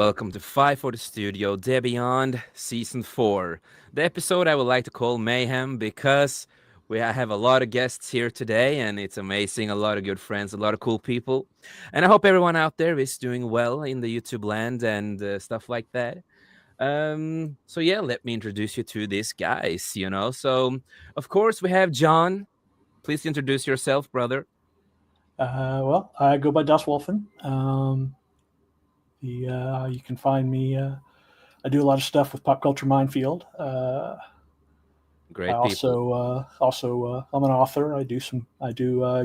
welcome to Five for the Studio, The Beyond Season 4. The episode I would like to call Mayhem because I have a lot of guests here today and it's amazing. A lot of good friends, a lot of cool people. And I hope everyone out there is doing well in the YouTube land and stuff like that. So yeah, let me introduce you to these guys. So, of course, we have John. Please introduce yourself, brother. I go by Das Wolfen. You can find me. I do a lot of stuff with Pop Culture Minefield. Great people. I'm an author. I do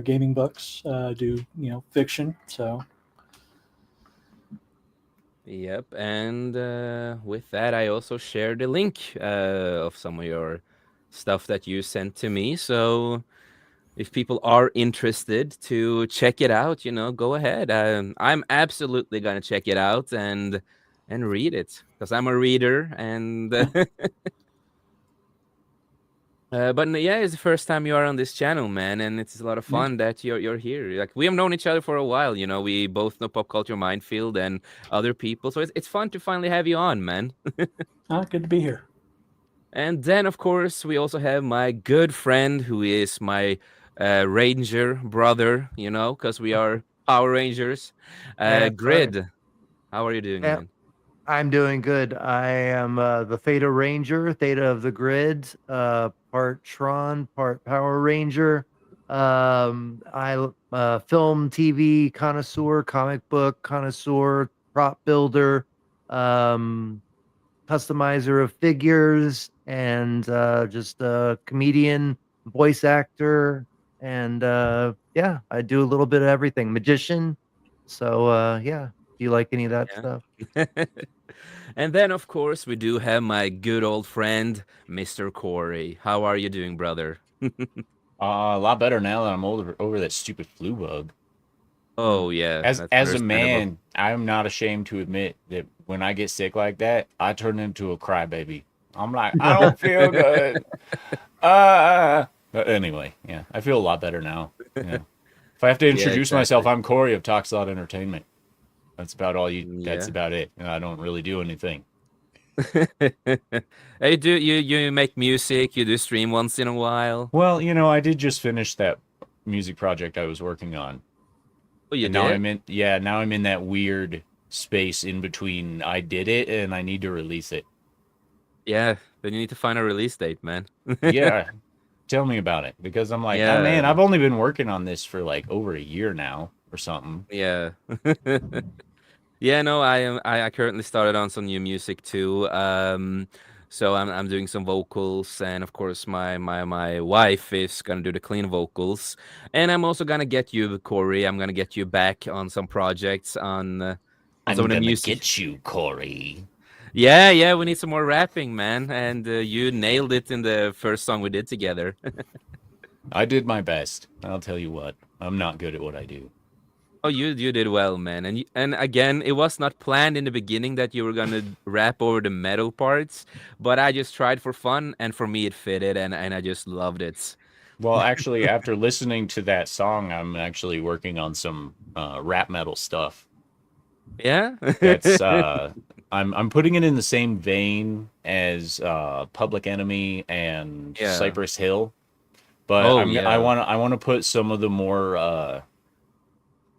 gaming books. I do fiction. So Yep, and with that, I also shared the link of some of your stuff that you sent to me. So if people are interested to check it out, go ahead. I'm absolutely gonna check it out and read it because I'm a reader. And yeah, it's the first time you are on this channel, man, and it's a lot of yeah. fun that you're here. Like we have known each other for a while. We both know Pop Culture Minefield and other people, so it's fun to finally have you on, man. Good to be here. And then, of course, we also have my good friend who is my ranger brother, because we are Power Rangers. That's right. Grid, how are you doing, Yeah, man? I'm doing good. I am the Theta Ranger, Theta of the Grid, part Tron, part Power Ranger. I film, TV connoisseur, comic book connoisseur, prop builder, customizer of figures, and just a comedian, voice actor, and yeah, I do a little bit of everything. Magician. So yeah, do you like any of that stuff? And then, of course, we do have my good old friend, Mr. Corey. How are you doing, brother? A lot better now that I'm over that stupid flu bug. Oh, yeah. As That's as a understandable. man, I'm not ashamed to admit that when I get sick like that, I turn into a crybaby. I'm like, I don't feel good. But anyway, yeah, I feel a lot better now. Yeah. If I have to Yeah, introduce myself, exactly. I'm Corey of Talkslot Entertainment. That's about all you. That's Yeah. about it. And I don't really do anything. You make music, you do stream once in a while. Well, I did just finish that music project I was working on. Oh, you And now did? now I'm in that weird space in between I did it and I need to release it. Yeah, then you need to find a release date, man. Yeah. Tell me about it because I'm like, oh Yeah, man, I've only been working on this for like over a year now or something. yeah. Yeah, no, I currently started on some new music too. So I'm doing some vocals, and of course my wife is gonna do the clean vocals, and I'm also gonna get you, Corey. I'm gonna get you back on some projects on some I'm of the gonna music. get you, Corey. Yeah, we need some more rapping, man. And you nailed it in the first song we did together. I did my best. I'll tell you what. I'm not good at what I do. Oh, you did well, man. And again, it was not planned in the beginning that you were gonna rap over the metal parts, but I just tried for fun, and for me it fitted, and I just loved it. Well, actually, after listening to that song, I'm actually working on some rap metal stuff. Yeah. That's I'm putting it in the same vein as Public Enemy and Yeah. Cypress Hill, but Oh I yeah. want to put some of the more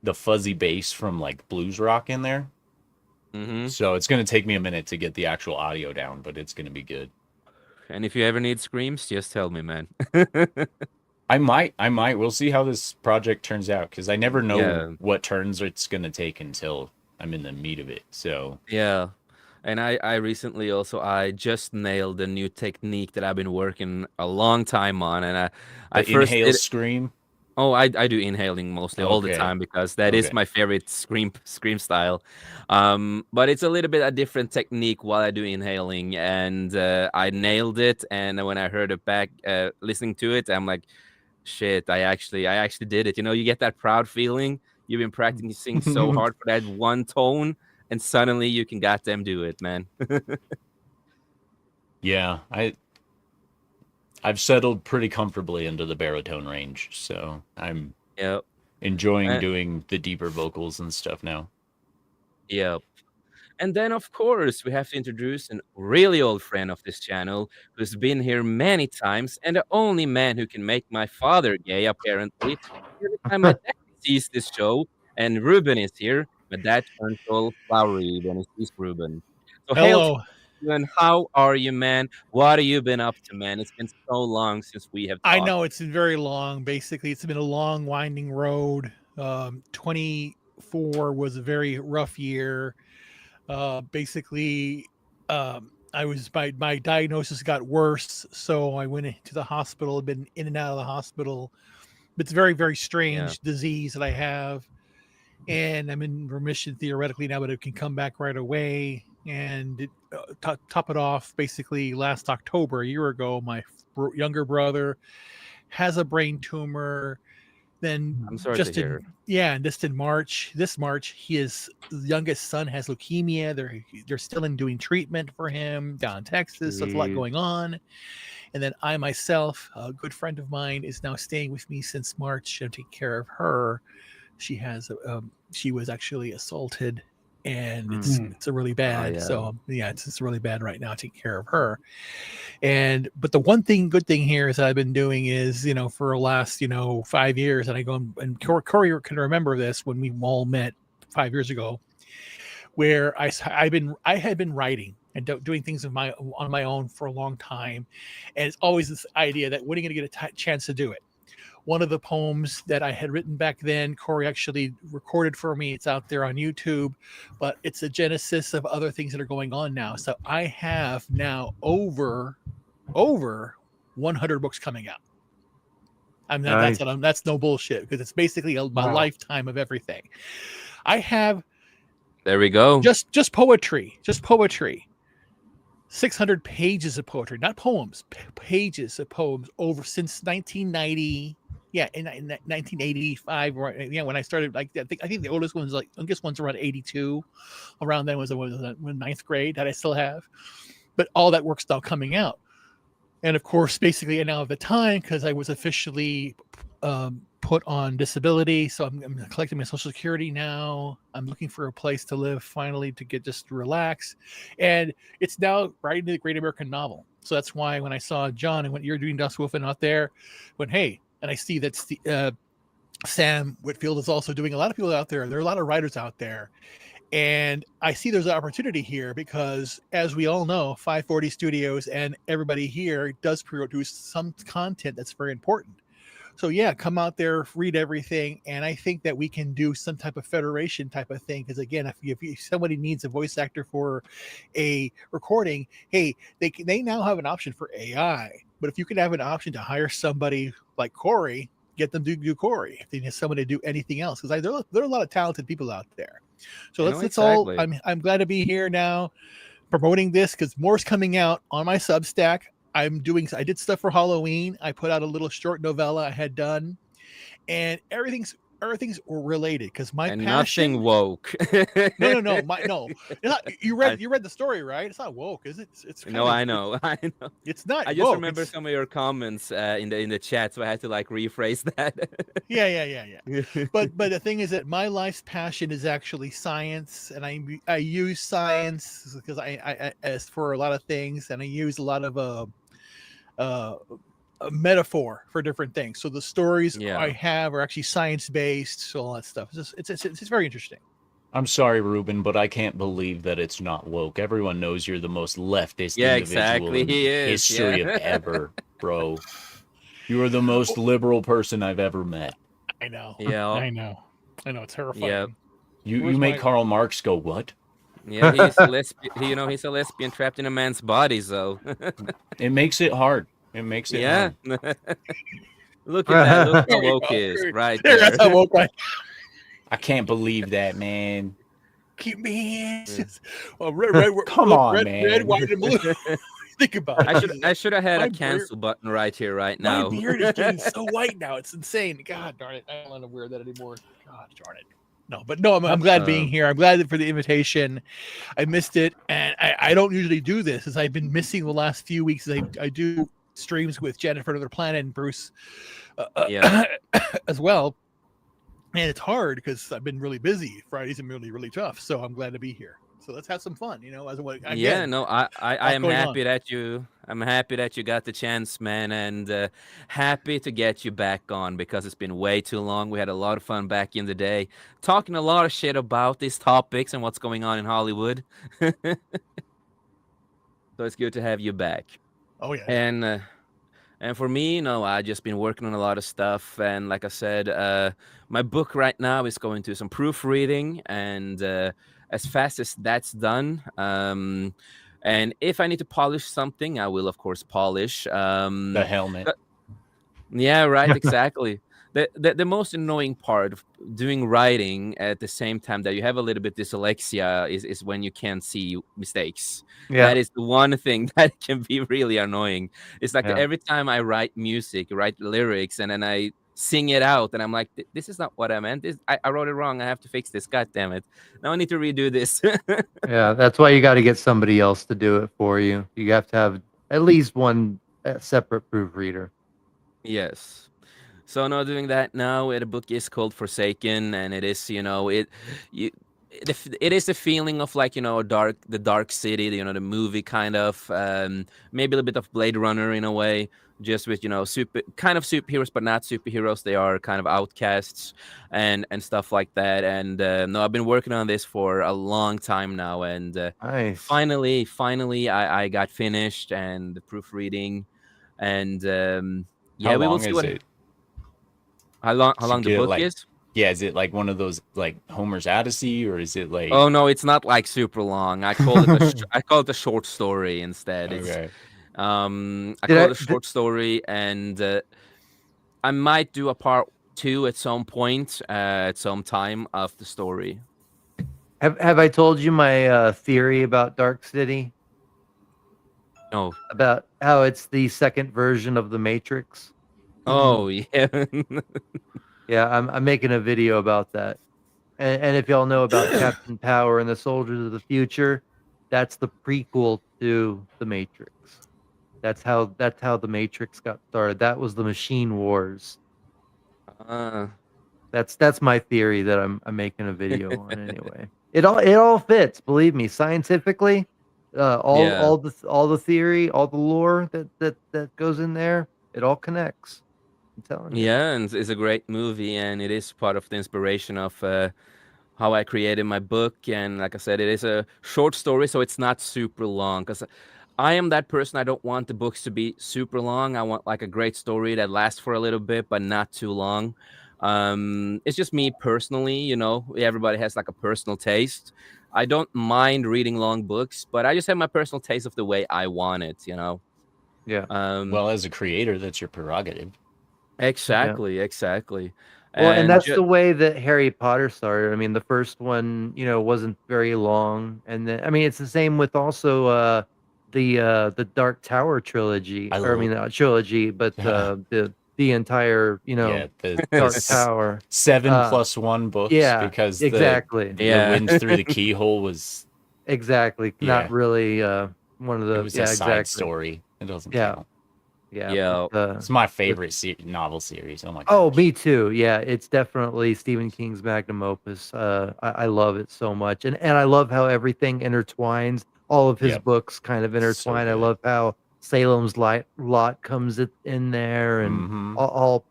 the fuzzy bass from like blues rock in there. Mm-hmm. So it's going to take me a minute to get the actual audio down, but it's going to be good. And if you ever need screams, just tell me, man. I might. We'll see how this project turns out because I never know Yeah. what turns it's going to take until I'm in the meat of it. So Yeah. And I recently also I just nailed a new technique that I've been working a long time on, and I the first inhale did. scream. Oh, I do inhaling mostly all the Okay. time because that is Okay. my favorite scream style. But it's a little bit a different technique while I do inhaling, and I nailed it. And when I heard it back, listening to it, I'm like, shit, I actually did it. You get that proud feeling. You've been practicing so hard for that one tone, and suddenly you can goddamn do it, man. Yeah, I've settled pretty comfortably into the baritone range, so I'm Yep. enjoying Uh, doing the deeper vocals and stuff now. yep. And then, of course, we have to introduce a really old friend of this channel who's been here many times and the only man who can make my father gay, apparently. Every time my dad sees this show and Ruben is here, my dad turns all flowery when he sees Ruben. So, hail to Hello. you, and how are you, man? What have you been up to, man? It's been so long since we have I talked. know it's been very long. Basically, it's been a long, winding road. 24 was a very rough year. Basically, I was my diagnosis got worse, so I went into the hospital. I've been in and out of the hospital. It's a very, very strange disease that I have, and I'm in remission theoretically now, but it can come back right away. And top it off, basically last October, a year ago, my younger brother has a brain tumor. Then I'm sorry just to hear. this March, his youngest son has leukemia. They're still in doing treatment for him down in Texas. So there's a lot Jeez. going on. And then I myself, a good friend of mine, is now staying with me since March and taking care of her. She has she was actually assaulted, and it's a really bad. yeah. So it's really bad right now, taking care of her. But the good thing here is that I've been doing is, for the last 5 years, and I go and Corey can remember this when we all met 5 years ago, where I had been writing and doing things on my own for a long time, and it's always this idea that when are you going to get a chance to do it? One of the poems that I had written back then, Corey actually recorded for me. It's out there on YouTube, but it's a genesis of other things that are going on now. So I have now over 100 books coming out. I'm not, Nice. that's no bullshit, because it's basically my lifetime of everything. I have There we go. just poetry. 600 pages of poetry, not poems, pages of poems over since 1990. Yeah, in 1985, when I started, I think the oldest one's one's around 82. Around then was ninth grade that I still have, but all that work's now coming out. And of course, basically, now at the time, because I was officially put on disability, so I'm collecting my Social Security now. I'm looking for a place to live finally, to get just relax, and it's now writing the Great American Novel. So that's why when I saw John and when you're doing Dust Wolfen out there, hey, and I see that Sam Whitfield is also doing a lot of people out there. There are a lot of writers out there. And I see there's an opportunity here because, as we all know, 540 Studios and everybody here does produce some content that's very important. So yeah, come out there, read everything, and I think that we can do some type of federation type of thing. Because again, if somebody needs a voice actor for a recording, hey, they now have an option for AI. But if you could have an option to hire somebody like Corey, get them to do Corey. If they need somebody to do anything else, because there are a lot of talented people out there. So let's all. I'm glad to be here now, promoting this, because more's coming out on my Substack. I did stuff for Halloween. I put out a little short novella I had done, and everything's related, because my passion. Nothing woke. No. It's not, you read the story, right? It's not woke, is it? It's No, I know. It's not. I just woke. remember some of your comments in the chat, so I had to rephrase that. Yeah. But the thing is that my life's passion is actually science, and I use science because I as for a lot of things, and I use a lot of a metaphor for different things. So the stories I have are actually science-based, so all that stuff. It's very interesting. I'm sorry, Ruben, but I can't believe that it's not woke. Everyone knows you're the most leftist individual in history of ever, bro. You are the most liberal person I've ever met. I know. Yeah. I know. It's terrifying. Yeah. You make Karl Marx go, what? Yeah, he's a lesbian. He's a lesbian trapped in a man's body, so it makes it hard. It makes it hard. Look at that. Look how woke he is right there. That's how woke I I can't believe that, man. Keep me. Well, Come on, man. Red, white, and blue. Think about it. I should have had a cancel button right here, right now. My beard is getting so white now. It's insane. God darn it. I don't want to wear that anymore. God darn it. No, I'm glad being here. I'm glad for the invitation. I missed it, and I don't usually do this, as I've been missing the last few weeks. I do streams with Janet for Another Planet and Bruce as well. And it's hard because I've been really busy. Fridays have been really, really tough. So I'm glad to be here. So let's have some fun. As what again. Yeah, no, I lot am going on. happy that you got the chance, man, and happy to get you back on because it's been way too long. We had a lot of fun back in the day, talking a lot of shit about these topics and what's going on in Hollywood. So it's good to have you back. Oh yeah. And for me, I just been working on a lot of stuff, and like I said, my book right now is going through some proofreading, and as fast as that's done, and if I need to polish something, I will of course polish. The helmet. Yeah, right, exactly. The most annoying part of doing writing at the same time that you have a little bit dyslexia is when you can't see mistakes. Yeah. That is the one thing that can be really annoying. It's like Yeah. every time I write music, write lyrics, and then I sing it out, and I'm like, this is not what I meant. I wrote it wrong. I have to fix this. God damn it. Now I need to redo this. Yeah, that's why you got to get somebody else to do it for you. You have to have at least one separate proofreader. Yes. So now doing that now, the book is called Forsaken, and it is, you, it is a feeling of like, the dark city, the movie kind of, maybe a little bit of Blade Runner in a way, just with, superheroes, but not superheroes. They are kind of outcasts and stuff like that. And no, I've been working on this for a long time now, and Nice. finally, I got finished and the proofreading, and yeah, How we will long see is what. it? How long To the get, book like- is? Yeah, is it like one of those like Homer's Odyssey, or is it like? Oh no, it's not like super long. I call it I call it a short story instead. It's Okay. I Did call I- it a short story, and I might do a part 2 at some point, at some time of the story. Have I told you my theory about Dark City? Oh, About how it's the second version of the Matrix? oh yeah. Yeah, I'm making a video about that. And if y'all know about Captain Power and the Soldiers of the Future, that's the prequel to the Matrix. That's how the Matrix got started. That was the Machine Wars. Uh, That's my theory that I'm making a video on anyway. It all fits, believe me, scientifically. Yeah. All the theory, all the lore that goes in there, it all connects. I'm telling you. Yeah, and it's a great movie, and it is part of the inspiration of how I created my book. And like I said, it is a short story, so it's not super long. Because I am that person. I don't want the books to be super long. I want like a great story that lasts for a little bit, but not too long. It's just me personally. Everybody has like a personal taste. I don't mind reading long books, but I just have my personal taste of the way I want it. Yeah. Well, as a creator, that's your prerogative. Exactly. Well, and that's ju- the way that Harry Potter started. I mean, the first one, wasn't very long, and then I mean, it's the same with also the Dark Tower trilogy, not trilogy, but the entire Yeah, the Dark Tower. 7 Uh, plus 1 books. Yeah, because exactly, the Yeah. wind through the keyhole was exactly. Yeah. Not really one of the. it was yeah, a side exactly. story. It doesn't Yeah. count. Yeah. It's my favorite novel series. Oh my god. Oh, me too. Yeah, it's definitely Stephen King's magnum opus. I love it so much, and I love how everything intertwines. All of his Yep. books kind of So intertwine. I good. love how Salem's Lot comes in there, and Mhm. all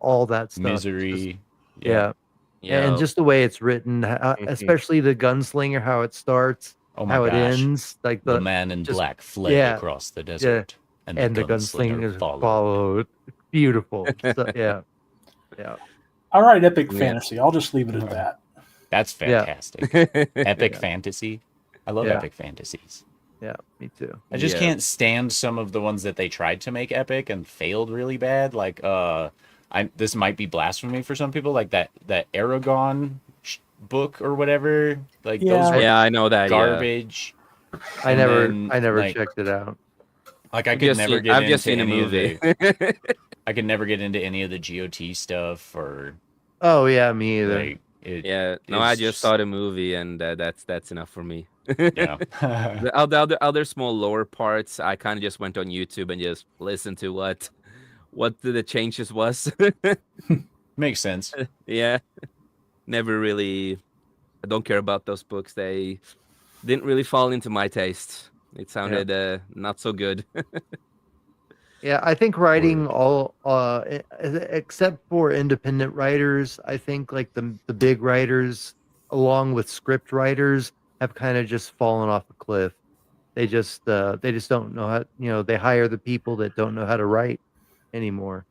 all that stuff. It's just- Misery. yeah. Yeah. And just the way it's written, Mhm. especially the gunslinger, how it starts, Oh my how it gosh. ends, like The man in just- black fled yeah, across the desert, and the the gunslinger gunslingers followed. followed. Beautiful. So, yeah. All right, epic Yeah. fantasy. I'll just leave it at that. That's Yeah. fantastic. Epic Yeah. fantasy. I love Yeah. epic fantasies. Yeah, me too. I just Yeah. can't stand some of the ones that they tried to make epic and failed really bad. Like this might be blasphemy for some people, like that Aragon book or whatever. Like Yeah. those were Yeah, I know that. garbage. I And never then, like, checked it out. Like I I've could just never seen, get I've into just seen a any of movie. the I could never get into any of the GOT stuff or Oh yeah, me either. like it. Yeah, no, I It's just saw the movie, and that's enough for me. Yeah. The other small lower parts, I kind of just went on YouTube and just listened to what the changes was. Makes sense. Yeah, never really. I don't care about those books. They didn't really fall into my taste. It Yeah. sounded not so good. Yeah, I think writing Word. all except for independent writers, I think like the big writers along with script writers have kind of just fallen off a cliff. They just don't know how, they hire the people that don't know how to write anymore.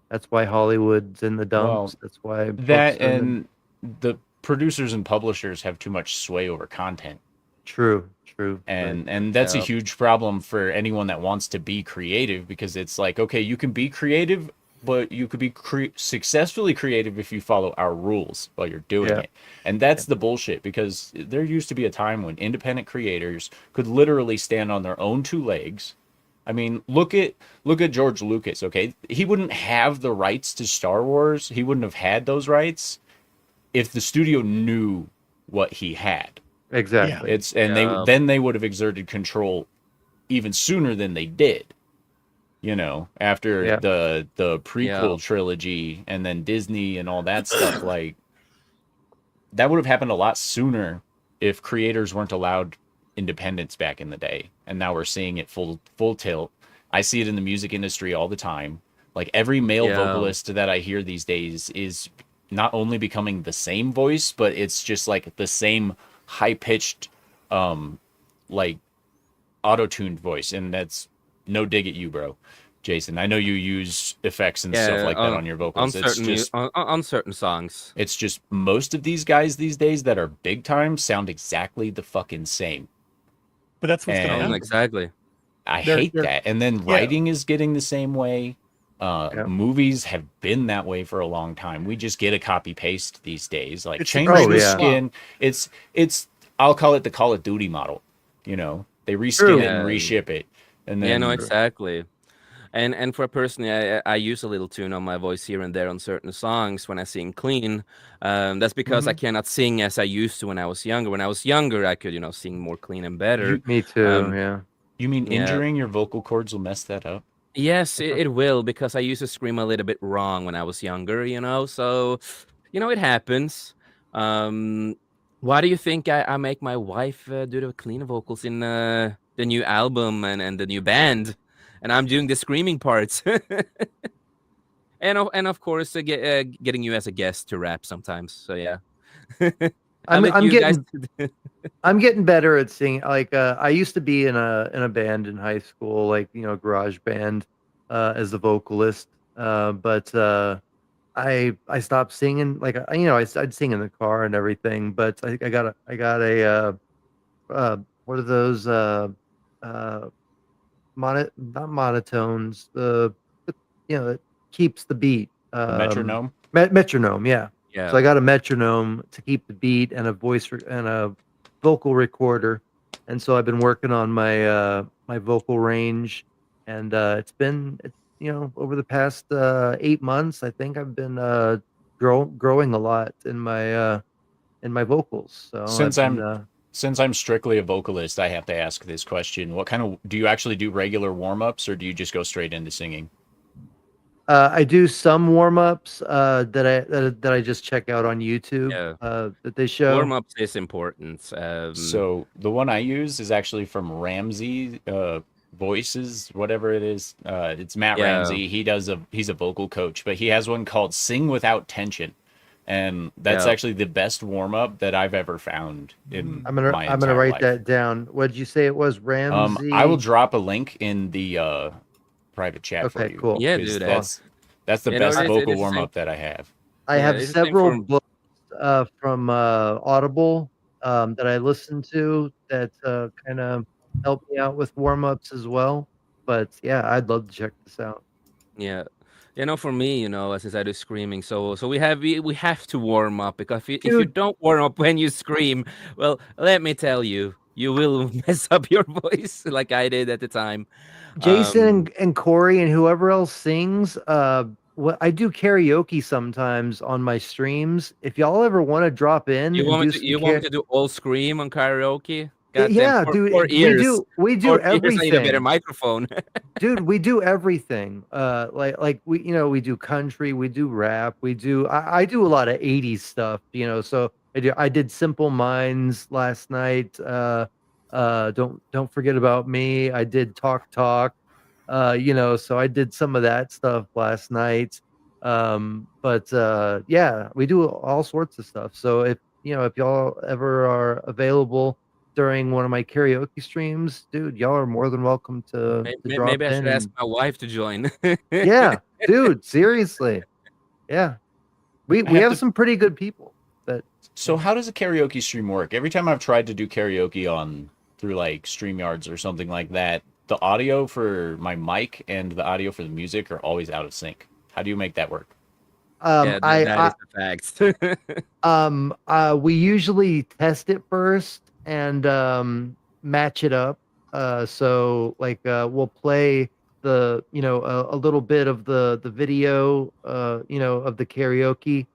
That's why Hollywood's in the Well, dumps. That's why books that are in the and the producers and publishers have too much sway over content. true, true. Right. And that's a Yeah. huge problem for anyone that wants to be creative, because it's like, okay, you can be creative, but you could be successfully creative if you follow our rules while you're doing Yeah. it. And Yeah. that's the bullshit, because there used to be a time when independent creators could literally stand on their own two legs. I mean, look at George Lucas, okay? He wouldn't have the rights to Star Wars. He wouldn't have had those rights if the studio knew what he had. Exactly. It's and Yeah. they would have exerted control even sooner than they did. After Yeah. the prequel Yeah. trilogy and then Disney and all that stuff, like that would have happened a lot sooner if creators weren't allowed independence back in the day. And now we're seeing it full tilt. I see it in the music industry all the time. Like every male Yeah. vocalist that I hear these days is not only becoming the same voice, but it's just like the same high pitched, like auto-tuned voice. And that's no dig at you, bro. Jason, I know you use effects and stuff Yeah, like that on your on vocals. It's certain just on certain songs. it's just most of these guys these days that are big time sound exactly the fucking same. But that's what's going to And happen. Exactly. I They're- hate they're- that. And then yeah. writing is getting the same way. Yeah. Movies have been that way for a long time. We just get a copy paste these days. Like It's change the the greatest skin. It's I'll call it the Call of Duty model. They reskin True. it and Yeah. reship it. And Yeah, then no, exactly. And for personally, I use a little tune on my voice here and there on certain songs when I sing clean. That's because I cannot sing as I used to when I was younger. When I was younger, I could sing more clean and better. Me too. Um, Yeah. you mean Yeah. injuring your vocal cords will mess that up? Yes, it will, because I used to scream a little bit wrong when I was younger. So it happens. Why do you think I make my wife do the clean vocals in the new album and the new band, and I'm doing the screaming parts? And of course, getting you as a guest to rap sometimes. So yeah, I'll let I'm you guys. getting I'm getting better at singing. Like I used to be in a band in high school, like garage band, as a vocalist. But I stopped singing. Like I'd sing in the car and everything. But I got what are those not monotones, it keeps the beat. The metronome? Metronome, yeah. Yeah, So I got a metronome to keep the beat and a and a vocal recorder, and so I've been working on my vocal range, and it's been over the past 8 months. I think I've been growing a lot in my vocals. So Since I'm strictly a vocalist, I have to ask this question. What kind of do you actually do regular warm-ups, or do you just go straight into singing? I do some warm-ups that I just check out on YouTube, Yeah. that they show. warm ups is important. So the one I use is actually from Ramsey Voices, whatever it is. It's Matt Yeah. Ramsey. He's a vocal coach, but he has one called Sing Without Tension. And that's Yeah. actually the best warm-up that I've ever found in I'm my gonna entire write life. that down. What did you say it was? Ramsey. I will drop a link in the private chat for Okay, you. cool. Yeah, 'cause dude, that's the You know, best it is vocal the warm same- up that I have. I Yeah, have it's the same several for- books from Audible that I listen to that kind of help me out with warm-ups as well. But yeah, I'd love to check this out. Yeah. For me, since I do screaming, so we have to warm up, because if you Dude. don't warm up when you scream, well, let me tell you, you will mess up your voice like I did at the time. Jason and Corey and whoever else sings, I do karaoke sometimes on my streams. If y'all ever want to drop in You and want do me to, some you want me to do all scream on karaoke? Yeah, Goddamn, dude, for ears. we do For ears, I need a better everything. microphone. Dude, we do everything. Like we do country, we do rap, I do a lot of 80s stuff, so I did Simple Minds last night. Don't forget about me. I did Talk. So I did some of that stuff last night. But yeah, we do all sorts of stuff. So if y'all ever are available during one of my karaoke streams, dude, y'all are more than welcome to drop Maybe I should in. ask And my wife to join. yeah, dude, seriously, yeah, we I we have have to. some pretty good people that. So how does a karaoke stream work? Every time I've tried to do karaoke on through like StreamYards or something like that, the audio for my mic and the audio for the music are always out of sync. How do you make that work? Yeah, that is the fact. We usually test it first and match it up. So like we'll play a little bit of the video of the karaoke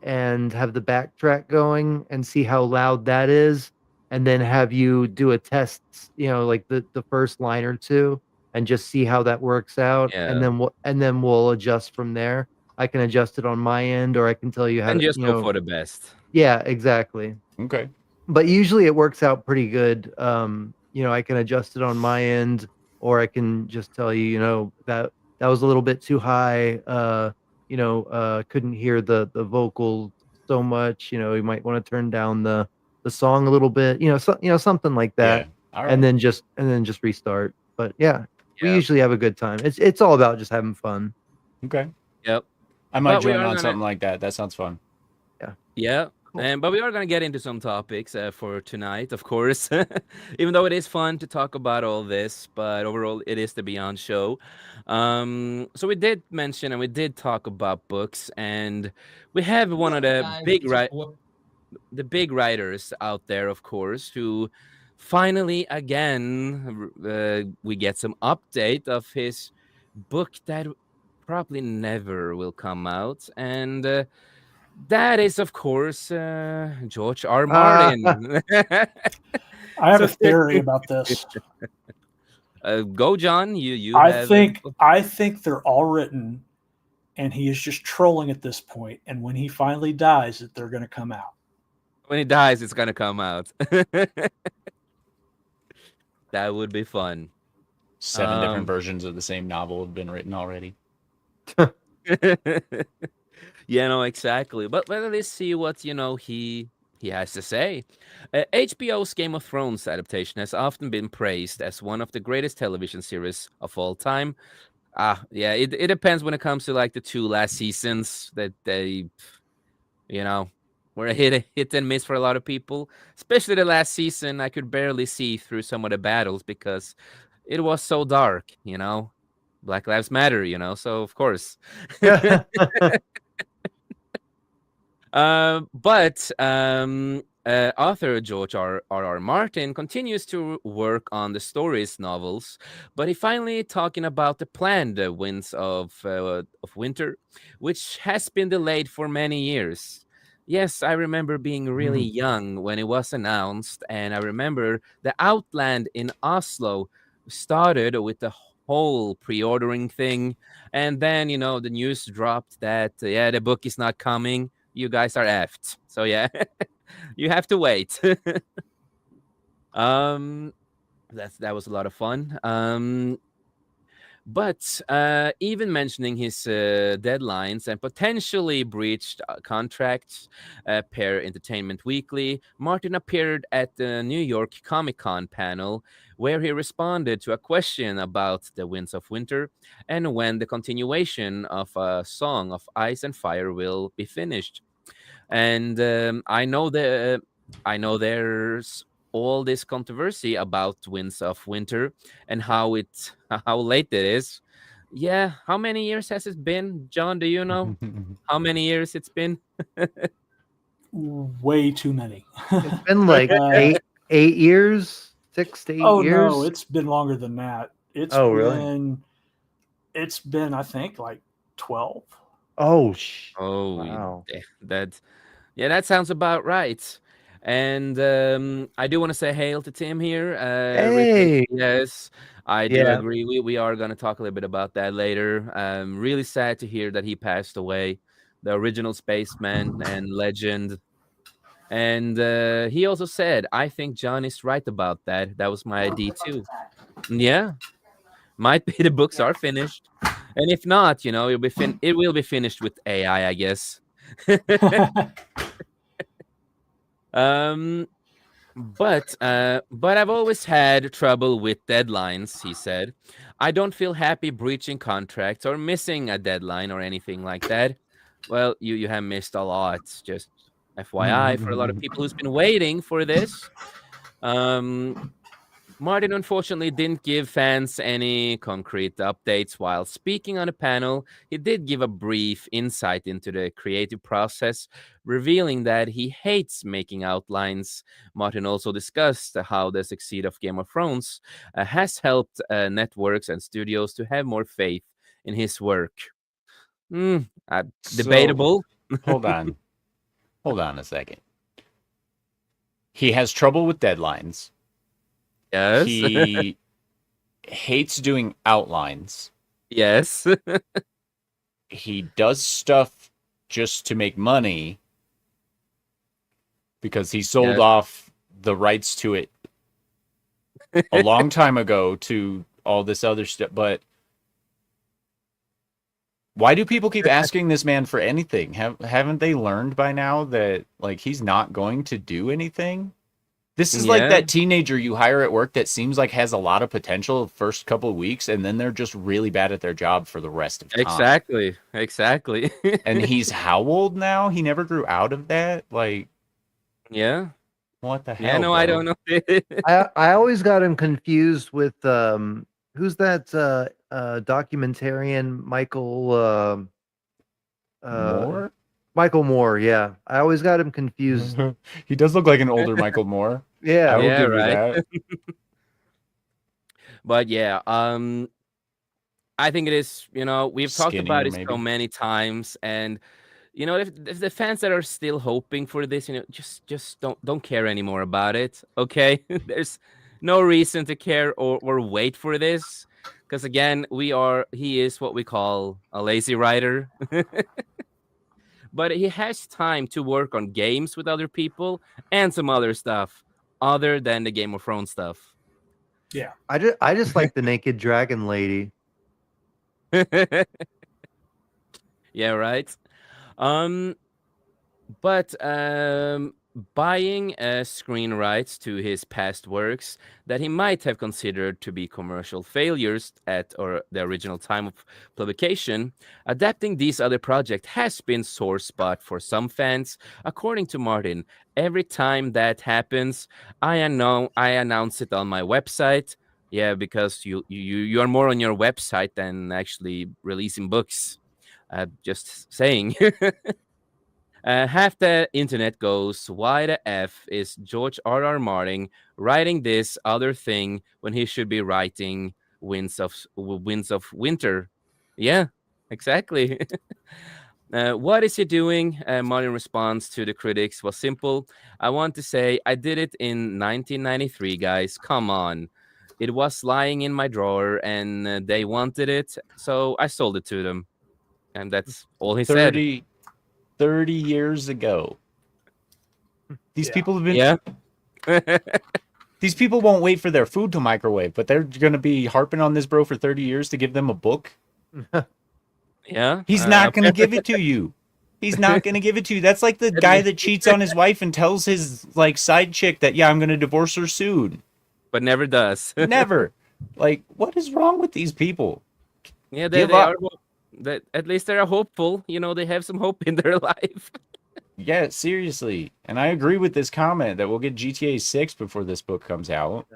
and have the backtrack going and see how loud that is, and then have you do a test, like the first line or two, and just see how that works out, and Yeah, then we'll adjust from there. I can adjust it on my end, or I can tell you how and to, just go for the best. yeah, exactly. Okay. But usually it works out pretty good. I can adjust it on my end, or I can just tell you, that was a little bit too high. Couldn't hear the vocal so much. You might want to turn down the song a little bit. Something like Yeah. that, All and right. then just restart. But yeah, we Yeah, usually have a good time. It's all about just having fun. Okay. yep. I might But we join are on gonna, something like that. That sounds fun. yeah, Cool. but we are gonna get into some topics for tonight, of course. Even though it is fun to talk about all this, but overall, it is the Beyond show. So we did mention and we did talk about books, and we have one of the the big writers out there, of course, who finally again we get some update of his book that probably never will come out, and that is, of course, George R. Martin. I have a So, theory about this. go, John. You I have think I think they're all written, and he is just trolling at this point. And when he finally dies, that they're going to come out. when he dies, it's gonna come out. That would be fun. 7 different versions of the same novel have been written already. Yeah, no, exactly. But let's see what he has to say. HBO's Game of Thrones adaptation has often been praised as one of the greatest television series of all time. Yeah, it depends when it comes to like the two last seasons that they, you know, were a hit and miss for a lot of people. Especially the last season, I could barely see through some of the battles because it was so dark. Black Lives Matter. So of course. But author George R. Martin continues to work on the stories novels, but he finally talking about the planned Winds of Winter, which has been delayed for many years. Yes, I remember being really young when it was announced, and I remember the Outland in Oslo started with the whole pre-ordering thing, and then the news dropped that yeah, the book is not coming. You guys are effed. So yeah, you have to wait. um, that was a lot of fun. But even mentioning his deadlines and potentially breached contracts per Entertainment Weekly, Martin appeared at the New York Comic Con panel where he responded to a question about the Winds of Winter and when the continuation of A Song of Ice and Fire will be finished. And I know there's all this controversy about Winds of Winter and how late it is. Yeah, how many years has it been, John? Do you know how many years it's been? Way too many. It's been like Uh, 8 years, 6 to 8 oh no, years. it's been longer than that. Oh, really? It's been I think like 12. Oh, Oh, wow. that yeah, that sounds about right. And I do want to say hail to Tim here. Hey. Yes, I do Yeah. agree. We are going to talk a little bit about that later. Really sad to hear that he passed away. The original spaceman and legend. And he also said, I think John is right about that. That was my idea too. Yeah, might be the books are finished. And if not, it will be finished with AI, I guess. um, but I've always had trouble with deadlines, he said. I don't feel happy breaching contracts or missing a deadline or anything like that. Well, you have missed a lot. Just FYI for a lot of people who's been waiting for this. Um, Martin unfortunately didn't give fans any concrete updates while speaking on a panel. He did give a brief insight into the creative process, revealing that he hates making outlines. Martin also discussed how the succeed of Game of Thrones has helped networks and studios to have more faith in his work. So, Debatable. hold on. Hold on a second. He has trouble with deadlines. Yes. He hates doing outlines. Yes. He does stuff just to make money because he sold Yes. off the rights to it a long time ago to all this other stuff. But why do people keep asking this man for anything? Haven't they learned by now that like he's not going to do anything? This is like Yeah. that teenager you hire at work that seems like has a lot of potential the first couple of weeks, and then they're just really bad at their job for the rest of time. Exactly. And he's how old now? He never grew out of that? Like, Yeah. what the hell? Yeah, no, I bro? don't know. I always got him confused with who's that documentarian Michael Moore? Michael Moore, yeah. I always got him confused. He does look like an older Michael Moore. I Yeah. will Yeah, give you right. that. But yeah, I think it is, we've talked about Skinnier, it so maybe. many times, and if the fans that are still hoping for this, just don't care anymore about it. Okay, there's no reason to care or wait for this, because again, he is what we call a lazy writer. But he has time to work on games with other people and some other stuff other than the Game of Thrones stuff. Yeah. I just like the naked dragon lady. Yeah, right. But buying screen rights to his past works that he might have considered to be commercial failures at or the original time of publication, adapting these other projects has been sore spot for some fans. According to Martin, every time that happens, I announce it on my website. Yeah, because you are more on your website than actually releasing books. Just saying. Half the internet goes, why the F is George R.R. Martin writing this other thing when he should be writing Winds of Winter? Yeah, exactly. What is he doing? Martin response to the critics was simple. I want to say I did it in 1993, guys. Come on. It was lying in my drawer and they wanted it, so I sold it to them. And that's all he said. 30 years ago. These Yeah. people have been. Yeah. These people won't wait for their food to microwave, but they're going to be harping on this bro for 30 years to give them a book. Yeah. He's not going to give it to you. He's not going to give it to you. That's like the guy that cheats on his wife and tells his like side chick that, yeah, I'm going to divorce her soon. But never does. Never. Like, what is wrong with these people? Yeah, Give they up. are. That at least they are hopeful. They have some hope in their life. Yeah, seriously. And I agree with this comment that we'll get GTA 6 before this book comes out.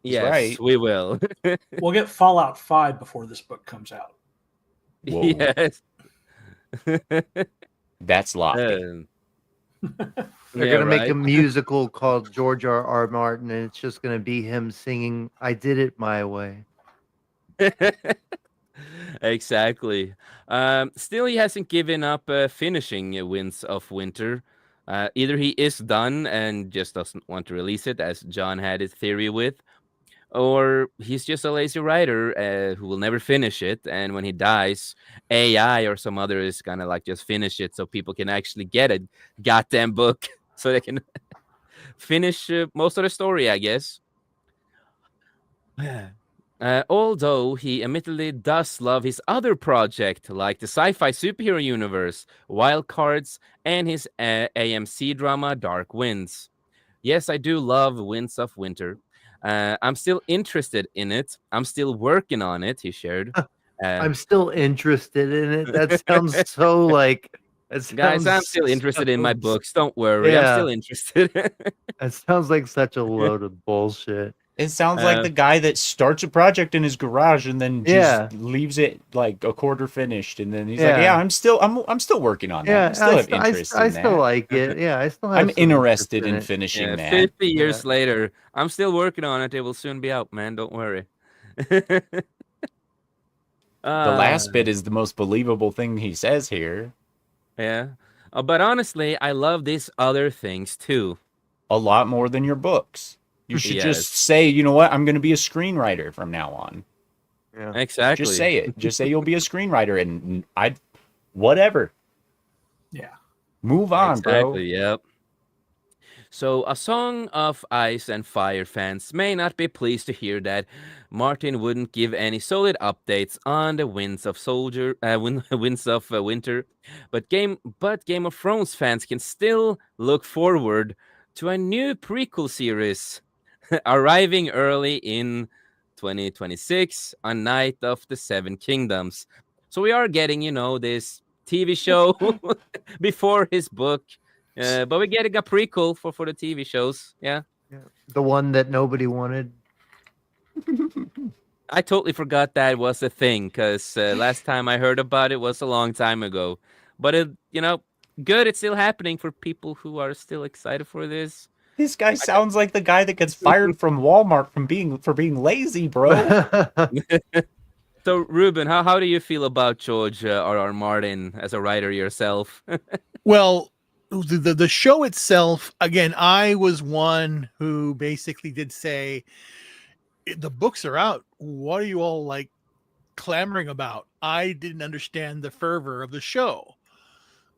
Yes, right. we will. We'll get Fallout 5 before this book comes out. Whoa. Yes. That's lofty. They're gonna make a musical called George R.R. Martin, and it's just gonna be him singing "I Did It My Way." Exactly. Still, he hasn't given up finishing Winds of Winter. Either he is done and just doesn't want to release it, as John had his theory with, or he's just a lazy writer who will never finish it. And when he dies, AI or some other is gonna like just finish it so people can actually get a goddamn book. so they can finish most of the story, I guess. Although he admittedly does love his other project, like the sci-fi superhero universe, Wildcards, and his AMC drama Dark Winds. Yes, I do love Winds of Winter. I'm still interested in it. I'm still working on it, he shared. I'm still interested in it. That sounds so like. Guys, I'm still interested in my books. Don't worry. I'm still interested. It sounds like such a load of bullshit. It sounds like the guy that starts a project in his garage and then just leaves it like a quarter finished, and then he's like, "Yeah, I'm still working on that. I still have interest in that. I still like it. Yeah, I still have. I'm some interested in it. finishing that. 50 years later, I'm still working on it. It will soon be out, man. Don't worry." The last bit is the most believable thing he says here. Yeah, but honestly, I love these other things too. A lot more than your books. You should just say, you know what, I'm going to be a screenwriter from now on. Yeah, exactly. Just say it. Just say you'll be a screenwriter, and whatever. Yeah. Move on, bro. Yep. So, A Song of Ice and Fire fans may not be pleased to hear that Martin wouldn't give any solid updates on the Winds of Winter, but Game of Thrones fans can still look forward to a new prequel series arriving early in 2026 on Night of the Seven Kingdoms. So we are getting, this TV show before his book. But we're getting a prequel for the TV shows. Yeah. The one that nobody wanted. I totally forgot that was a thing, because last time I heard about it was a long time ago. But it, good. It's still happening for people who are still excited for this. This guy sounds like the guy that gets fired from Walmart for being lazy, bro. So, Ruben, how do you feel about George R.R. Martin as a writer yourself? Well, the show itself, again, I was one who basically did say, the books are out. What are you all like clamoring about? I didn't understand the fervor of the show.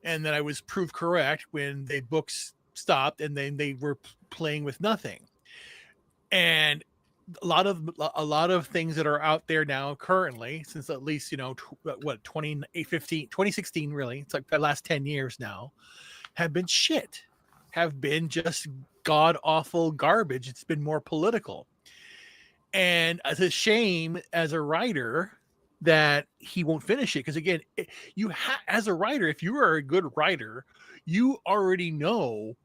And then I was proved correct when the books stopped and then they were playing with nothing. And a lot of things that are out there now currently, since at least 2016 really, it's like the last 10 years now, have been shit, have been just god awful garbage. It's been more political, and it's a shame as a writer that he won't finish it, because again, as a writer, if you are a good writer, you already know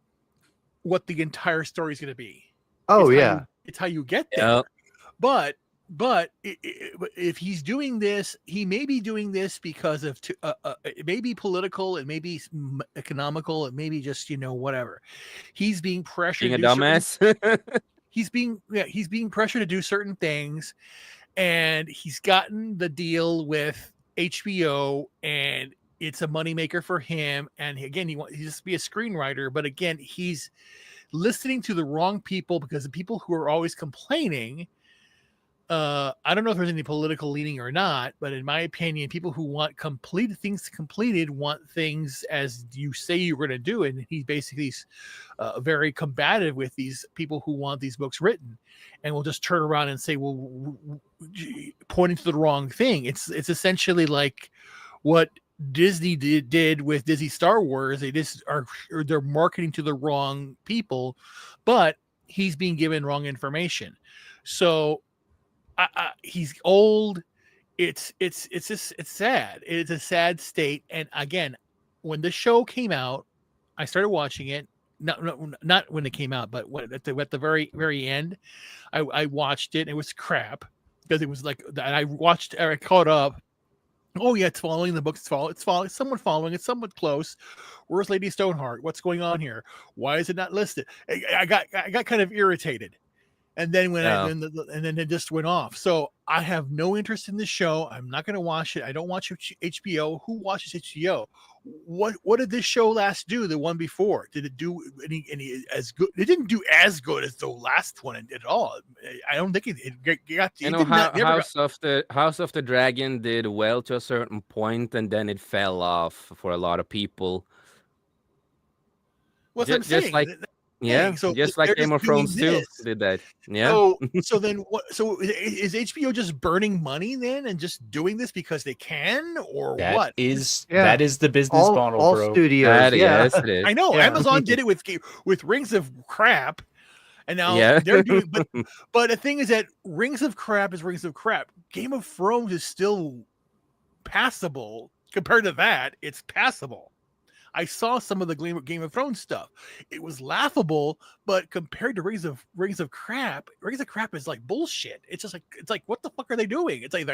what the entire story is going to be. It's how you get there. Yep. But if he's doing this, he may be doing this because of it may be political, it may be economical, it may be just whatever. He's being pressured. Being a dumbass. He's being pressured to do certain things, and he's gotten the deal with HBO, and it's a moneymaker for him. And again, he just to be a screenwriter, but again, he's listening to the wrong people, because the people who are always complaining, I don't know if there's any political leaning or not, but in my opinion, people who want completed want things as you say you're going to do. And he's basically very combative with these people who want these books written, and will just turn around and say, well, pointing to the wrong thing. It's essentially like what Disney did with Disney Star Wars. They're marketing to the wrong people, but he's being given wrong information. So he's old. It's sad. It's a sad state. And again, when the show came out, I started watching it. Not when it came out, but at the very, very end, I watched it. And it was crap, because it was like I caught up. Oh yeah, it's following the book. It's somewhat following. It's somewhat close. Where's Lady Stoneheart? What's going on here? Why is it not listed? I got kind of irritated, and then and then it just went off. So I have no interest in this show. I'm not going to watch it. I don't watch HBO. Who watches HBO? What did this show last do? The one before, did it do any as good? It didn't do as good as the last one at all. I don't think it got. House of the Dragon did well to a certain point, and then it fell off for a lot of people. What's I'm Just saying. like yeah, So just like they're Game of just doing Thrones too this. did that. Yeah. So then what? So is HBO just burning money then and just doing this because they can, or what? That is the business model, all bro. studios. Yeah, Yes, it is. I know Yeah. Amazon did it with Rings of Crap, and now Yeah. they're doing. But the thing is that Rings of Crap is Rings of Crap. Game of Thrones is still passable compared to that. It's passable. I saw some of the Game of Thrones stuff. It was laughable, but compared to Rings of Crap is like bullshit. It's just like what the fuck are they doing? It's like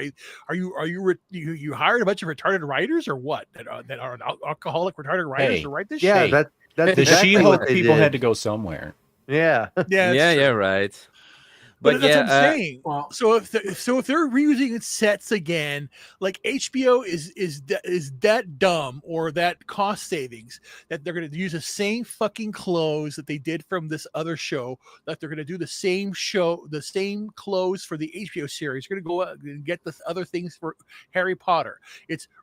you hired a bunch of retarded writers or what that are alcoholic retarded writers Hey, to write this yeah. shit? That's The exactly She-Hulk what they people did. had to go somewhere. Yeah, Yeah, Yeah, true. yeah, right. But But that's yeah, what I'm saying. Well, So if they're reusing sets again, like HBO is that dumb or that cost savings that they're going to use the same fucking clothes that they did from this other show, that they're going to do the same clothes for the HBO series. They're going to go out and get the other things for Harry Potter.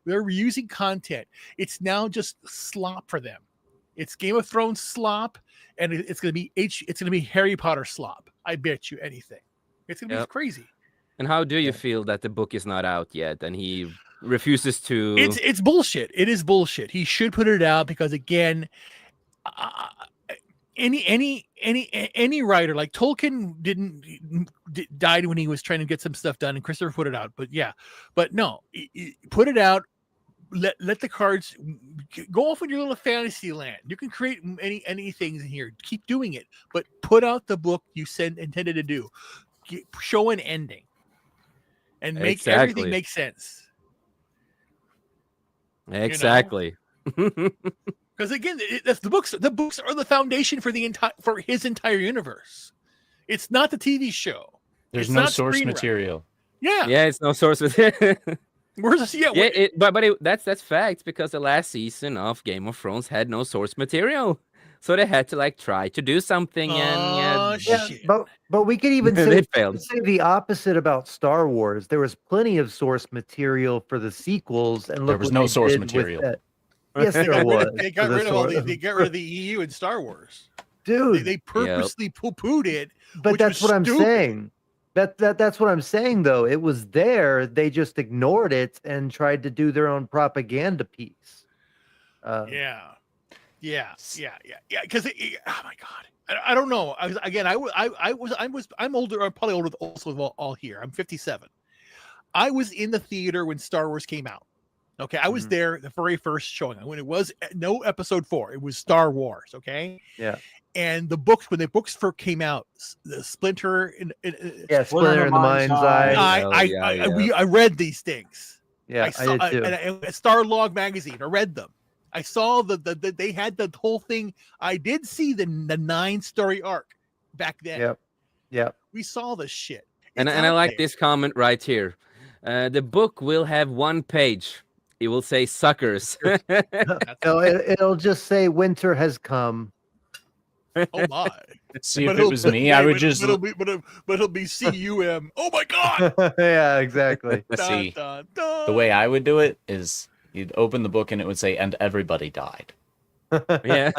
They're reusing content. It's now just slop for them. It's Game of Thrones slop, and it's going to be Harry Potter slop. I bet you anything. It's going to be crazy. and how do you feel that the book is not out yet and he refuses to It's bullshit. It is bullshit. He should put it out because again, any writer like Tolkien died when he was trying to get some stuff done, and Christopher put it out. But no, put it out. Let the cards go off in your little fantasy land. You can create any things in here. Keep doing it, but put out the book you intended to do. Show an ending, and make everything make sense. Exactly. Because again, the books are the foundation for his entire universe. It's not the TV show. There's It's no not source screenwriting. material. Yeah. Yeah, it's no source with it. Where's the Yeah, that's fact because the last season of Game of Thrones had no source material, so they had to like try to do something, and yeah. Shit. But we could even They say, failed. the opposite about Star Wars. There was plenty of source material for the sequels, and look There was what no they source did with material. that. Yes, They there got, was. rid of, they got for the rid of all the, source. they got rid of the EU in Star Wars. Dude. They purposely poo-pooed it. But which that's was what I'm stupid. saying. That's what I'm saying, though. It was there. They just ignored it and tried to do their own propaganda piece. Yeah. Because oh my god, I don't know. I'm older. I'm probably older also all here. I'm 57. I was in the theater when Star Wars came out. Okay, I was there the very first showing when it was no episode 4. It was Star Wars. Okay. Yeah. And when the books first came out, the Splinter Splinter in the Mind's Eye. I read these things. Yeah, I did too. And Starlog magazine. I read them. I saw they had the whole thing. I did see the 9-story arc back then. Yep. We saw this shit. And I like this comment right here. The book will have one page. It will say suckers. It'll just say winter has come. Oh my! See, if it was me, I would just it'll be CUM. Oh my god! Yeah, exactly. see. The way I would do it is you'd open the book and it would say, "And everybody died." Yeah.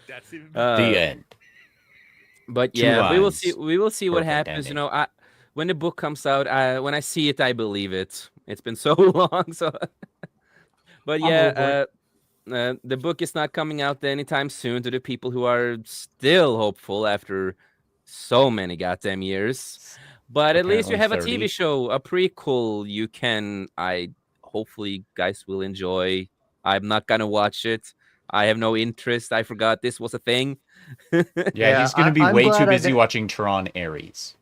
That's even The end. But Two yeah, we will lines. see. We will see what Perfect happens. ending. When the book comes out, when I see it, I believe it. It's been so long, so. But yeah, the book is not coming out anytime soon. To the people who are still hopeful after so many goddamn years, but at least you have Apparently a 30. TV show, a prequel. You can. Hopefully, guys will enjoy. I'm not gonna watch it. I have no interest. I forgot this was a thing. Yeah, he's gonna be I'm way glad too I busy did- watching Tron Ares.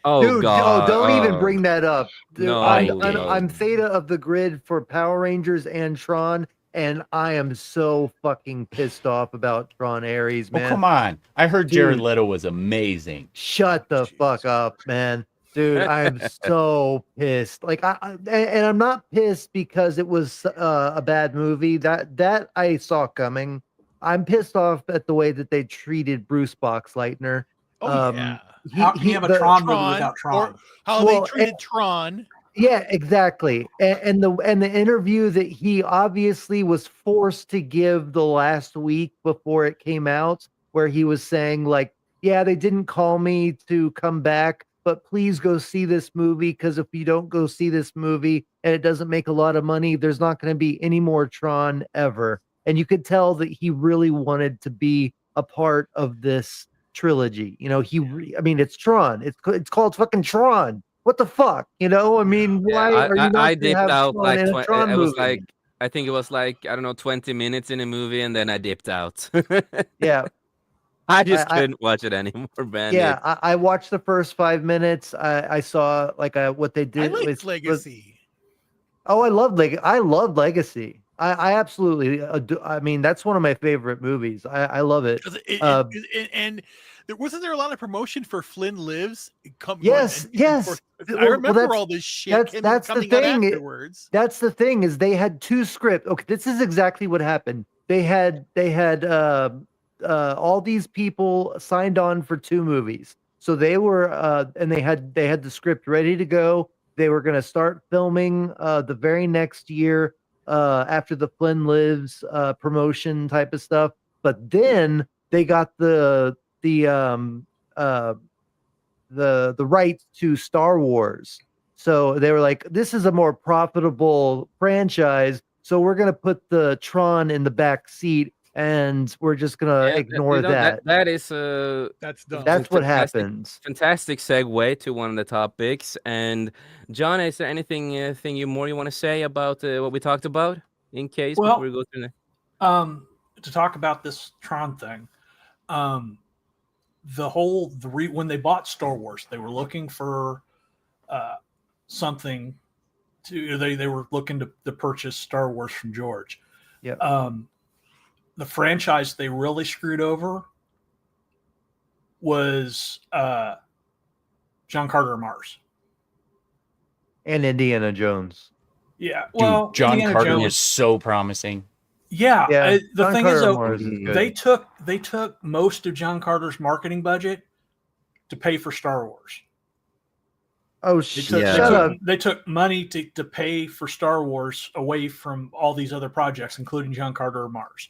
Oh Dude, God! don't even Oh. bring that up. Dude, No, I'm Theta of the Grid for Power Rangers and Tron, and I am so fucking pissed off about Tron Ares, Oh, man. come on. I heard Jared Dude. Leto was amazing. Shut the fuck up, man. Dude, I am so pissed. Like, and I'm not pissed because it was a bad movie. That I saw coming. I'm pissed off at the way that they treated Bruce Boxleitner. yeah. How can you have a Tron movie without Tron? Or how Well, they treated Tron Yeah, exactly. And the interview that he obviously was forced to give the last week before it came out, where he was saying like, "Yeah, they didn't call me to come back, but please go see this movie because if you don't go see this movie and it doesn't make a lot of money, there's not going to be any more Tron ever." And you could tell that he really wanted to be a part of this trilogy. I mean, it's Tron. It's called fucking Tron. What the fuck? I mean, Yeah, why are you not I going to dipped have out Tron like in a Tron it was movie? like I think it was like I don't know 20 minutes in a movie, and then I dipped out. Yeah, I just I couldn't watch it anymore, man. yeah, I watched the first 5 minutes. I saw like what they I did liked with Legacy. oh, I loved Legacy. I absolutely I mean, that's one of my favorite movies. I love it. 'Cause and wasn't there a lot of promotion for Flynn Lives? Yes, yes. I Well, remember that's all this shit that's the coming out thing. afterwards. That's the thing is they had two scripts. Okay, this is exactly what happened. They had all these people signed on for two movies. So they were and they had the script ready to go. They were going to start filming the very next year after the Flynn Lives promotion type of stuff. But then they got uh the rights to Star Wars. So they were like, this is a more profitable franchise. So we're going to put the Tron in the back seat and we're just going to Yeah, ignore that. that is That's dumb. That's what fantastic, happens. fantastic segue to one of the topics. And John, is there anything thing you want to say about what we talked about? In case before Well, we go through to talk about this Tron thing, when they bought Star Wars, they were looking for something they were looking to purchase Star Wars from George. Yep. The franchise they really screwed over was John Carter of Mars. And Indiana Jones. Yeah, Dude, well, John Indiana Carter Jones, was so promising. Yeah, Yeah, the John thing Carter is, of though, Mars is good. they took most of John Carter's marketing budget to pay for Star Wars. Oh, They Yeah. shut up. They took money to pay for Star Wars away from all these other projects, including John Carter of Mars.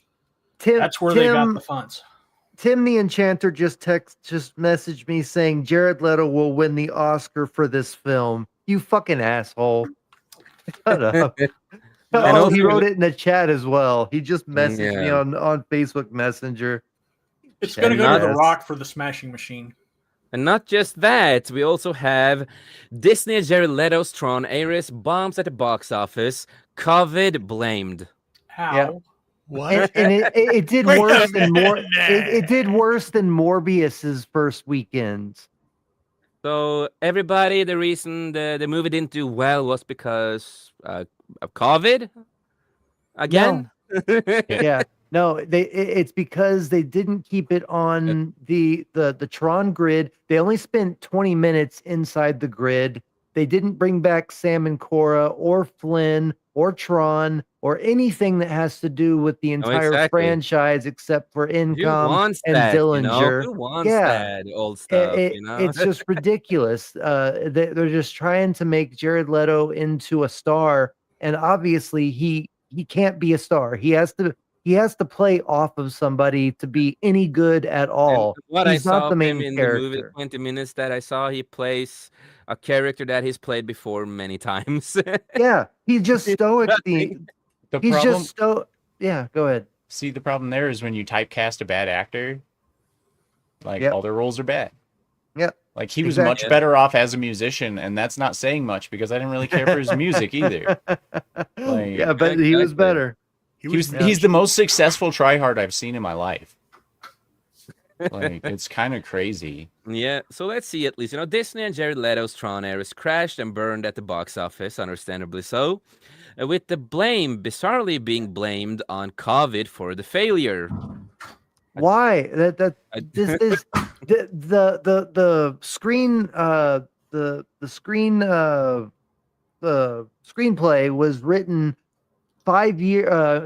That's where they got the funds. Tim the Enchanter just messaged me saying Jared Leto will win the Oscar for this film. You fucking asshole. Shut up. And Oh, he also- wrote it in the chat as well. He just messaged me Yeah. on Facebook Messenger. It's going to go to The Yes. Rock for the Smashing Machine. And not just that, we also have Disney Jared Leto's Tron Ares bombs at the box office, COVID blamed. How? Yeah. What? And it did Wait a worse than minute. it did worse than Morbius's first weekend. So everybody, the reason the movie didn't do well was because of COVID again. Yeah. No, it's because they didn't keep it on the Tron grid. They only spent 20 minutes inside the grid. They didn't bring back Sam and Cora or Flynn or Tron or anything that has to do with the entire exactly. franchise except for Who Income wants and that? Dillinger. Who wants Yeah. that old stuff? It's just ridiculous. They're just trying to make Jared Leto into a star, and obviously he can't be a star. He has to play off of somebody to be any good at all. And what He's I not saw the of main him in character. the movie, 20 minutes that I saw, he plays a character that he's played before many times. Yeah, he's just stoic. The He's problem, just stoic. Yeah, go ahead. see, the problem there is when you typecast a bad actor, like Yep. all their roles are bad. Yep. Like he was Exactly. much better off as a musician, and that's not saying much because I didn't really care for his music either. Like, Yeah, but he was exactly. better. He's the most successful tryhard I've seen in my life. Like it's kind of crazy. Yeah, so let's see at least. Disney and Jared Leto's Tron Ares crashed and burned at the box office, understandably so, with the blame bizarrely being blamed on COVID for the failure. Why? That I- this is the screen the screenplay was written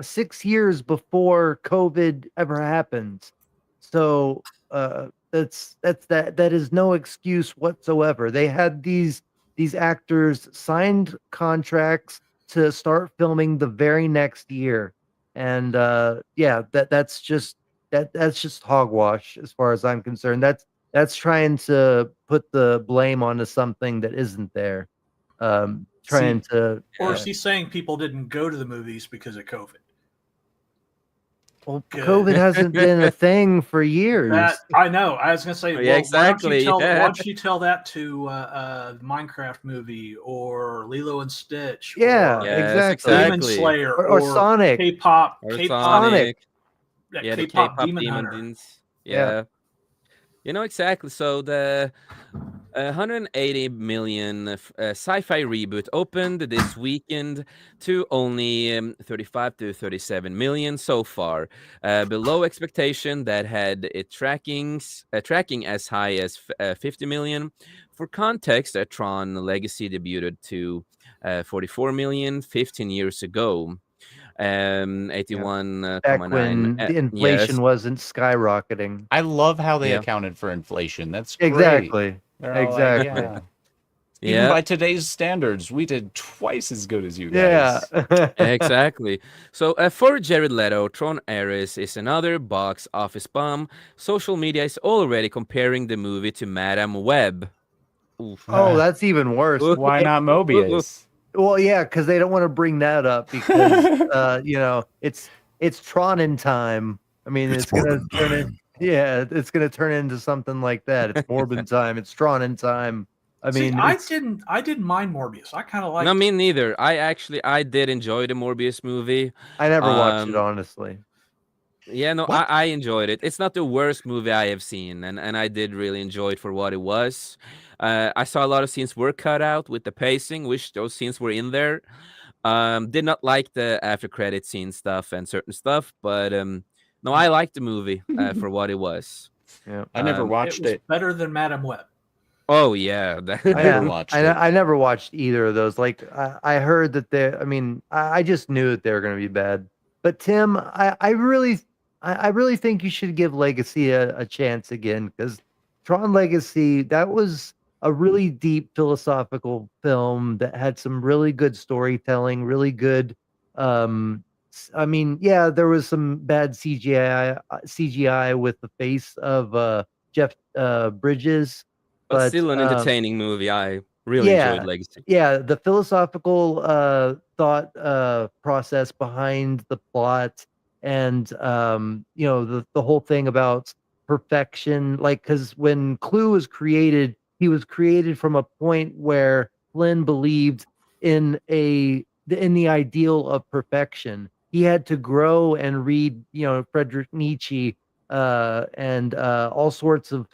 6 years before COVID ever happened. So that is no excuse whatsoever. They had these these actors signed contracts to start filming the very next year, and that's just hogwash as far as I'm concerned. That's trying to put the blame onto something that isn't there. Trying to Or is he saying people didn't go to the movies because of COVID? well, Good. COVID hasn't been a thing for years. That I know. I was going to say, Yeah, exactly, Why yeah. don't you tell that to Minecraft movie or Lilo and Stitch? Yeah, or Yes, exactly. Demon exactly. Slayer Or Sonic. K-pop, Or K-pop, Sonic. Yeah, the K-pop K-pop Demon Demon Hunter. Deans. Yeah. Yeah. You know exactly. So the 180 million sci-fi reboot opened this weekend to only 35 to 37 million so far, below expectation that had it tracking as high as 50 million. For context, Tron Legacy debuted to 44 million 15 years ago. 81.9. Back when the inflation Yes. wasn't skyrocketing. I love how they Yeah. accounted for inflation. That's great. Exactly. They're all Exactly. yeah. Even Yeah. by today's standards, we did twice as good as you Yeah. guys. Exactly. So for Jared Leto, Tron Ares is another box office bomb. Social media is already comparing the movie to Madame Web. Oof. Oh, that's even worse. Ooh. Why not Mobius? Well, yeah, because they don't want to bring that up because it's Tron in time. I mean, it's gonna turn in, yeah, it's gonna turn into something like that. It's Morbin time. It's Tron in time. I mean, I didn't mind Morbius. I kind of liked No, it. me neither. I did enjoy the Morbius movie. I never watched it Um, honestly. Yeah, no, What? I enjoyed it. It's not the worst movie I have seen, and I did really enjoy it for what it was. I saw a lot of scenes were cut out with the pacing. Wish those scenes were in there. Did not like the after credit scene stuff and certain stuff, but no, I liked the movie for what it was. Yeah. I never Um, watched It was it. better than Madame Web. Oh yeah, I never watched it. I never watched either of those. Like I heard that they. I mean, I just knew that they were going to be bad. But Tim, I really think you should give Legacy a chance again because Tron Legacy, that was a really deep philosophical film that had some really good storytelling, really good. I mean, yeah, there was some bad CGI with the face of Jeff Bridges, but but still an entertaining movie. I really enjoyed yeah, Legacy. yeah, the philosophical thought process behind the plot and the whole thing about perfection, like because when Clue was created, he was created from a point where Flynn believed in the ideal of perfection. He had to grow and read, Friedrich Nietzsche and all sorts of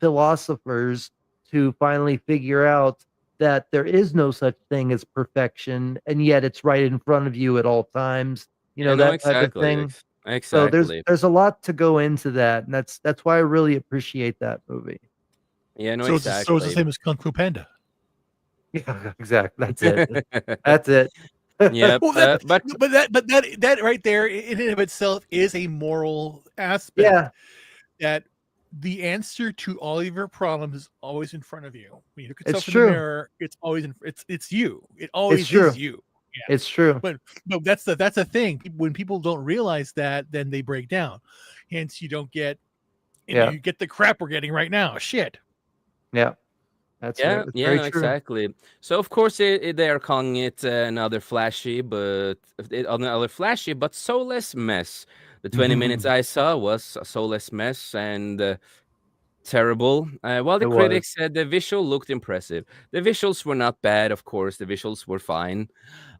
philosophers to finally figure out that there is no such thing as perfection, and yet it's right in front of you at all times. Yeah, no, That type of exactly, thing. So exactly. there's a lot to go into that, and that's why I really appreciate that movie. Yeah, no, So it's the exactly. same as Kung Fu Panda. Yeah, exactly. That's it. That's it. Yeah, Well, but that right there in and of itself is a moral aspect. Yeah. That the answer to all of your problems is always in front of you. When you look at It's yourself in true. the mirror, it's always it's you. It always true. is you. Yeah. It's true. But no, that's the thing. When people don't realize that, then they break down. Hence, you don't get you get the crap we're getting right now. Shit. Yeah. That's yeah, It's yeah, very no, true. exactly. So of course they are calling it another flashy, but soulless mess. The 20 minutes I saw was a soulless mess and terrible. While the It was. critics said the visual looked impressive, the visuals were not bad. Of course, the visuals were fine.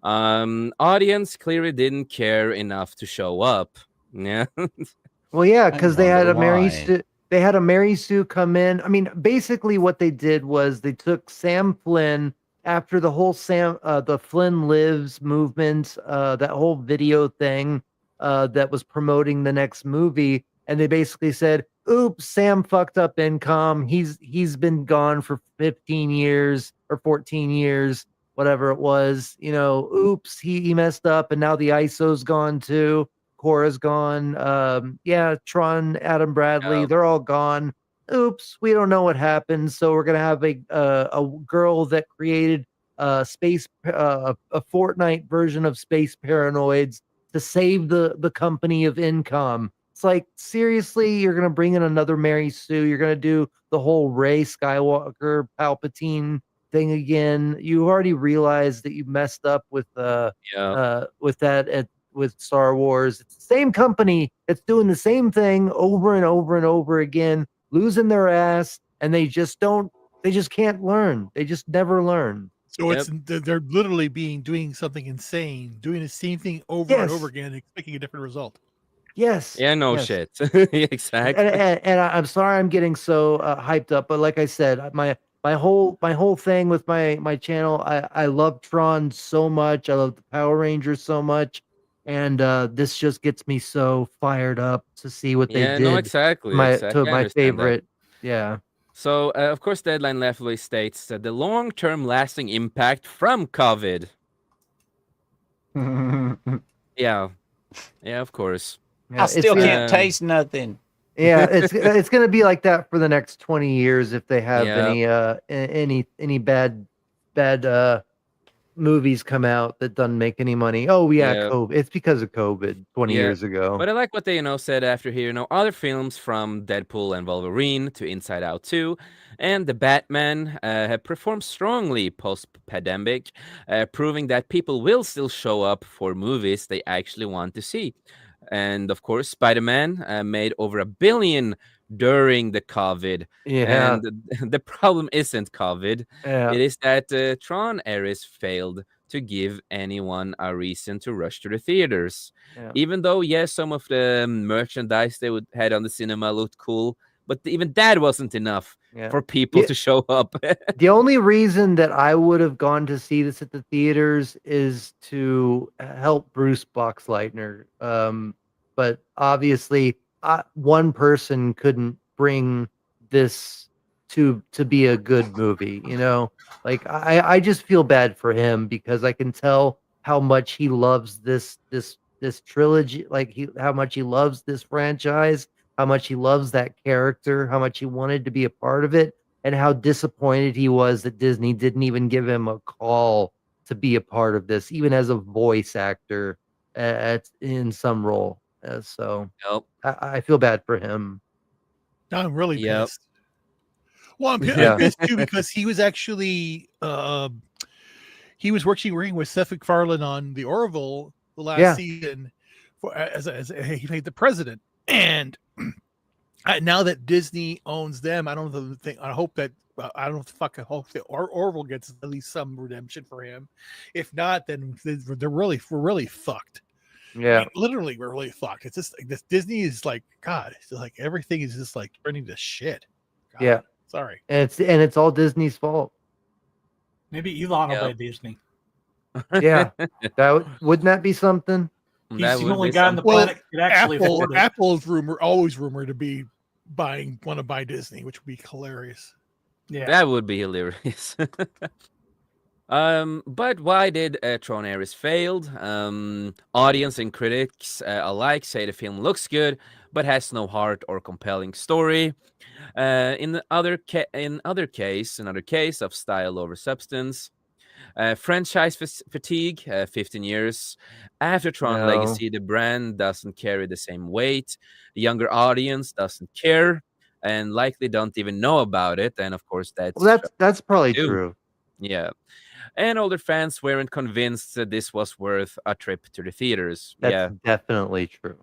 Audience clearly didn't care enough to show up. Yeah. Well, yeah, I because they had wonder a Mary why. Sue. They had a Mary Sue come in. I mean, basically, what they did was they took Sam Flynn after the whole the Flynn Lives movement, that whole video thing that was promoting the next movie, and they basically said, "Oops, Sam fucked up income. He's been gone for 15 years or 14 years, whatever it was. Oops, he messed up, and now the ISO's gone too." Cora's gone. Yeah, Tron, Adam Bradley, Yeah. they're all gone. oops, we don't know what happened. So we're gonna have a girl that created a Fortnite version of Space Paranoids to save the company of income. It's like, seriously, you're gonna bring in another Mary Sue. You're gonna do the whole Rey Skywalker Palpatine thing again. You already realized that you messed up Yeah. with that with Star Wars. It's the same company that's doing the same thing over and over and over again, losing their ass, and they just can't learn. They just never learn. So Yep. they're literally doing something insane, doing the same thing over and over Yes. again, expecting a different result. Yes. Yeah, no Yes. shit. And, Exactly. I'm sorry I'm getting so hyped up, but like I said, my whole thing with my channel, I love Tron so much. I love the Power Rangers so much, and this just gets me so fired up to see what they Yeah, no, did exactly, to exactly. I my understand that. favorite. Yeah. So, of course, Deadline Leftway states that the long-term lasting impact from COVID. Yeah, yeah, of course. Yeah, I still can't Um, taste nothing. yeah, it's gonna be like that for the next 20 years if they have Yeah. any bad movies come out that doesn't make any money. Oh yeah, Yeah. COVID. It's because of COVID 20 Yeah, years ago. but I like what they, said after here, other films from Deadpool and Wolverine to Inside Out 2 and The Batman have performed strongly post-pandemic, proving that people will still show up for movies they actually want to see. And of course, Spider-Man made over $1 billion during the COVID. Yeah, And the problem isn't COVID. yeah, It is that Tron Ares failed to give anyone a reason to rush to the theaters. yeah, Even though, yes, some of the merchandise they would had on the cinema looked cool, but even that wasn't enough yeah. for people The, to show up. the only reason that I would have gone to see this at the theaters is to help Bruce Boxleitner. But obviously, one person couldn't bring this to be a good movie. Like I just feel bad for him because I can tell how much he loves this trilogy, like how much he loves this franchise, how much he loves that character, how much he wanted to be a part of it, and how disappointed he was that Disney didn't even give him a call to be a part of this, even as a voice actor in some role. So Yep. I feel bad for him. I'm really Yep. pissed. Well, I'm Yeah. pissed too because he was actually he was working with Seth MacFarlane on the Orville the last Yeah. season as he played the president, and now that Disney owns them, I don't think. I hope that I don't fucking hope that Orville gets at least some redemption for him. If not, then we're really fucked. I Yeah. mean, literally, we're really fucked. It's just like this. Disney is like God. It's like everything is just like turning to shit. God, Yeah. sorry. And it's all Disney's fault. Maybe Elon will Yep. buy Disney. Yeah. Wouldn't that be something? He's That the would only be guy on the something. Well, planet that could actually afford it. Apple's always rumored to be want to buy Disney, which would be hilarious. Yeah. That would be hilarious. But why did Tron Ares failed? Audience and critics alike say the film looks good, but has no heart or compelling story. In another case of style over substance. Franchise fatigue, 15 years after Tron No. Legacy, the brand doesn't carry the same weight. The younger audience doesn't care and likely don't even know about it. And of course, Well, that's probably true. true. Yeah. And older fans weren't convinced that this was worth a trip to the theaters. That's Yeah. definitely true.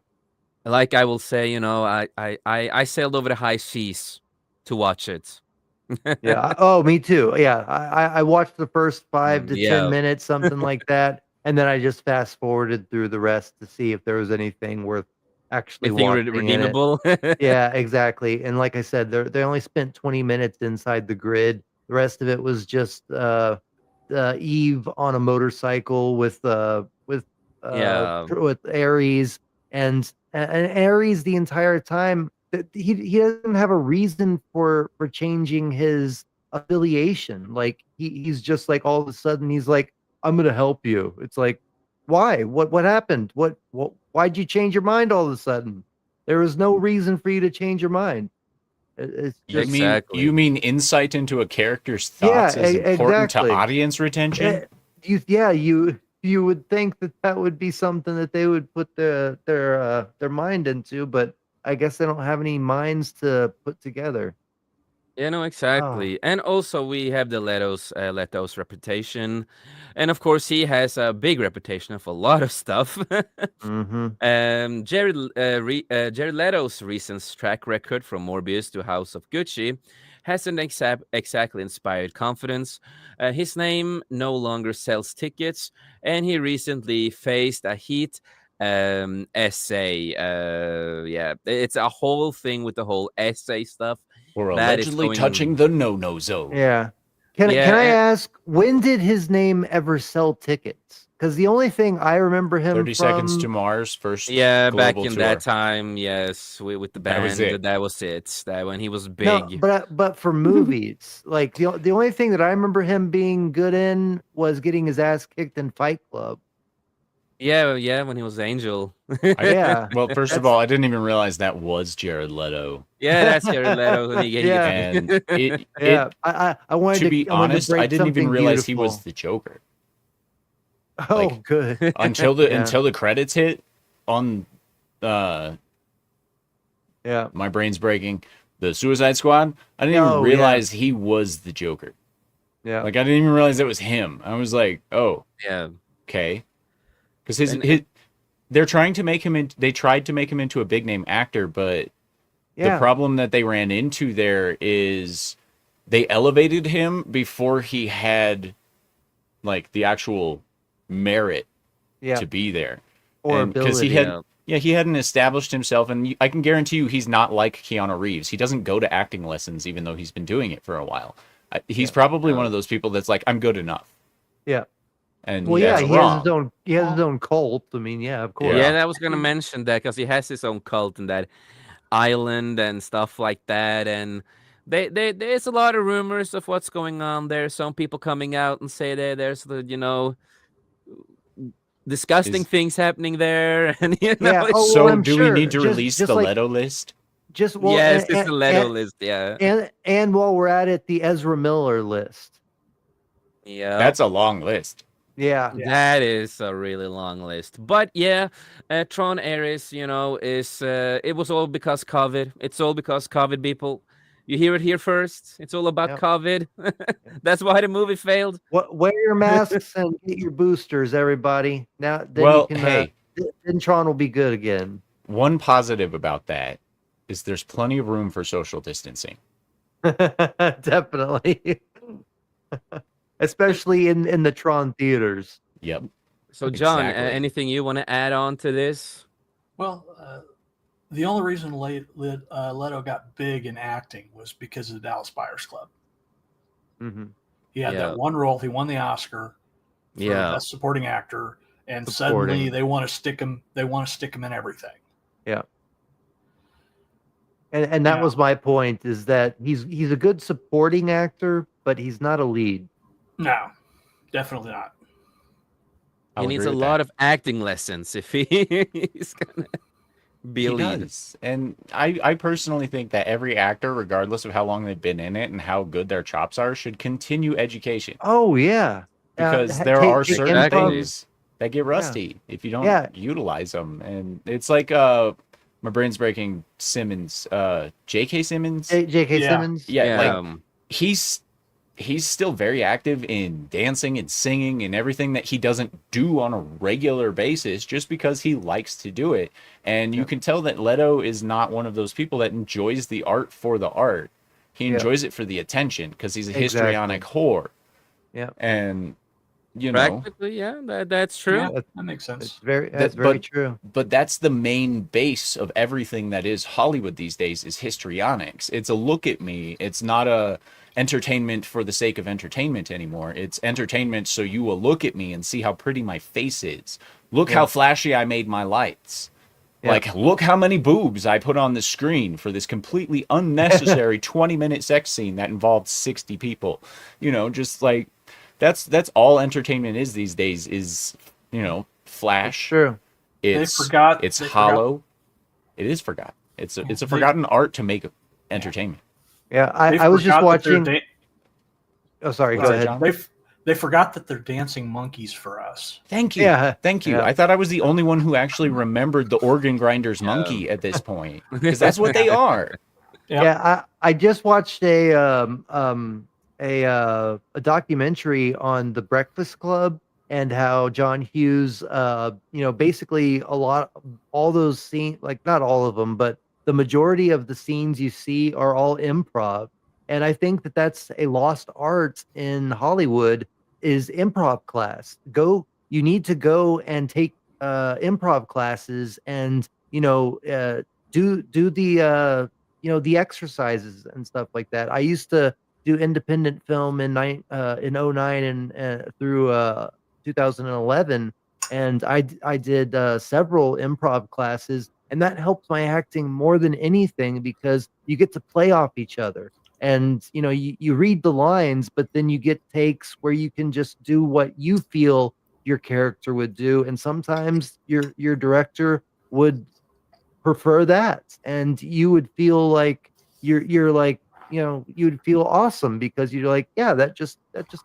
Like I will say, I sailed over the high seas to watch it. Yeah. Oh, me too. Yeah. I watched the first 5 to 10 Yeah. minutes, something like that, and then I just fast forwarded through the rest to see if there was anything worth actually Anything watching in it. redeemable? Yeah, exactly. And like I said, they only spent 20 minutes inside the grid. The rest of it was just Eve on a motorcycle with Yeah. Ares, and Ares the entire time. He doesn't have a reason for changing his affiliation. Like he's just like, all of a sudden he's like, I'm gonna help you. It's like, why? What happened? Why'd you change your mind all of a sudden? There was no reason for you to change your mind. It's You just Exactly. mean insight into a character's Yeah, thoughts is important exactly. to audience retention? You would think that would be something that they would put their mind into, but I guess they don't have any minds to put together. You know, Oh, exactly. And also we have the Leto's reputation. And of course he has a big reputation of a lot of stuff. mm-hmm. Jared Leto's recent track record from Morbius to House of Gucci hasn't exactly inspired confidence. His name no longer sells tickets, and he recently faced a heat essay. Yeah, it's a whole thing with the whole essay stuff Or that is allegedly going touching on. the no-no zone. Yeah. Can I Yeah, ask, when did his name ever sell tickets? Because the only thing I remember him 30 Seconds to from, Mars, first yeah, back global in tour. that time, yes, with the That was band, it. that was it. That when he was no, big. but for movies, like the only thing that I remember him being good in was getting his ass kicked in Fight Club. Yeah, yeah, when he was Angel. Yeah, Well, first of that's all, I didn't even realize that was Jared Leto. Yeah, that's Jared Leto. When he gets yeah, And it yeah. I wanted to be I wanted to honest, I break didn't even something realize he beautiful. was the Joker. Oh, like- good. Until the Yeah. until the credits hit on Yeah. my brain's breaking. The Suicide Squad, I didn't even Oh, realize he was the Joker. Yeah. Like I didn't even realize it was him. I was like, oh, Yeah. okay. Because his And- they're trying to make him in, they tried to make him into a big name actor, but Yeah. the problem that they ran into there is they elevated him before he had like the actual merit Yeah. to be there. Or Because he ability. had he hadn't established himself, and I can guarantee you he's not like Keanu Reeves. He doesn't go to acting lessons even though he's been doing it for a while. He's probably one of those people that's like, I'm good enough. Yeah. And Well, yeah, that's he wrong. has his own cult. I mean, yeah, of course. Yeah, I was gonna mention that because he has his own cult in that island and stuff like that, and there's a lot of rumors of what's going on there. Some people coming out and say that there's disgusting Is- things happening there, and Yeah. it's- Oh, So well, I'm do sure. we need to Just- release just the like- Leto list? Just well, yes, and, it's the Leto list. Yeah, and while we're at it, the Ezra Miller list. yeah. That's a long list. Yeah. That is a really long list, but yeah, Tron Ares, is it was all because COVID. It's all because COVID, people. You hear it here first. It's all about Yep. COVID. That's why the movie failed. Wear your masks and get your boosters, everybody. Now, then Well, you can, hey, then Tron will be good again. one positive about that is there's plenty of room for social distancing. Definitely. Especially in the Tron theaters. Yep. So, John, Exactly. anything you want to add on to this? Well, the only reason Leto got big in acting was because of the Dallas Buyers Club. Mm-hmm. He had Yeah. that one role. He won the Oscar for Yeah. Best Supporting Actor, and Supporting. suddenly they want to stick him. They want to stick him in everything. And that Yeah. was my point, is that he's a good supporting actor, but he's not a lead. No, definitely not. I'll He needs agree a with lot that. of acting lessons if he's gonna be a He lead. does. And I personally think that every actor, regardless of how long they've been in it and how good their chops are, should continue education. Oh yeah, Because ha- there take- are take certain improv. things that get rusty if you don't Yeah. utilize them. And it's like my brain's breaking, Simmons, J.K. Simmons. J.K. Yeah. Simmons. Yeah, like Um, he's still very active in dancing and singing and everything that he doesn't do on a regular basis just because he likes to do it. And you Yep. can tell that Leto is not one of those people that enjoys the art for the art. He Yep. enjoys it for the attention because he's a Exactly. histrionic whore. Yep. And you know, practically, yeah, that's true. Yeah, That's- that makes sense. That's very but- true. but that's the main base of everything that is Hollywood these days is histrionics. It's a look at me. It's not a entertainment for the sake of entertainment anymore. It's entertainment so you will look at me and see how pretty my face is. Look how flashy I made my lights. Yeah. Like, look how many boobs I put on the screen for this completely unnecessary 20-minute sex scene that involved 60 people. Just like that's all entertainment is these days is, That's flash. true. It's They forgot- It's they forgot- hollow. It is forgotten. It's a forgotten art to make entertainment. Yeah, They I was just forgot that they're watching. Oh, sorry. What's Go that, ahead. John? They forgot that they're dancing monkeys for us. Thank you. Yeah, Thank you. yeah. I thought I was the only one who actually remembered the organ grinder's monkey at this point, because that's what they are. Yep. Yeah, I just watched a documentary on the Breakfast Club and how John Hughes, basically all those scenes, like not all of them, but the majority of the scenes you see are all improv. And I think that that's a lost art in Hollywood is improv class. You need to go and take improv classes and, do the exercises and stuff like that. I used to do independent film in '09 and through 2011, and I did several improv classes, and that helped my acting more than anything because you get to play off each other. And you read the lines, but then you get takes where you can just do what you feel your character would do, and sometimes your director would prefer that, and you would feel like you're like you'd feel awesome because you're like, yeah, that just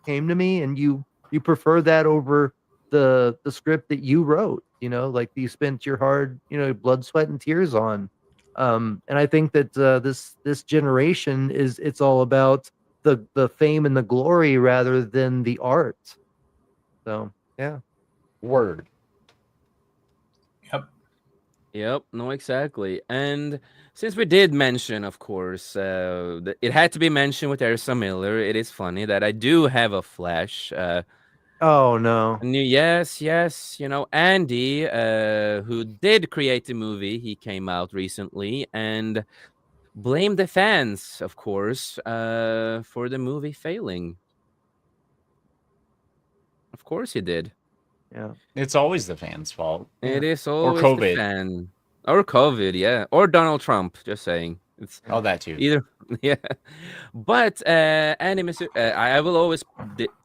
came to me, and you prefer that over the script that you wrote, like you spent your hard blood, sweat, and tears on. And I think that this generation it's all about the fame and the glory rather than the art. So yeah. Word. Yep. Yep, no, exactly. And since we did mention, of course, it had to be mentioned with Ersa Miller. It is funny that I do have a Flash. Oh no. Yes, Andy, who did create the movie, he came out recently and blamed the fans, of course, for the movie failing. Of course he did. Yeah. It's always the fans' fault. It Yeah. is always the COVID. fan. Or COVID, yeah. Or Donald Trump, just saying. It's Oh, that too. either, yeah. But Andy, I will always,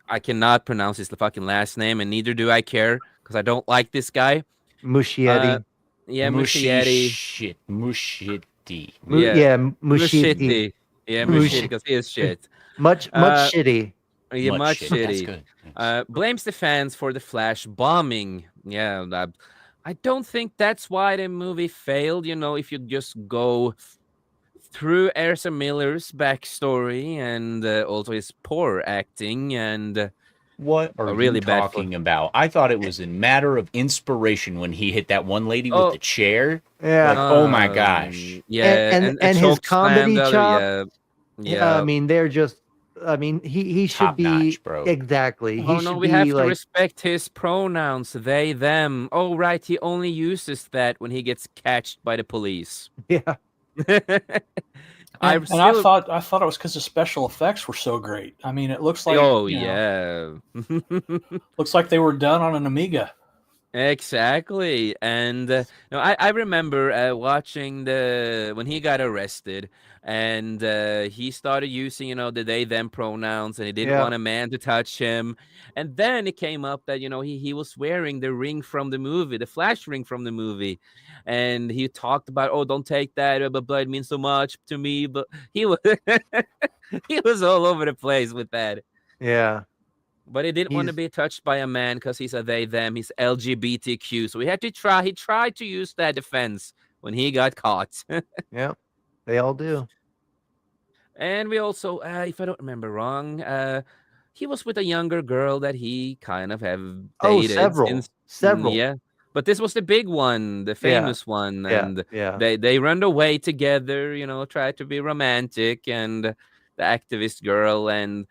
I cannot pronounce his fucking last name, and neither do I care, because I don't like this guy. Muschietti. Yeah, Mushy Muschietti. shit. Mushity. Yeah, Muschietti. Muschietti. Yeah, Mush- Muschietti, because he is shit. Much Uh, shitty. Yeah, much shit. That's shitty. good. Thanks. Blames the fans for the Flash bombing. Yeah, I don't think that's why the movie failed. If you just go through Ersa Miller's backstory and also his poor acting and What are a really you bad talking about? I thought it was a matter of inspiration when he hit that one lady Oh. with the chair. Yeah. Like, oh my gosh. Yeah, And a his choke slam comedy the other- chop. Yeah. I mean, they're just. I mean, he should Top be notch, bro. exactly. He Oh should no, we be have to like respect his pronouns, they, them. Oh right, he only uses that when he gets catched by the police. yeah. I And I thought it was because the special effects were so great. I mean, it looks like yeah. looks like they were done on an Amiga. Exactly. And I remember watching when he got arrested and he started using, the they, them pronouns and he didn't Yeah. want a man to touch him. And then it came up that, he was wearing the ring from the movie, the Flash ring from the movie. And he talked about, oh, don't take that, but blood means so much to me. But he was, he was all over the place with that. Yeah. But he didn't want to be touched by a man because he's a they, them. He's LGBTQ. So he had to try. He tried to use that defense when he got caught. Yeah. They all do. And we also, if I don't remember wrong, he was with a younger girl that he kind of have Oh, dated. several. Yeah. But this was the big one, the famous one. Yeah. And Yeah. they run away together, tried to be romantic. And the activist girl. And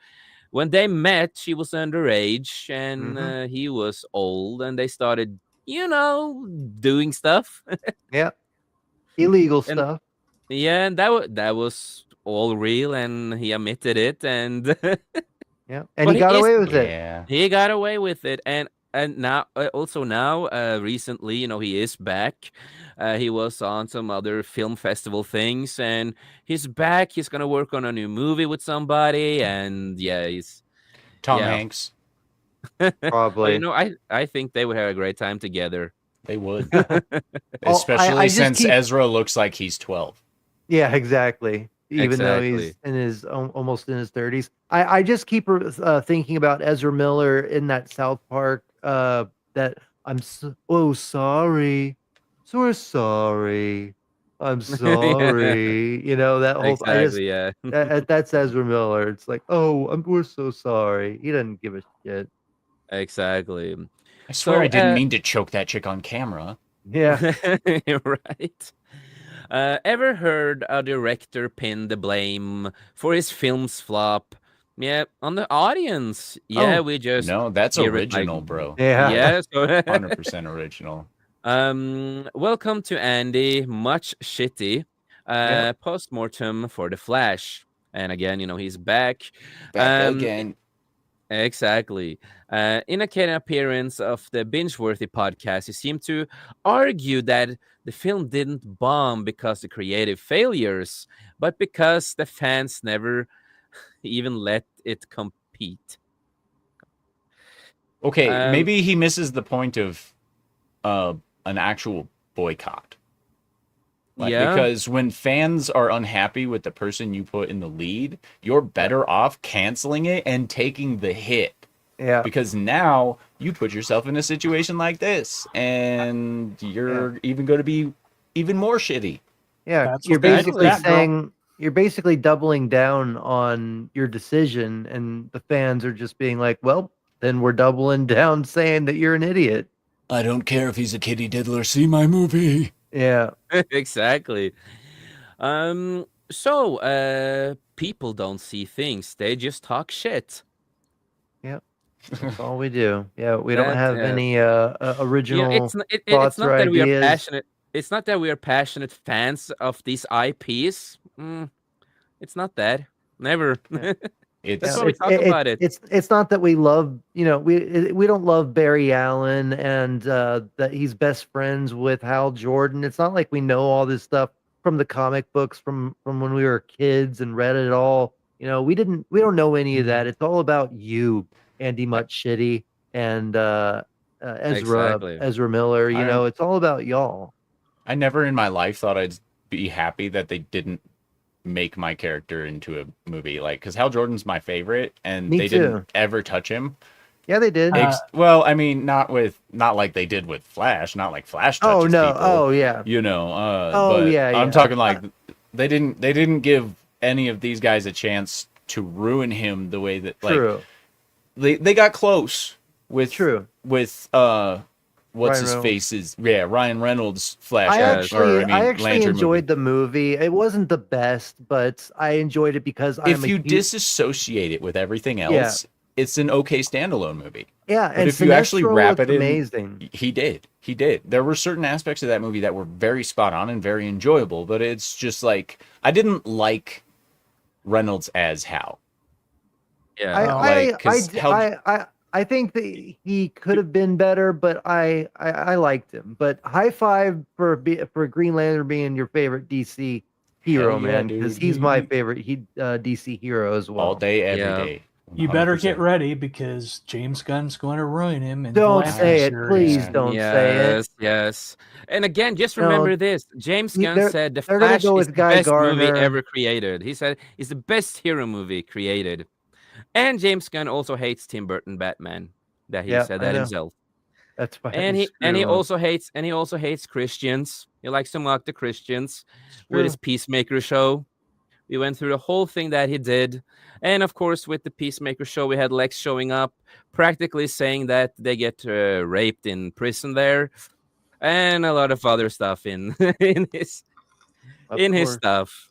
when they met, she was underage and he was old, and they started, doing stuff. Yeah. Illegal And- stuff. Yeah, and that was all real, and he admitted it, and Yeah. And But he got he is- away with it. Yeah. he got away with it. And now, recently, he is back. He was on some other film festival things, and he's back. He's gonna work on a new movie with somebody, and yeah, he's. Tom Yeah. Hanks. Probably. But, I think they would have a great time together. They would. Oh, Especially I just since keep- Ezra looks like he's 12. Yeah, exactly. even though he's in his almost in his 30s. I just keep thinking about Ezra Miller in that South Park that sorry, so sorry, I'm sorry. You know that whole. Exactly. Yeah. That's Ezra Miller. It's like, we're so sorry. He doesn't give a shit. Exactly. I swear I didn't mean to choke that chick on camera. Yeah. Right. Ever heard a director pin the blame for his film's flop? Yeah, on the audience. Yeah, we just No, that's hear it original, like, bro. yeah. So 100% original. welcome to Andy. Much shitty. Postmortem for the Flash, and again, he's back. Back again. Exactly. In a appearance of the Binge-Worthy podcast, he seemed to argue that the film didn't bomb because of creative failures, but because the fans never even let it compete. Okay, maybe he misses the point of an actual boycott. Because when fans are unhappy with the person you put in the lead, you're better off canceling it and taking the hit. Yeah. Because now you put yourself in a situation like this, and you're even going to be even more shitty. Yeah, you're basically saying you're basically doubling down on your decision, and the fans are just being like, "Well, then we're doubling down, saying that you're an idiot." I don't care if he's a kitty diddler. See my movie. Yeah. Exactly. So people don't see things; they just talk shit. Yeah. That's all we do. Yeah, we don't have any original it's thoughts not or that ideas. we are passionate. It's not that we are passionate fans of these IPs. It's not that. Never. That's why we talk about it. It's not that we love, we don't love Barry Allen and that he's best friends with Hal Jordan. It's not like we know all this stuff from the comic books from when we were kids and read it all. We don't know any of that. It's all about you, Andy Much Shitty, and Ezra Miller. It's all about y'all. I never in my life thought I'd be happy that they didn't make my character into a movie, because Hal Jordan's my favorite, and they didn't ever touch him. Yeah, they did. Well, I mean, not like they did with Flash, not like Flash touches people. Oh yeah. I'm talking like they didn't give any of these guys a chance to ruin him the way that they got close with what's his face is Ryan Reynolds Flash. I actually enjoyed the movie. It wasn't the best, but I enjoyed it because if you disassociate it with everything else, it's an okay standalone movie. Yeah, but if you actually wrap it in, amazing. He did. There were certain aspects of that movie that were very spot on and very enjoyable, but it's just like I didn't like Reynolds as Hal. Yeah, I think that he could have been better, but I liked him. But high five for Green Lantern being your favorite DC hero, man, because he's my favorite DC hero as well. All day, every day. You better get ready because James Gunn's going to ruin him. And don't say it, please. Don't say it. Yes. And again, just remember this: James Gunn said the Flash is the best movie ever created. He said it's the best hero movie created. And James Gunn also hates Tim Burton Batman. That he said that himself. That's fine. And he also hates Christians. He likes to mock the Christians with his Peacemaker show. We went through the whole thing that he did. And of course, with the Peacemaker show, we had Lex showing up, practically saying that they get raped in prison there, and a lot of other stuff in his stuff.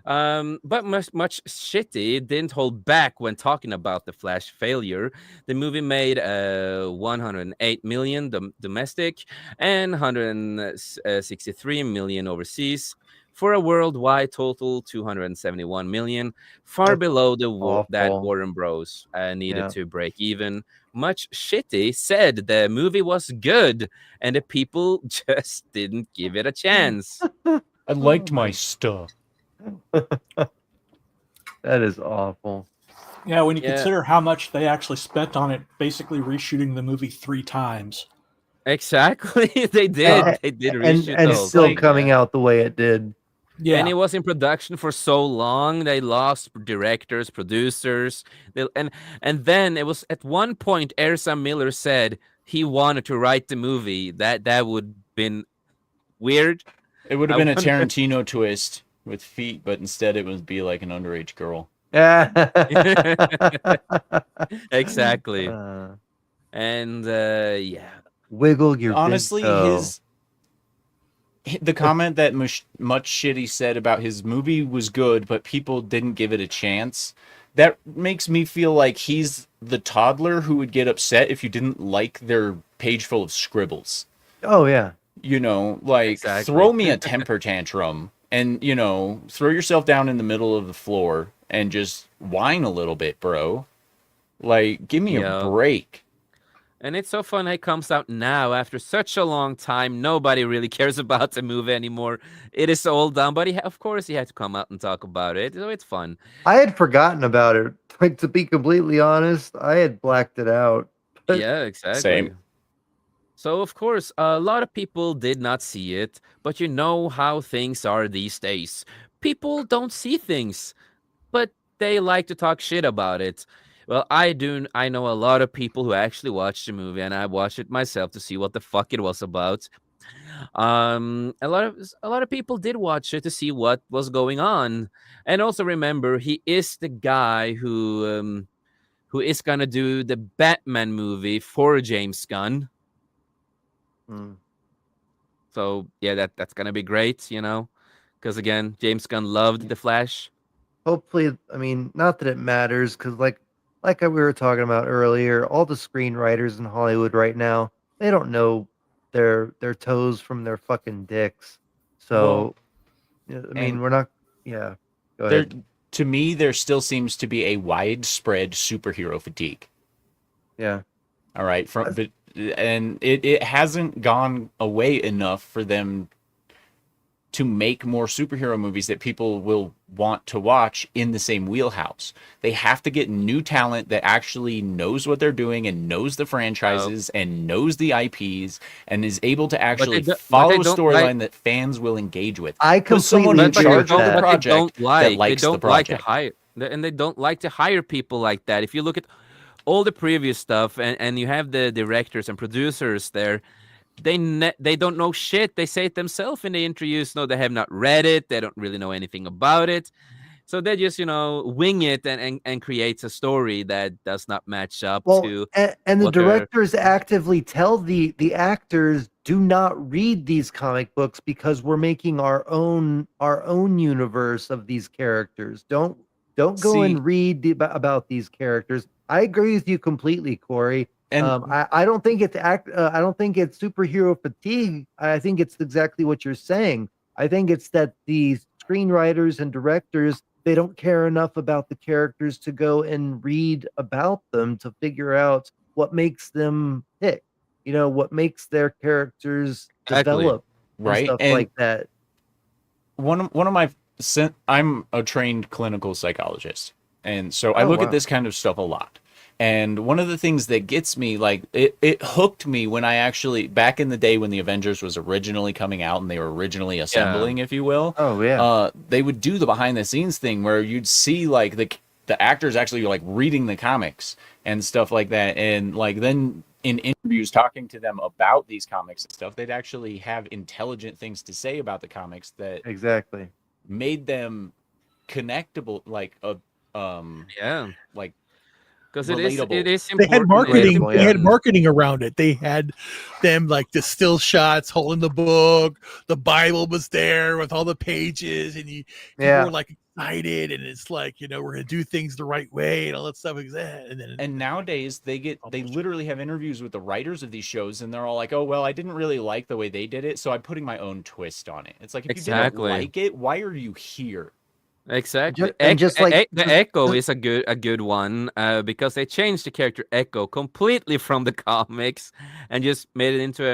But much shitty didn't hold back when talking about the Flash failure. The movie made 108 million domestic and 163 million overseas for a worldwide total 271 million, far below that Warren Bros. Needed to break even. Much shitty said the movie was good and the people just didn't give it a chance. I liked my stuff. That is awful. Yeah, when you consider how much they actually spent on it, basically reshooting the movie 3 times. Exactly, they did. They did reshoot and still coming out the way it did. Yeah. And it was in production for so long. They lost directors, producers, and then it was at one point Ersa Miller said he wanted to write the movie. That would been weird. It would have I been a wonder. Tarantino twist with feet, but instead it would be like an underage girl. Exactly. Uh, And yeah, wiggle your Honestly, big toe. the comment that much shit he said about his movie was good, but people didn't give it a chance. That makes me feel like he's the toddler who would get upset if you didn't like their page full of scribbles. Oh yeah. You know, like Exactly. throw me a temper tantrum and, you know, throw yourself down in the middle of the floor and just whine a little bit, bro. Like, give me a Yeah. break. and it's so fun. It comes out now after such a long time. Nobody really cares about the movie anymore. It is all done, but of course he had to come out and talk about it. So it's fun. I had forgotten about it. Like, to be completely honest, I had blacked it out. But Yeah, exactly. Same. So of course, a lot of people did not see it, but you know how things are these days. People don't see things, but they like to talk shit about it. Well, I do. I know a lot of people who actually watched the movie, and I watched it myself to see what the fuck it was about. A lot of people did watch it to see what was going on, and also remember he is the guy who is gonna do the Batman movie for James Gunn. mm, So yeah, that's gonna be great, because again, James Gunn loved the Flash. hopefully, I mean, not that it matters, because like we were talking about earlier, all the screenwriters in Hollywood right now, they don't know their toes from their fucking dicks. So, yeah, I mean, and we're not. Yeah, go there, ahead. to me, there still seems to be a widespread superhero fatigue. Yeah. All right, and it hasn't gone away enough for them to make more superhero movies that people will want to watch in the same wheelhouse. They have to get new talent that actually knows what they're doing and knows the franchises and knows the IPs and is able to actually follow a storyline that fans will engage with. I Put someone completely in agree charge with of the that. project that likes the They project. don't like to hire people like that. If you look at all the previous stuff, and you have the directors and producers there, they don't know shit. They say it themselves in the interviews. No, they have not read it. They don't really know anything about it. So they just wing it and creates a story that does not match up Well, to and the what they're. directors actively tell the actors, do not read these comic books because we're making our own universe of these characters. Don't go See, and read about these characters. I agree with you completely, Corey. and I don't think it's I don't think it's superhero fatigue. I think it's exactly what you're saying. I think it's that these screenwriters and directors, they don't care enough about the characters to go and read about them to figure out what makes them tick. What makes their characters Exactly. develop and right, stuff and like that. one of my I'm a trained clinical psychologist, and so I Oh, look wow. at this kind of stuff a lot. And one of the things that gets me, like it hooked me when I actually, back in the day when the Avengers was originally coming out and they were originally assembling, if you will. Oh yeah. They would do the behind the scenes thing where you'd see like the actors actually like reading the comics and stuff like that, and like then in interviews talking to them about these comics and stuff, they'd actually have intelligent things to say about the comics that Exactly. made them connectable, like Yeah, like because relatable. it is They had important. marketing. Relatable, They yeah. had marketing around it. They had them like the still shots holding the book. The Bible was there with all the pages, and people Yeah. were like excited, and it's like we're gonna do things the right way and all that stuff. And nowadays they literally have interviews with the writers of these shows, and they're all like, "Oh well, I didn't really like the way they did it, so I'm putting my own twist on it." It's like, if Exactly. you didn't like it, why are you here? Exactly. And just like the Echo is a good one, because they changed the character Echo completely from the comics and just made it into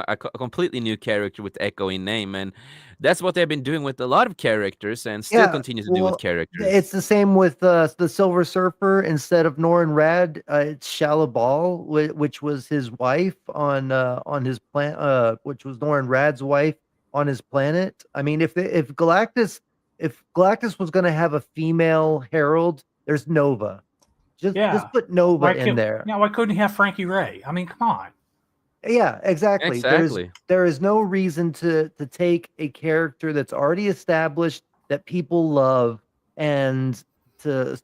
a completely new character with Echo in name, and that's what they've been doing with a lot of characters and still continue to do with characters. It's the same with the Silver Surfer. Instead of Norrin Rad, it's Shala Ball, which was his wife on his plan, which was Norrin Rad's wife on his planet. I mean, if Galactus was going to have a female herald, there's Nova. Just put Nova in there. Yeah, why couldn't he have Frankie Ray? I mean, come on. Yeah, exactly. Exactly. There is no reason to take a character that's already established that people love and to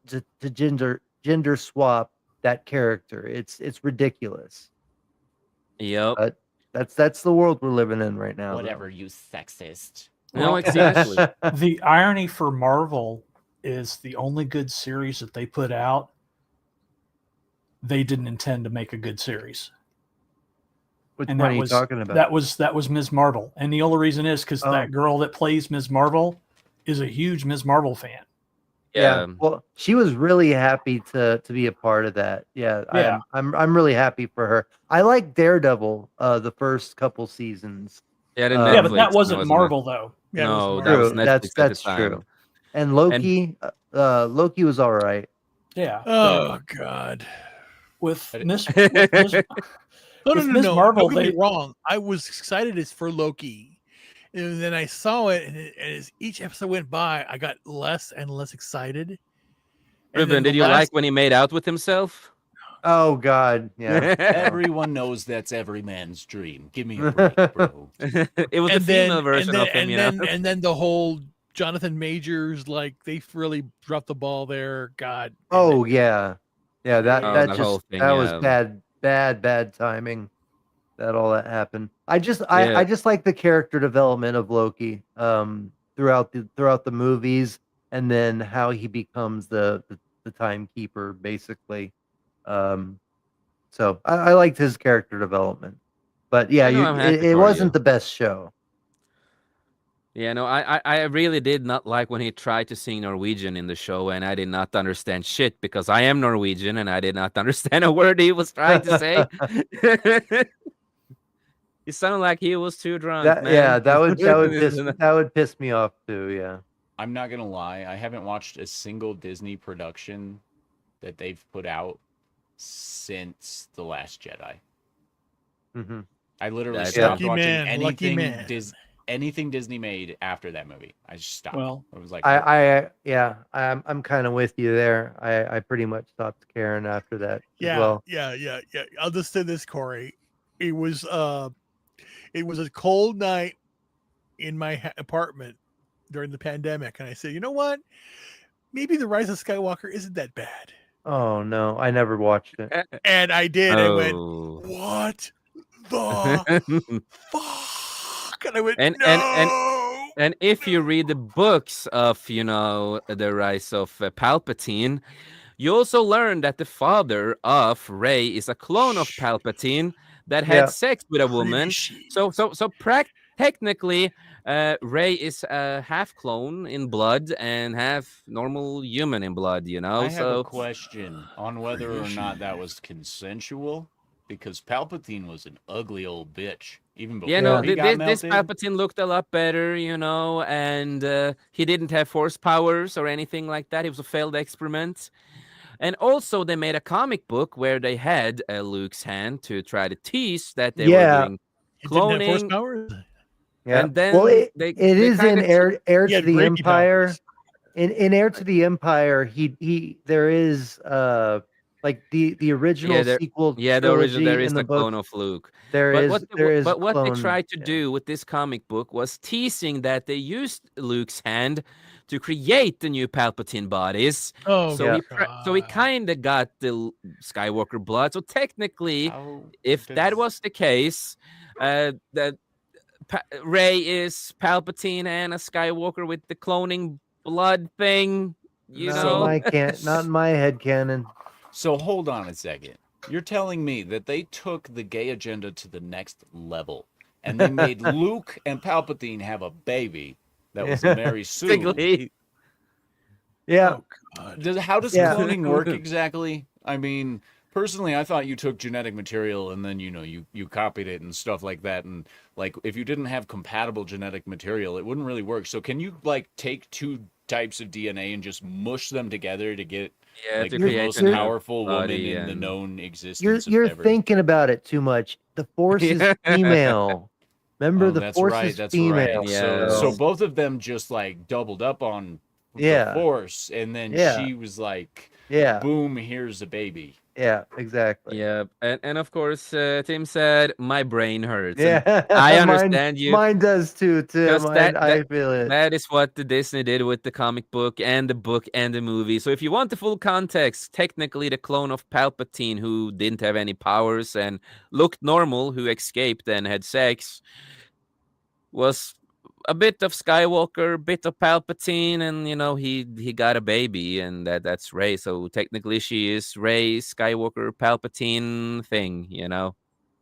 gender swap that character. It's ridiculous. Yep. But that's the world we're living in right now. Whatever, you sexist. No, exactly. The irony for Marvel is the only good series that they put out, they didn't intend to make a good series. Which And one that are you was talking about? that was Ms. Marvel. And the only reason is because that girl that plays Ms. Marvel is a huge Ms. Marvel fan. Yeah. Well, she was really happy to be a part of that. Yeah. Yeah. I'm really happy for her. I like Daredevil the first couple seasons. Yeah, Yeah, but that wasn't Marvel though. Yeah, No, it that was was True. Netflix at the That's time. true. And Loki, Loki was all right. Yeah. Oh God. With Miss No, With Ms. no. Marvel, Don't get they- me wrong. I was excited as for Loki, and then I saw it, and as each episode went by, I got less and less excited. And Ruben, then did the you like last- when he made out with himself? Oh God. Yeah. Everyone knows that's every man's dream. Give me a break, bro. It was the and then, female version of him, and then the whole Jonathan Majors, like they really dropped the ball there. God. Oh yeah. Yeah. That Oh, that that just whole thing, that was yeah. bad timing. That all that happened. I just like the character development of Loki throughout the movies, and then how he becomes the timekeeper basically. So I liked his character development, but yeah, I know, I'm happy it for wasn't you. the best show. Yeah, no, I really did not like when he tried to sing Norwegian in the show, and I did not understand shit because I am Norwegian and I did not understand a word he was trying to say. It sounded like he was too drunk, man. Yeah, that would piss me off too. Yeah. I'm not gonna lie, I haven't watched a single Disney production that they've put out since The Last Jedi. Mm-hmm. I literally That's stopped lucky watching man, lucky anything man. anything Disney made after that movie. I just stopped. Well, I was like, I'm kind of with you there. I pretty much stopped caring after that as well. Yeah. I'll just say this, Corey. It was a cold night in my apartment during the pandemic, and I said, you know what? Maybe The Rise of Skywalker isn't that bad. Oh no, I never watched it. And I did. I went, Oh. what the fuck? And I went, And- no. And if you read the books of, the rise of Palpatine, you also learn that the father of Rey is a clone of Palpatine that had Yeah. sex with a woman. So technically, Rey is a half clone in blood and half normal human in blood. I have So a question on whether or not that was consensual, because Palpatine was an ugly old bitch even before yeah, no, he got this melted. Palpatine looked a lot better, and he didn't have force powers or anything like that. It was a failed experiment. And also, they made a comic book where they had Luke's hand to try to tease that they were doing It didn't have force cloning. powers? Yeah. And then well, it they is in kinda- Heir He to had the Reiki Empire. powers. In Heir to the Empire, there is like the original there- sequel. Yeah, the original, there trilogy is in the the book. clone of Luke. There But is what they clone- tried to yeah. do with this comic book was teasing that they used Luke's hand to create the new Palpatine bodies. Oh, So God. he kind of got the Skywalker blood. So technically, How if that does- was the case, that Rey is Palpatine and a Skywalker with the cloning blood thing. Not in my head canon. So hold on a second. You're telling me that they took the gay agenda to the next level and they made Luke and Palpatine have a baby that was a Mary Sue. Technically, Yeah. Oh, God. How does Yeah. cloning work exactly? I mean, personally, I thought you took genetic material and then you copied it and stuff like that. And like, if you didn't have compatible genetic material, it wouldn't really work. So can you like take two types of DNA and just mush them together to get like to the create most a new powerful woman body in the and- known existence? You're of ever? thinking about it too much. The Force is Yeah. female. Remember, Oh, the that's Force right. is That's female. right. Yeah. So both of them just like doubled up on the Yeah. Force, and then Yeah. she was like, Yeah. "Boom, here's a baby." Yeah. Exactly. Yeah, and of course, Tim said my brain hurts, and Yeah. I mine, understand you mine does too, Tim. because that I feel it. that is what the Disney did with the comic book and the movie. So if you want the full context, technically the clone of Palpatine who didn't have any powers and looked normal, who escaped and had sex, was a bit of Skywalker, a bit of Palpatine, and he got a baby, and that's Rey. So technically, she is Rey Skywalker Palpatine thing.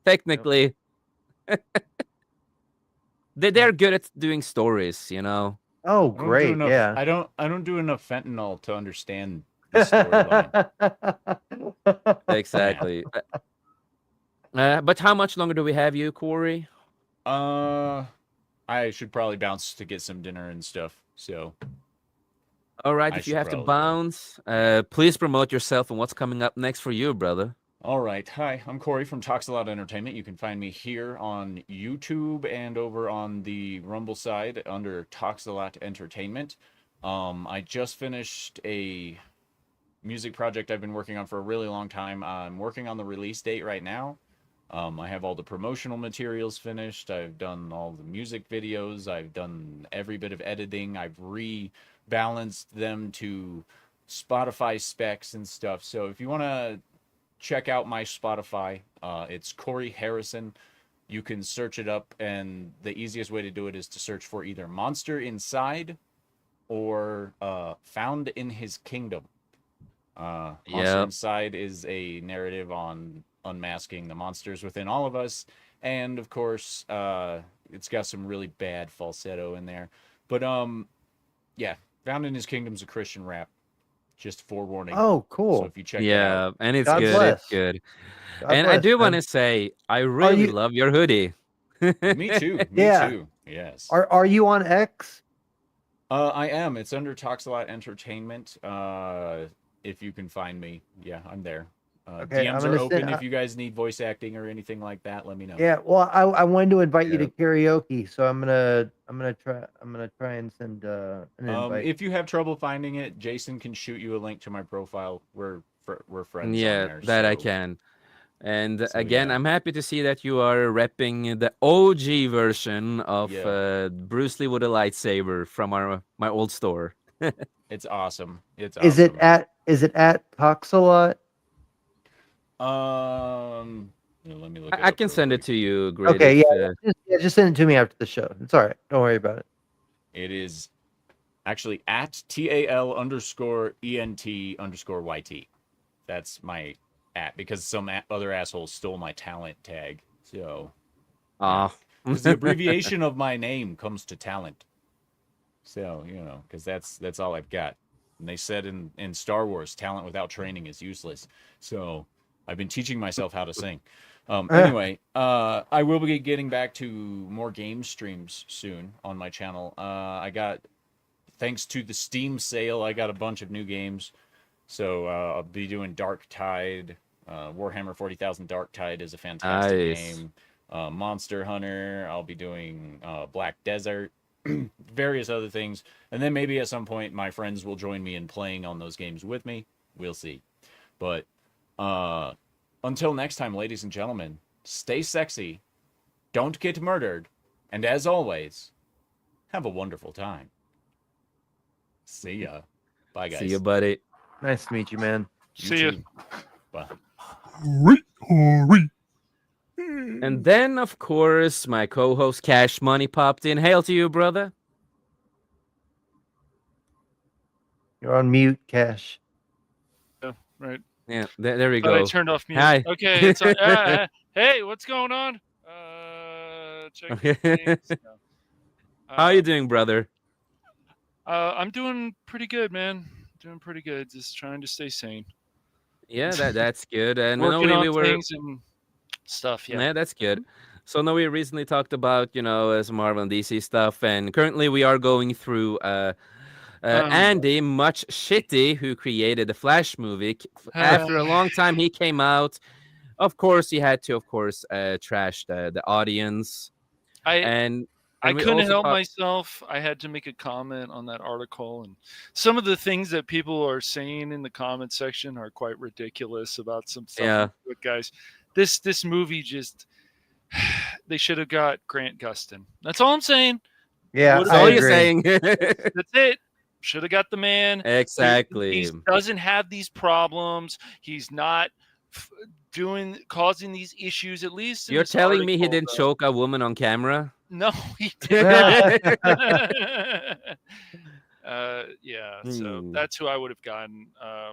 Technically, they're good at doing stories. Oh, I don't do great. enough. Yeah. I don't do enough fentanyl to understand the storyline. Exactly. But how much longer do we have you, Corey? I should probably bounce to get some dinner and stuff. So All right, I if you should have to probably go. bounce, please promote yourself and what's coming up next for you, brother. All right. Hi, I'm Corey from Talks a Lot Entertainment. You can find me here on YouTube and over on the Rumble side under Talks a Lot Entertainment. I just finished a music project I've been working on for a really long time. I'm working on the release date right now. I have all the promotional materials finished. I've done all the music videos. I've done every bit of editing. I've rebalanced them to Spotify specs and stuff. So if you want to check out my Spotify, it's Corey Harrison. You can search it up, and the easiest way to do it is to search for either Monster Inside or Found in His Kingdom. Monster Yep. Inside is a narrative on unmasking the monsters within all of us, and of course, it's got some really bad falsetto in there. But yeah, Found in His Kingdom's a Christian rap. Just forewarning. Oh, So cool. if you check that out, Yeah, and it's God good. bless. It's good. God And I bless, do want man. to say, I really you- love your hoodie. me too. Me Yeah. too. Yes. Are you on X? I am. It's under Talks a Lot Entertainment. If you can find me, yeah, I'm there. Okay, I'm DMs gonna are open. send- If you guys need voice acting or anything like that, let me know. Yeah. Well, I wanted to invite you to Yep. karaoke, so I'm gonna try and send an invite. If you have trouble finding it, Jason can shoot you a link to my profile. We're friends Yeah, on there. that I so- can. And So, again, yeah. I'm happy to see that you are repping the OG version of Yeah. Bruce Lee with a lightsaber from my old store. It's awesome. It's Is awesome. it at Toxalot? Let me look. I can send it to you, Grid. Okay, if, yeah. Just send it to me after the show. It's all right. Don't worry about it. It is actually at TAL_ENT_YT. That's my at, because some other asshole stole my talent tag. So, Aw. because the abbreviation of my name comes to talent. So, because that's all I've got. And they said in Star Wars, talent without training is useless. So I've been teaching myself how to sing. Anyway, I will be getting back to more game streams soon on my channel. Thanks to the Steam sale, I got a bunch of new games. So I'll be doing Dark Tide. Warhammer 40,000 Dark Tide is a fantastic Nice. game. Monster Hunter. I'll be doing Black Desert. Various other things. And then maybe at some point my friends will join me in playing on those games with me. We'll see. But until next time, ladies and gentlemen, stay sexy, don't get murdered, and as always, have a wonderful time. See ya. Bye, guys. See you, buddy. Nice to meet you, man. You See ya. too. Bye. And then, of course, my co-host Cash Money popped in. Hail to you, brother. You're on mute, Cash. Right. Yeah, there we Thought I go. turned off mute. Hi. Okay. It's hey, what's going on? Check Okay. things. No. How you doing, brother? I'm doing pretty good, man. Doing pretty good. Just trying to stay sane. Yeah, that's good. And I know Working on we were. things and stuff. Yeah. Yeah, that's good. So now we recently talked about, some Marvel and DC stuff, and currently we are going through Andy, much shitty, who created the Flash movie. After a long time, he came out. Of course, he had to, trash the audience. and I we couldn't also help talk, myself. I had to make a comment on that article, and some of the things that people are saying in the comment section are quite ridiculous about some stuff. yeah. But guys, this movie just they should have got Grant Gustin. That's all I'm saying. Yeah, Would've That's all I been- you're agree. saying. That's it. Should have got the man. Exactly. He doesn't have these problems. He's not causing these issues. At least in You're this telling me he article, didn't though. choke a woman on camera? No, he didn't. Yeah. Yeah, so Hmm. that's who I would have gotten.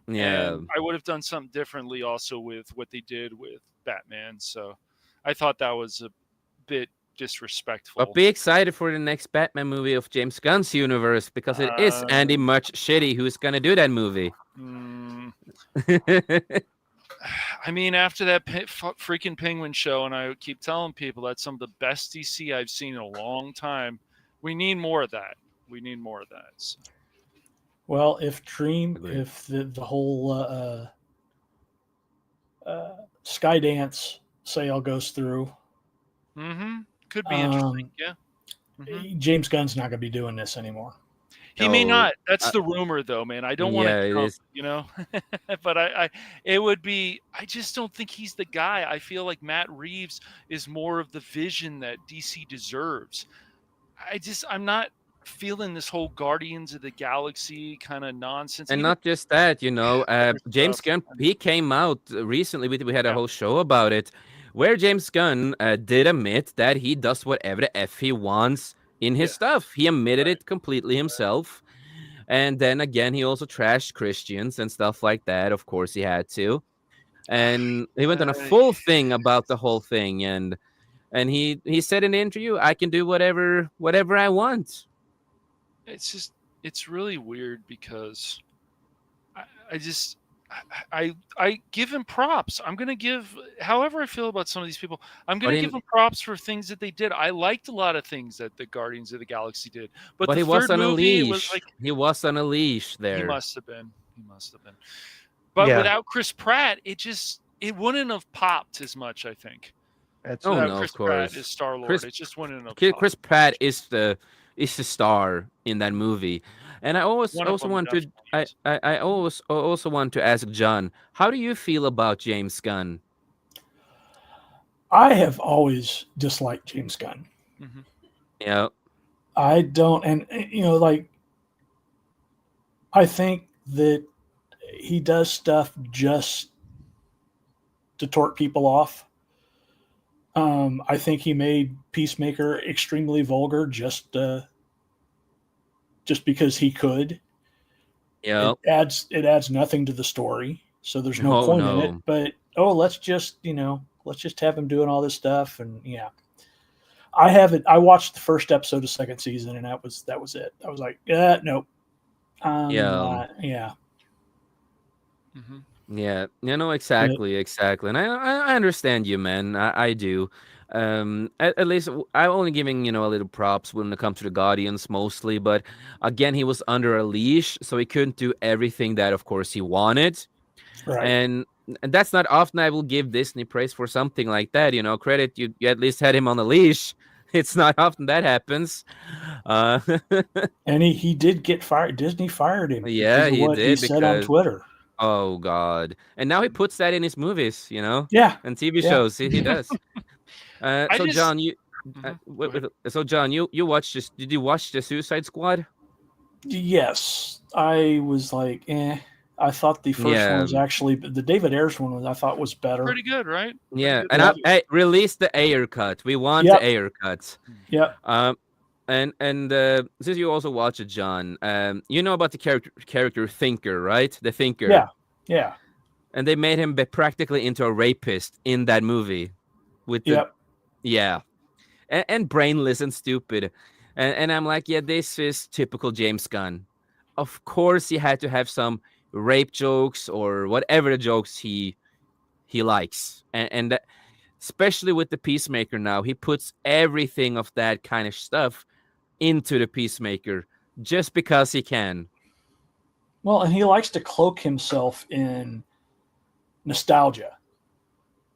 Yeah. And I would have done something differently also with what they did with Batman. So I thought that was a bit disrespectful. But be excited for the next Batman movie of James Gunn's universe because it is Andy Much Shitty who's gonna do that movie. Mm, I mean, after that freaking Penguin show, and I keep telling people that's some of the best DC I've seen in a long time. We need more of that. We need more of that. So. Well, if Agreed. if the whole Skydance sale goes through, Could be interesting. Yeah. James Gunn's not going to be doing this anymore. He may No, not. That's the rumor, though, man. I don't want yeah, to it jump, is. you know. But it would be. I just don't think he's the guy. I feel like Matt Reeves is more of the vision that DC deserves. I'm not feeling this whole Guardians of the Galaxy kind of nonsense. And Even not just that, other James stuff. Gunn, he came out recently. We had a Yeah. whole show about it, where James Gunn did admit that he does whatever the F he wants in his Yeah. stuff. He admitted it completely himself. And then again, he also trashed Christians and stuff like that. Of course, he had to. And he went on a full thing about the whole thing. And he said in the interview, I can do whatever I want. It's really weird because I give him props. I'm gonna give however I feel about some of these people. I'm gonna But give them props for things that they did. I liked a lot of things that the Guardians of the Galaxy did, but But the he was third on a movie leash. was like He was on a leash he there. must have been. He must have been. But Yeah. without Chris Pratt, it wouldn't have popped as much. I think. That's Oh, Without no, of Chris course. Pratt as Star Lord, Chris- it just wouldn't have. Chris popped. Pratt is the star in that movie, and I always One of also them want to definitely is. I always also want to ask John, how do you feel about James Gunn? I have always disliked James Gunn. Mhm. Yeah, I don't, and like I think that he does stuff just to tort people off. I think he made Peacemaker extremely vulgar just because he could. yeah. It adds nothing to the story, so there's no Oh, point in no. it. But let's just have him doing all this stuff, and yeah. I haven't. I watched the first episode of second season, and that was it. I was like, nope. Yeah. Yeah. Mhm. Yeah, exactly, and I understand you, man. I do. At least I'm only giving a little props when it comes to the Guardians mostly, but again, he was under a leash, so he couldn't do everything that, of course, he wanted. Right. And that's not often I will give Disney praise for something like that. Credit you at least had him on a leash. It's not often that happens. And he did get fired. Disney fired him. Yeah, because of he what did he said on because- Twitter. Oh God! And now he puts that in his movies, Yeah. and TV Yeah. shows. He does. So just- John, you Mhm. wait, Go ahead. so John, you watched this? Did you watch the Suicide Squad? Yes. I was like, I thought the first Yeah. one was actually the David Ayers one I thought was better. Pretty good, right? Pretty Yeah, good. and I released the Ayer cut. We want Yep. the Ayer cut. Yep. And since you also watch it, John, you know about the character Thinker, right? The Thinker. Yeah. Yeah. And they made him be practically into a rapist in that movie. With the, Yep. yeah, and brainless and stupid, and I'm like, yeah, this is typical James Gunn. Of course, he had to have some rape jokes or whatever the jokes he likes, and that, especially with the Peacemaker now, he puts everything of that kind of stuff into the Peacemaker just because he can. Well, and he likes to cloak himself in nostalgia.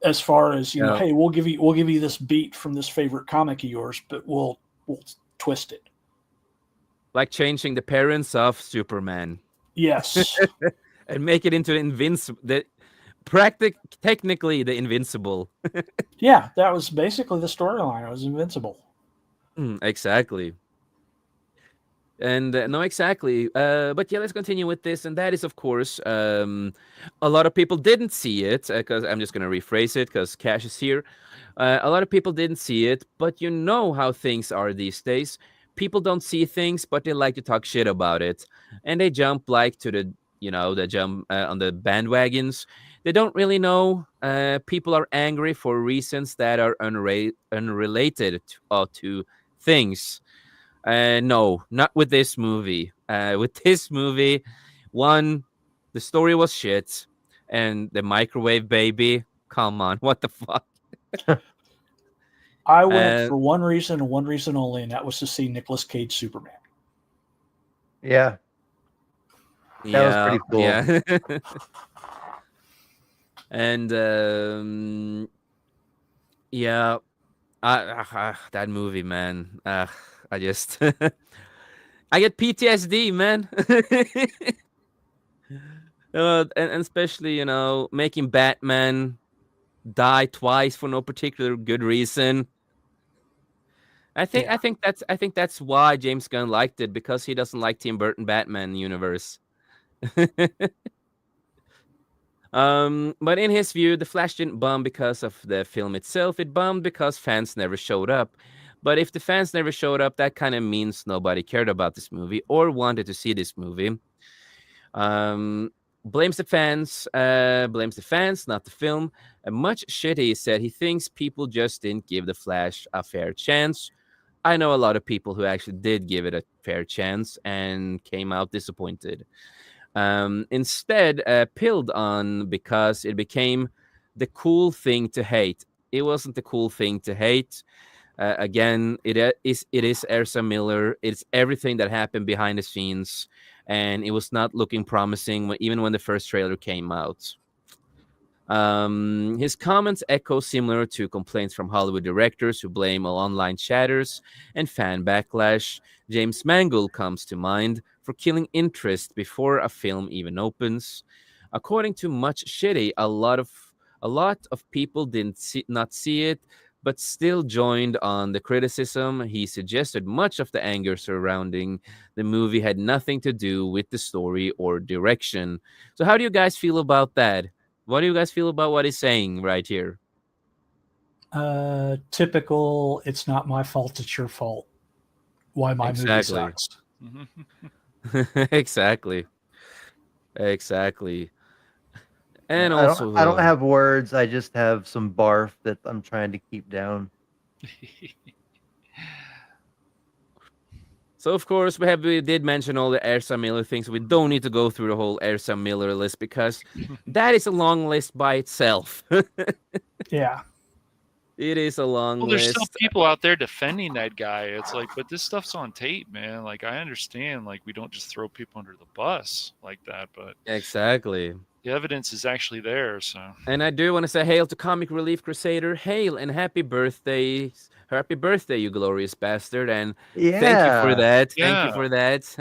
as far as Yeah. hey, we'll give you this beat from this favorite comic of yours, but we'll twist it. Like changing the parents of Superman Yes. and make it into technically the Invincible. Yeah, that was basically the storyline. It was Invincible. Exactly. And no, exactly. But yeah, let's continue with this. And that is, of course, a lot of people didn't see it because I'm just going to rephrase it because Cash is here. A lot of people didn't see it, but you know how things are these days. People don't see things, but they like to talk shit about it. And they jump like to they jump on the bandwagons. They don't really know. People are angry for reasons that are unrelated to things. No, not with this movie. With this movie, one, the story was shit, and the microwave baby. Come on, what the fuck? I went for one reason and one reason only, and that was to see Nicolas Cage Superman. Yeah. That was pretty cool. Yeah. And yeah, that movie, man. I just I get PTSD, man. And especially, making Batman die twice for no particular good reason. I think that's why James Gunn liked it, because he doesn't like Tim Burton Batman universe. But in his view, The Flash didn't bomb because of the film itself. It bombed because fans never showed up. But if the fans never showed up, that kind of means nobody cared about this movie or wanted to see this movie. Blames the fans, not the film. Much shit he said. He thinks people just didn't give The Flash a fair chance. I know a lot of people who actually did give it a fair chance and came out disappointed. Instead, pilled on because it became the cool thing to hate. It wasn't the cool thing to hate. Again, it is Ezra Miller. It's everything that happened behind the scenes, and it was not looking promising even when the first trailer came out. His comments echo similar to complaints from Hollywood directors who blame online chatters and fan backlash. James Mangold comes to mind for killing interest before a film even opens. According to Much Shitty, a lot of people not see it, but still joined on the criticism. He suggested much of the anger surrounding the movie had nothing to do with the story or direction. So how do you guys feel about that? What do you guys feel about what he's saying right here? Typical, it's not my fault, it's your fault. Why my movie sucks. Exactly. And I also, don't have words. I just have some barf that I'm trying to keep down. so of course we did mention all the Ezra Miller things. We don't need to go through the whole Ezra Miller list because that is a long list by itself. Yeah. It is a long Well, there's list. still people out there defending that guy. It's like, but this stuff's on tape, man. Like, I understand, like, we don't just throw people under the bus like that, but Exactly. the evidence is actually there. So, And I do want to say hail to Comic Relief Crusader. Hail and happy birthday. Happy birthday, you glorious bastard. And Yeah. thank you for that. Yeah. Thank you for that.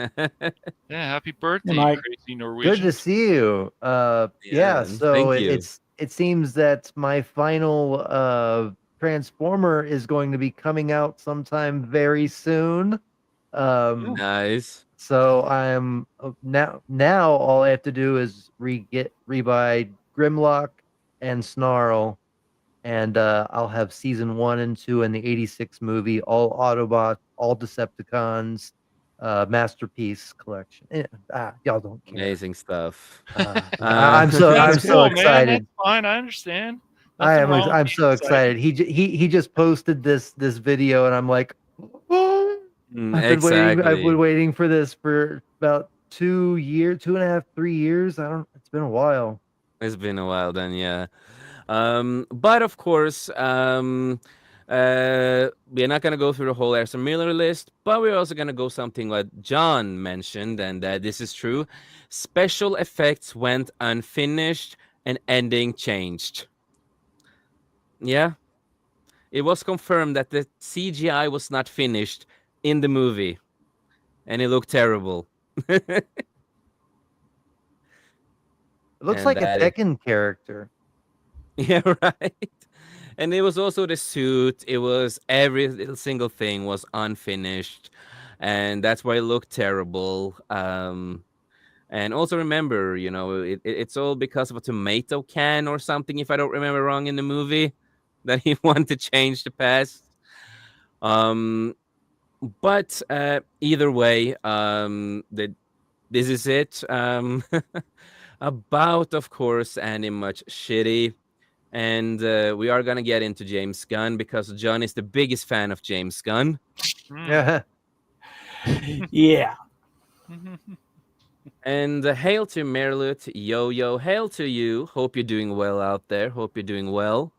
yeah, happy birthday, Mike. crazy Norwegian. Good to see you. Yeah, Yeah, so thank you. it seems that my final Transformer is going to be coming out sometime very soon. Nice. So I'm now all I have to do is rebuy Grimlock and Snarl, and I'll have season 1 and 2 in the '86 movie, all Autobots, all Decepticons, masterpiece collection. Y'all don't care. Amazing stuff. I'm so That's cool, man. excited. That's fine. I understand. I'm Nothing wrong I'm with so being excited. He just posted this video, and I'm like, I've been waiting for this for about 2 years, 2.5, 3 years. It's been a while. It's been a while then, yeah. But of course, we're not gonna go through the whole Ezra Miller list, but we're also gonna go something what John mentioned, and this is true. Special effects went unfinished and ending changed. Yeah, it was confirmed that the CGI was not finished in the movie, and it looked terrible. It looks And like a that is, Tekken character. yeah, right. And it was also the suit. It was every little single thing was unfinished, and that's why it looked terrible. And also remember, it's all because of a tomato can or something, if I don't remember wrong in the movie, that he wanted to change the past. Um, but either way, this is it. About, of course, Andy Much Shitty. And we are going to get into James Gunn because John is the biggest fan of James Gunn. Mm. Yeah. Yeah. And hail to Merlut, yo, hail to you. Hope you're doing well out there. Hope you're doing well.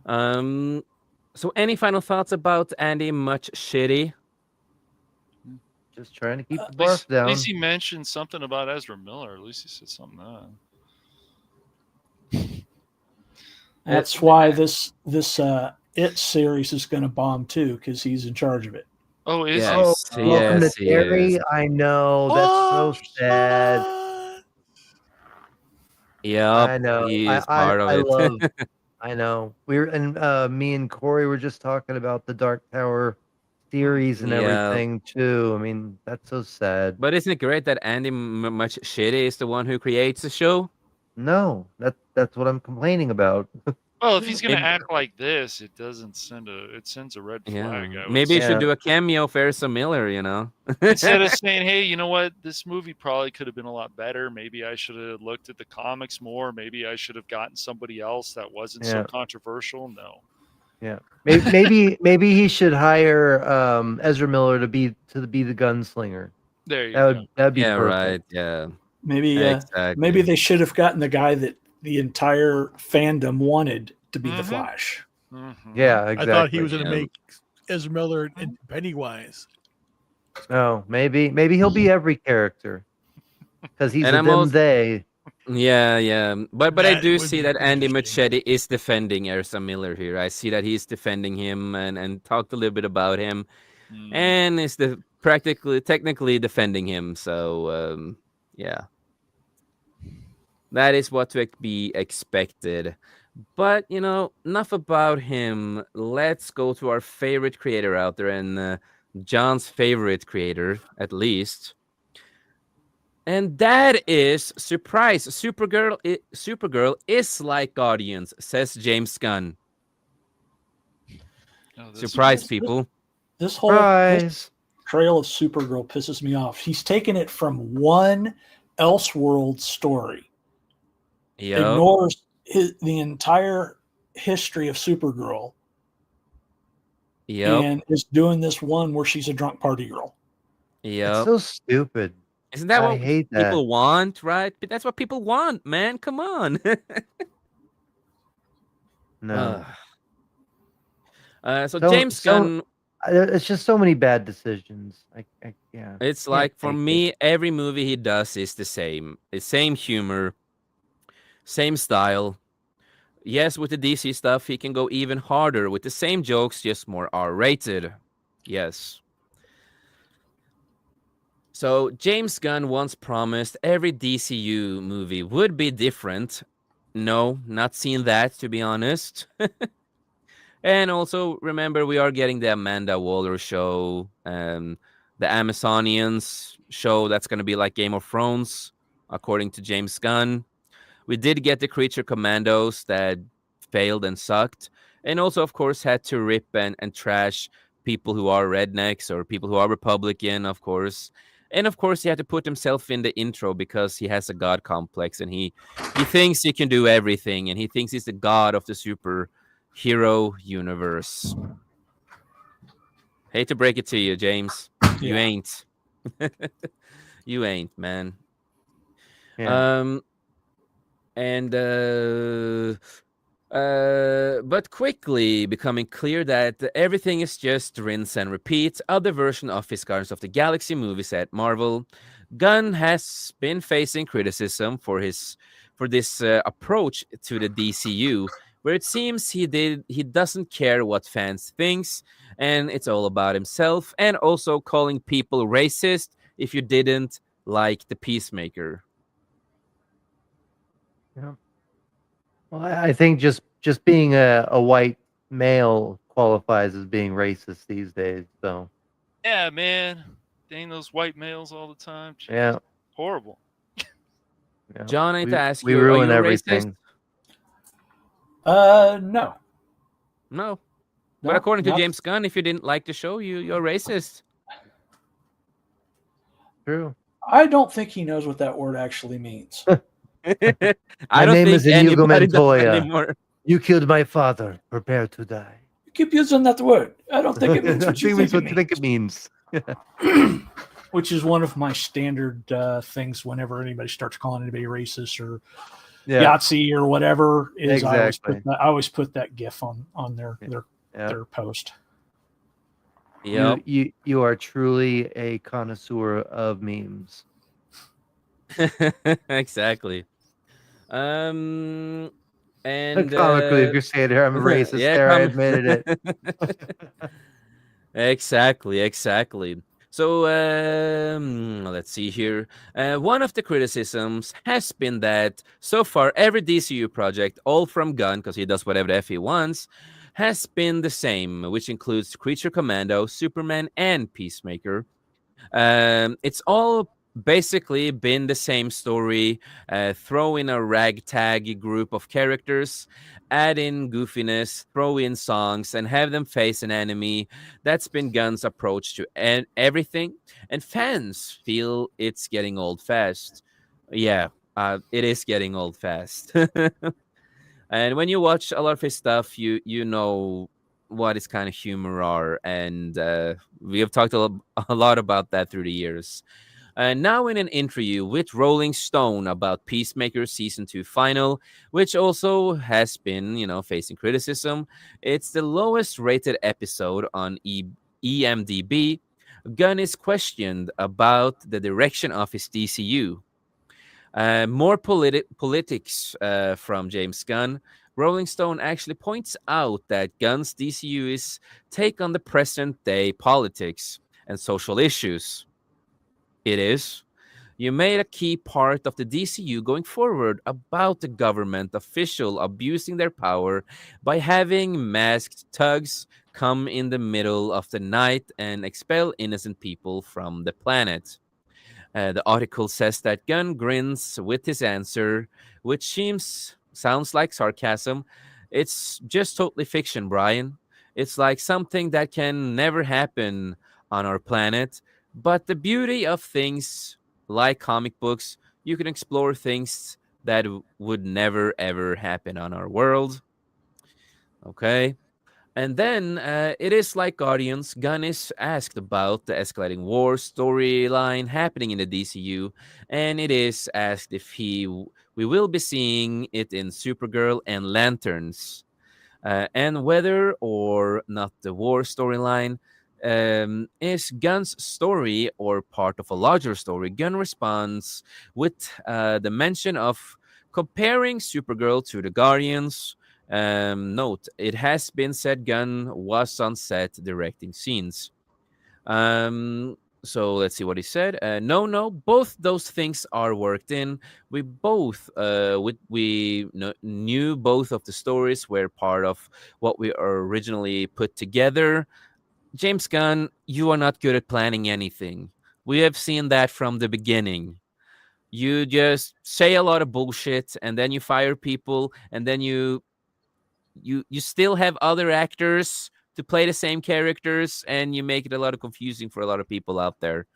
So any final thoughts about Andy Much Shitty? Just trying to keep the At barf down. least he mentioned something about Ezra Miller. At least he said something. That's why this It series is going to bomb too, because he's in charge of it. Oh, is Yes, he? Welcome yes, to he Terry. is. I know. That's so sad. Yep, I know. he is part of I it. love. I know. Me and Corey were just talking about the Dark Tower series and Yeah. everything too. I mean, that's so sad. But isn't it great that Andy Much Shitty is the one who creates the show? No, that's what I'm complaining about. Well, if he's gonna Maybe- act like this, it sends a red Yeah, flag. I would maybe you say. should Yeah. do a cameo for Ezra Miller. Instead of saying, "Hey, you know what? This movie probably could have been a lot better. Maybe I should have looked at the comics more. Maybe I should have gotten somebody else that wasn't so Yeah. controversial." No. Yeah, maybe he should hire Ezra Miller to be the gunslinger. There you go. That'd be Yeah, perfect. right. Yeah, Maybe exactly. maybe they should have gotten the guy that the entire fandom wanted to be the Mhm. Flash. Mhm. Yeah, exactly. I thought he was going to Yeah. make Ezra Miller into Pennywise. No, maybe he'll be every character because he's And a I'm them also- they. Yeah. But I That do would see be that Andy interesting. Muschietti is defending Ezra Miller here. I see that he's defending him and talked a little bit about him, Mm. and is technically defending him. So yeah, that is what to be expected. But enough about him. Let's go to our favorite creator out there, and John's favorite creator, at least. And that is surprise. Supergirl is like Guardians, says James Gunn. Oh, this- Surprise, people. This whole Surprise! trail of Supergirl pisses me off. He's taken it from one Elseworld story, Yep. ignores the entire history of Supergirl, Yep. and is doing this one where she's a drunk party girl. It's Yep. so stupid. Isn't that I what hate that. people want, right? But that's what people want, man. Come on. No, So So- James so- Gunn, it's just so many bad decisions. Yeah. it's can't like for take it. me, every movie he does is the same. It's same humor, same style. Yes, with the DC stuff, he can go even harder with the same jokes, just more R-rated. Yes. So James Gunn once promised every DCU movie would be different. No, not seen that, to be honest. And also remember, we are getting the Amanda Waller show, the Amazonians show that's going to be like Game of Thrones, according to James Gunn. We did get the Creature Commandos that failed and sucked, and also, of course, had to rip and trash people who are rednecks or people who are Republican, of course. And of course, he had to put himself in the intro because he has a god complex, and he thinks he can do everything, and he thinks he's the god of the superhero universe. Hate to break it to you, James. You Yeah. ain't. You ain't, man. Yeah. But quickly becoming clear that everything is just rinse and repeat. Other version of his Guardians of the Galaxy movies at Marvel. Gunn has been facing criticism for this approach to the DCU, where it seems he doesn't care what fans thinks, and it's all about himself, and also calling people racist if you didn't like the Peacemaker. Yeah. Well, I think just being a white male qualifies as being racist these days. So Yeah, man. Dang those white males all the time. Jeez. yeah, Horrible. yeah. John, I need to ask We you, are ruin you a racist? everything. No, No. But no, according to not- James Gunn, if you didn't like the show, you're racist. True. I don't think he knows what that word actually means. I My don't name think is Inigo anybody does Montoya. anymore. You killed my father. Prepare to die. You keep using that word. I don't think it means I what you think think it's it what you think it means. means. Which is one of my standard things whenever anybody starts calling anybody racist or Yeah, Yahtzee or whatever. Is Exactly. I always put that GIF on their yeah. their post. Yep. You are truly a connoisseur of memes. Exactly. And Comically, if you're saying here, I'm a racist. yeah, There, I admitted it. exactly. So let's see here. One of the criticisms has been that so far every DCU project, all from Gunn, because he does whatever the F he wants, has been the same, which includes Creature Commando, Superman, and Peacemaker. It's all basically been the same story. Throw in a ragtag group of characters, add in goofiness, throw in songs, and have them face an enemy. That's been Gunn's approach to everything, and fans feel it's getting old fast. Yeah, it is getting old fast. And when you watch a lot of his stuff, you know what his kind of humor are, and we have talked a lot about that through the years. And now in an interview with Rolling Stone about Peacemaker season 2 final, which also has been, facing criticism, it's the lowest rated episode on EMDb. Gunn is questioned about the direction of his DCU. More politics from James Gunn. Rolling Stone actually points out that Gunn's DCU is take on the present day politics and social issues. It is. You made a key part of the DCU going forward about the government official abusing their power by having masked thugs come in the middle of the night and expel innocent people from the planet. The article says that Gunn grins with his answer, which sounds like sarcasm. It's just totally fiction, Brian. It's like something that can never happen on our planet. But the beauty of things like comic books, you can explore things that would never ever happen on our world. Okay. And then it is like Guardians. Gunn is asked about the escalating war storyline happening in the DCU, and it is asked if we will be seeing it in Supergirl and Lanterns, and whether or not the war storyline is Gunn's story or part of a larger story. Gunn responds with the mention of comparing Supergirl to the Guardians. Note, it has been said Gunn was on set directing scenes. So let's see what he said. No, both those things are worked in. We both, knew both of the stories were part of what we originally put together. James Gunn, you are not good at planning anything. We have seen that from the beginning. You just say a lot of bullshit, and then you fire people, and then you still have other actors to play the same characters, and you make it a lot of confusing for a lot of people out there.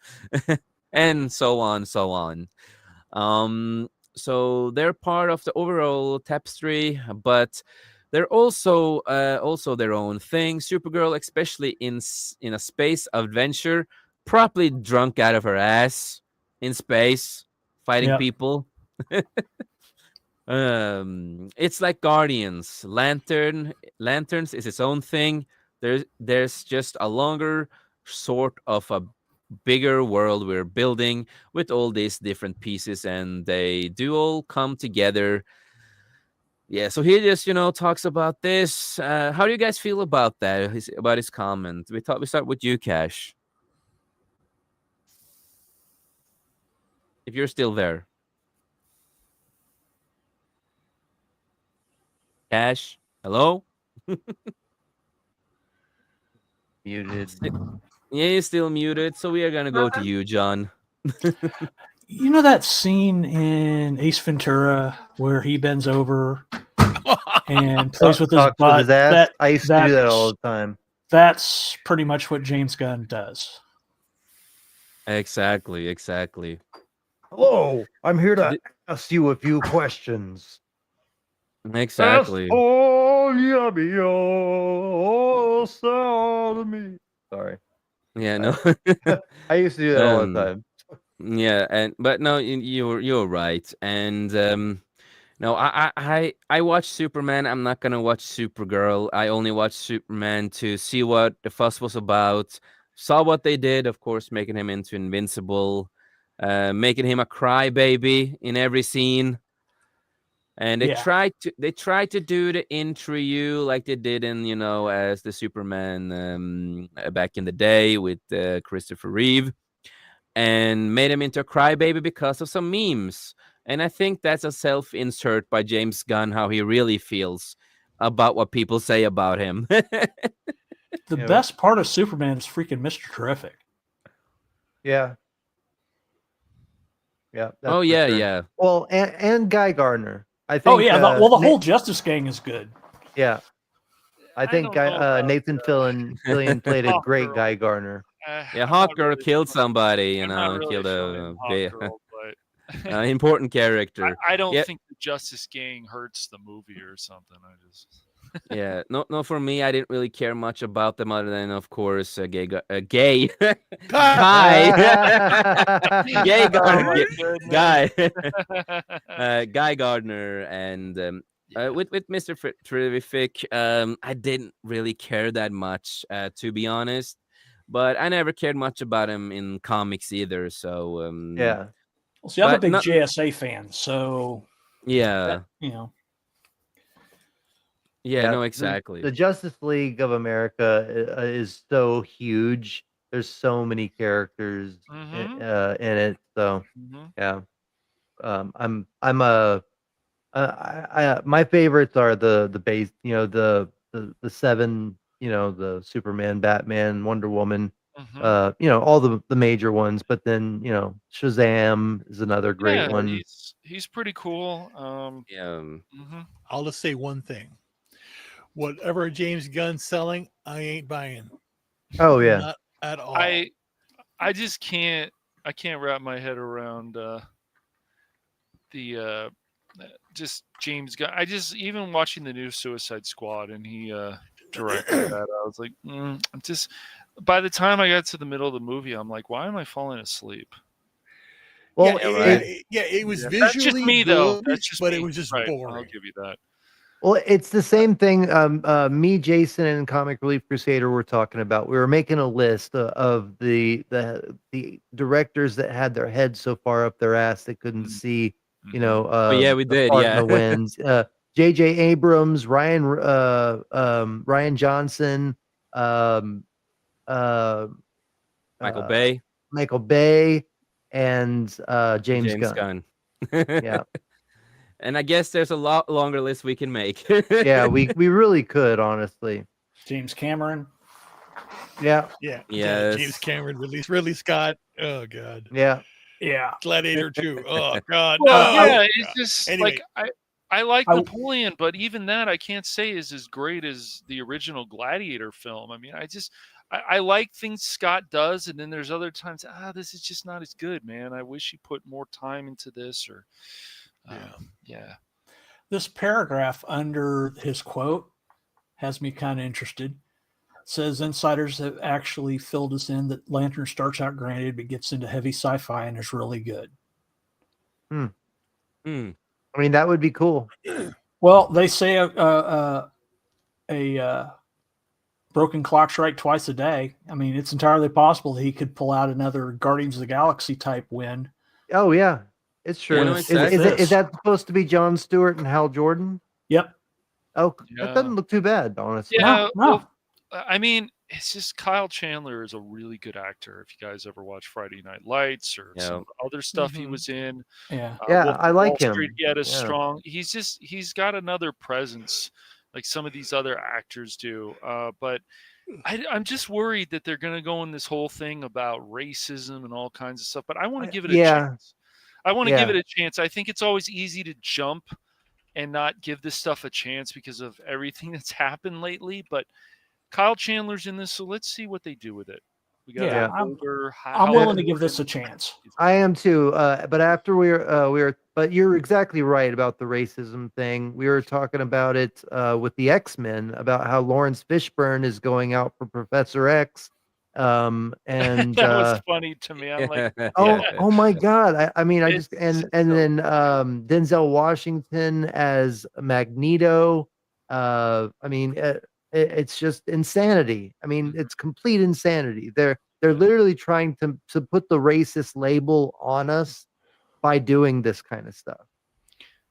And so on, so on. So they're part of the overall tapestry, but they're also their own thing. Supergirl, especially in a space adventure, probably drunk out of her ass in space, fighting Yeah. people. It's like Guardians. Lanterns is its own thing. There's just a longer sort of a bigger world we're building with all these different pieces, and they do all come together Yeah, so he just talks about this. How do you guys feel about that? About his comment? We start with you, Cash. If you're still there, Cash. Hello. Muted. Yeah, you're still muted. So we are gonna go to you, John. You know that scene in Ace Ventura where he bends over and plays with his Talks with butt? his ass. I used to do that all That's the time. that's pretty much what James Gunn does. Exactly. Hello, I'm here to Th- ask you a few questions. Exactly. Oh, yummy, oh, sodomy. Sorry. Yeah, no. I used to do that all the um, time. yeah, but no, you're right. And no, I watch Superman. I'm not gonna watch Supergirl. I only watch Superman to see what the fuss was about. Saw what they did, of course, making him into Invincible, making him a crybaby in every scene. And Yeah. they tried to do the interview like they did in as the Superman back in the day with Christopher Reeve, and made him into a crybaby because of some memes. And I think that's a self-insert by James Gunn, how he really feels about what people say about him. The Yeah. best part of Superman is freaking Mr. Terrific. Yeah. Yeah. That's Oh for yeah, sure. yeah. Well, and Guy Gardner. I think. Oh yeah, the whole Justice Gang is good. Yeah. I think don't know about, Nathan Fillion played a great Hawkgirl. Guy Gardner. Yeah, I'm not Hawkgirl really killed feeling- somebody, I'm not really killed feeling a Hawkgirl, but important character. I don't Yeah. think the Justice Gang hurts the movie or something. I just Yeah, no. For me, I didn't really care much about them, other than, of course, gay guy, gay Oh Gardner, my goodness. Guy Gardner, and with Mister Terrific, I didn't really care that much, to be honest. But I never cared much about him in comics either. So Yeah. Well, see, I'm a But big not- JSA fan, so yeah, Yeah, no, the exactly. Justice League of America is so huge. There's so many characters Mhm. in it. So Mhm. yeah, I'm a my favorites are the base. The seven. The Superman, Batman, Wonder Woman. Mhm. All the major ones. But then Shazam is another great Yeah, one. he's pretty cool. Yeah, Mhm. I'll just say one thing. Whatever James Gunn's selling, I ain't buying. Oh yeah. Not at all. I just can't wrap my head around the just James Gunn. I just even watching the new Suicide Squad and he directed that, I was like, I'm just. By the time I got to the middle of the movie, I'm like, why am I falling asleep? Well, it was visually That's just me, though. good, That's just but me. it was just Right, boring. I'll give you that. Well, it's the same thing. Me, Jason, and Comic Relief Crusader were talking about. We were making a list of the directors that had their heads so far up their ass they couldn't see. Oh, yeah, we the did, fart yeah. in the winds. J.J. Abrams, Ryan Johnson, Michael Bay, Michael Bay, and James James Gunn. Gunn. Yeah, And I guess there's a lot longer list we can make. yeah, we really could, honestly. James Cameron. Yeah, Yes. James Cameron released Ridley Scott. Oh god. yeah. Yeah. Gladiator 2. Oh god. Well, no. yeah, it's just Anyway. like I like I- Napoleon, but even that I can't say is as great as the original Gladiator film. I mean, I like things Scott does, and then there's other times, this is just not as good, man. I wish he put more time into this, or yeah. This paragraph under his quote has me kind of interested. It says insiders have actually filled us in that Lantern starts out granted, but gets into heavy sci-fi and is really good. Hmm. I mean, that would be cool. Well, they say a broken clock strike twice a day. I mean, it's entirely possible he could pull out another Guardians of the Galaxy type win. Oh yeah, it's true. Yeah, no, Is exactly. that supposed to be Jon Stewart and Hal Jordan? Yep. Oh, Yeah. that doesn't look too bad, honestly. Yeah, No. well, I mean, it's just Kyle Chandler is a really good actor. If you guys ever watch Friday Night Lights or some Yeah. of the other stuff he Mhm. was in, Yeah. Yeah, Wolf I of like Wall Street, him. he had a Yeah. strong. He's got another presence, like some of these other actors do. But I'm just worried that they're going to go in this whole thing about racism and all kinds of stuff. But I want to give it a Yeah. chance. I want to give Yeah. it a chance. I think it's always easy to jump and not give this stuff a chance because of everything that's happened lately. But Kyle Chandler's in this, so let's see what they do with it. We got Yeah, an older. I'm willing to give this a chance. I am too. But after but you're exactly right about the racism thing. We were talking about it with the X-Men about how Lawrence Fishburne is going out for Professor X. And that was funny to me. I'm like, oh my God. I mean, I It's just and so then Denzel Washington as Magneto. I mean, it's just insanity. I mean, it's complete insanity. They're literally trying to put the racist label on us by doing this kind of stuff.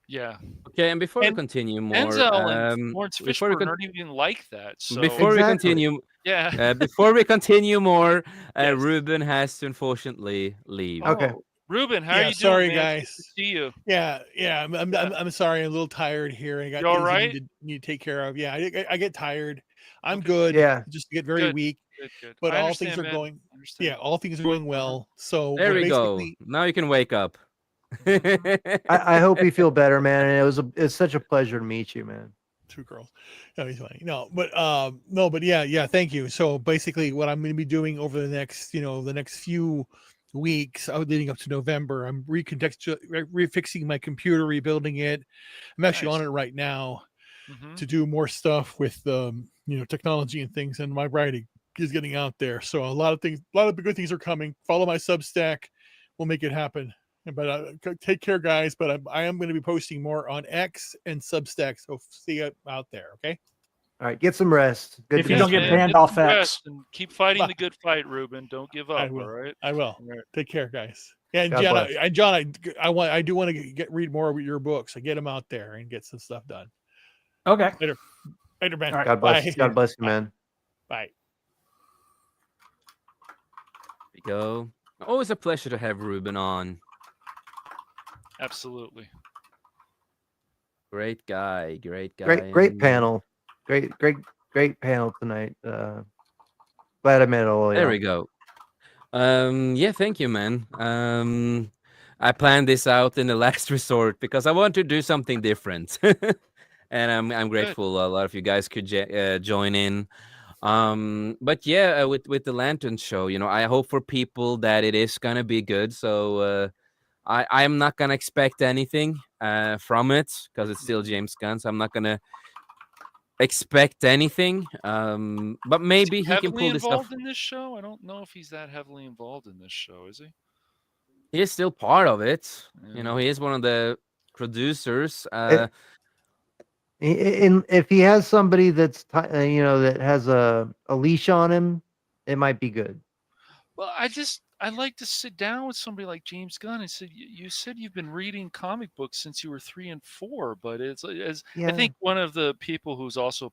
yeah. Okay, and before we And continue more, Denzel and Lawrence before we Fishburne con- aren't even like that. So before we Exactly. continue, yeah. before we continue more, Yes. Ruben has to unfortunately leave. Okay. Oh, Ruben, how are Yeah, you sorry, doing, man? Good guys. to see you. Yeah. I'm Yeah. sorry. I'm a little tired here. I got You all things I right? need to take care of. Yeah, I get tired. I'm Okay. good. Yeah. Just get very Good. weak. Good. But I all understand, things are man. going. I understand. Yeah, all things are going well. So There we're we go. basically Now you can wake up. I hope you feel better, man. And it's such a pleasure to meet you, man. two girls. No, he's funny. No, but yeah. Thank you. So basically, what I'm going to be doing over the next, the next few weeks, leading up to November, I'm refixing my computer, rebuilding it. I'm actually Nice. on it right now Mhm. to do more stuff with, technology and things, and my writing is getting out there. So a lot of good things are coming. Follow my Substack, we'll make it happen. But take care, guys. But I am going to be posting more on X and Substack. So see you out there. Okay. All right, get some rest. Good If to you meet don't get man. banned Get off some X. rest and keep fighting Bye. the good fight, Ruben. Don't give I up. will. All right. I will. All right. Take care, guys. Yeah, and God John, bless. I do want to read more of your books. I get them out there and get some stuff done. Okay. Later, man. All right. God bless. Bye. God bless you, man. Bye. There we go. Always a pleasure to have Ruben on. Absolutely. Great guy. Great guy. Great and- panel. Great panel tonight. Glad I met all of There you. we go. Yeah, thank you, man. I planned this out in the last resort because I want to do something different, and I'm grateful a lot of you guys could join in. But yeah, with the Lantern Show, I hope for people that it is gonna be good. So I'm not gonna expect anything from it because it's still James Gunn. So I'm not gonna expect anything. But maybe he can Heavily pull this stuff. involved in this show? I don't know if he's that heavily involved in this show, is he? He is still part of it. Yeah. He is one of the producers. And if he has somebody that has a leash on him, it might be good. Well, I'd like to sit down with somebody like James Gunn and said, you said you've been reading comic books since you were 3 and 4, but I Yeah. think one of the people who's also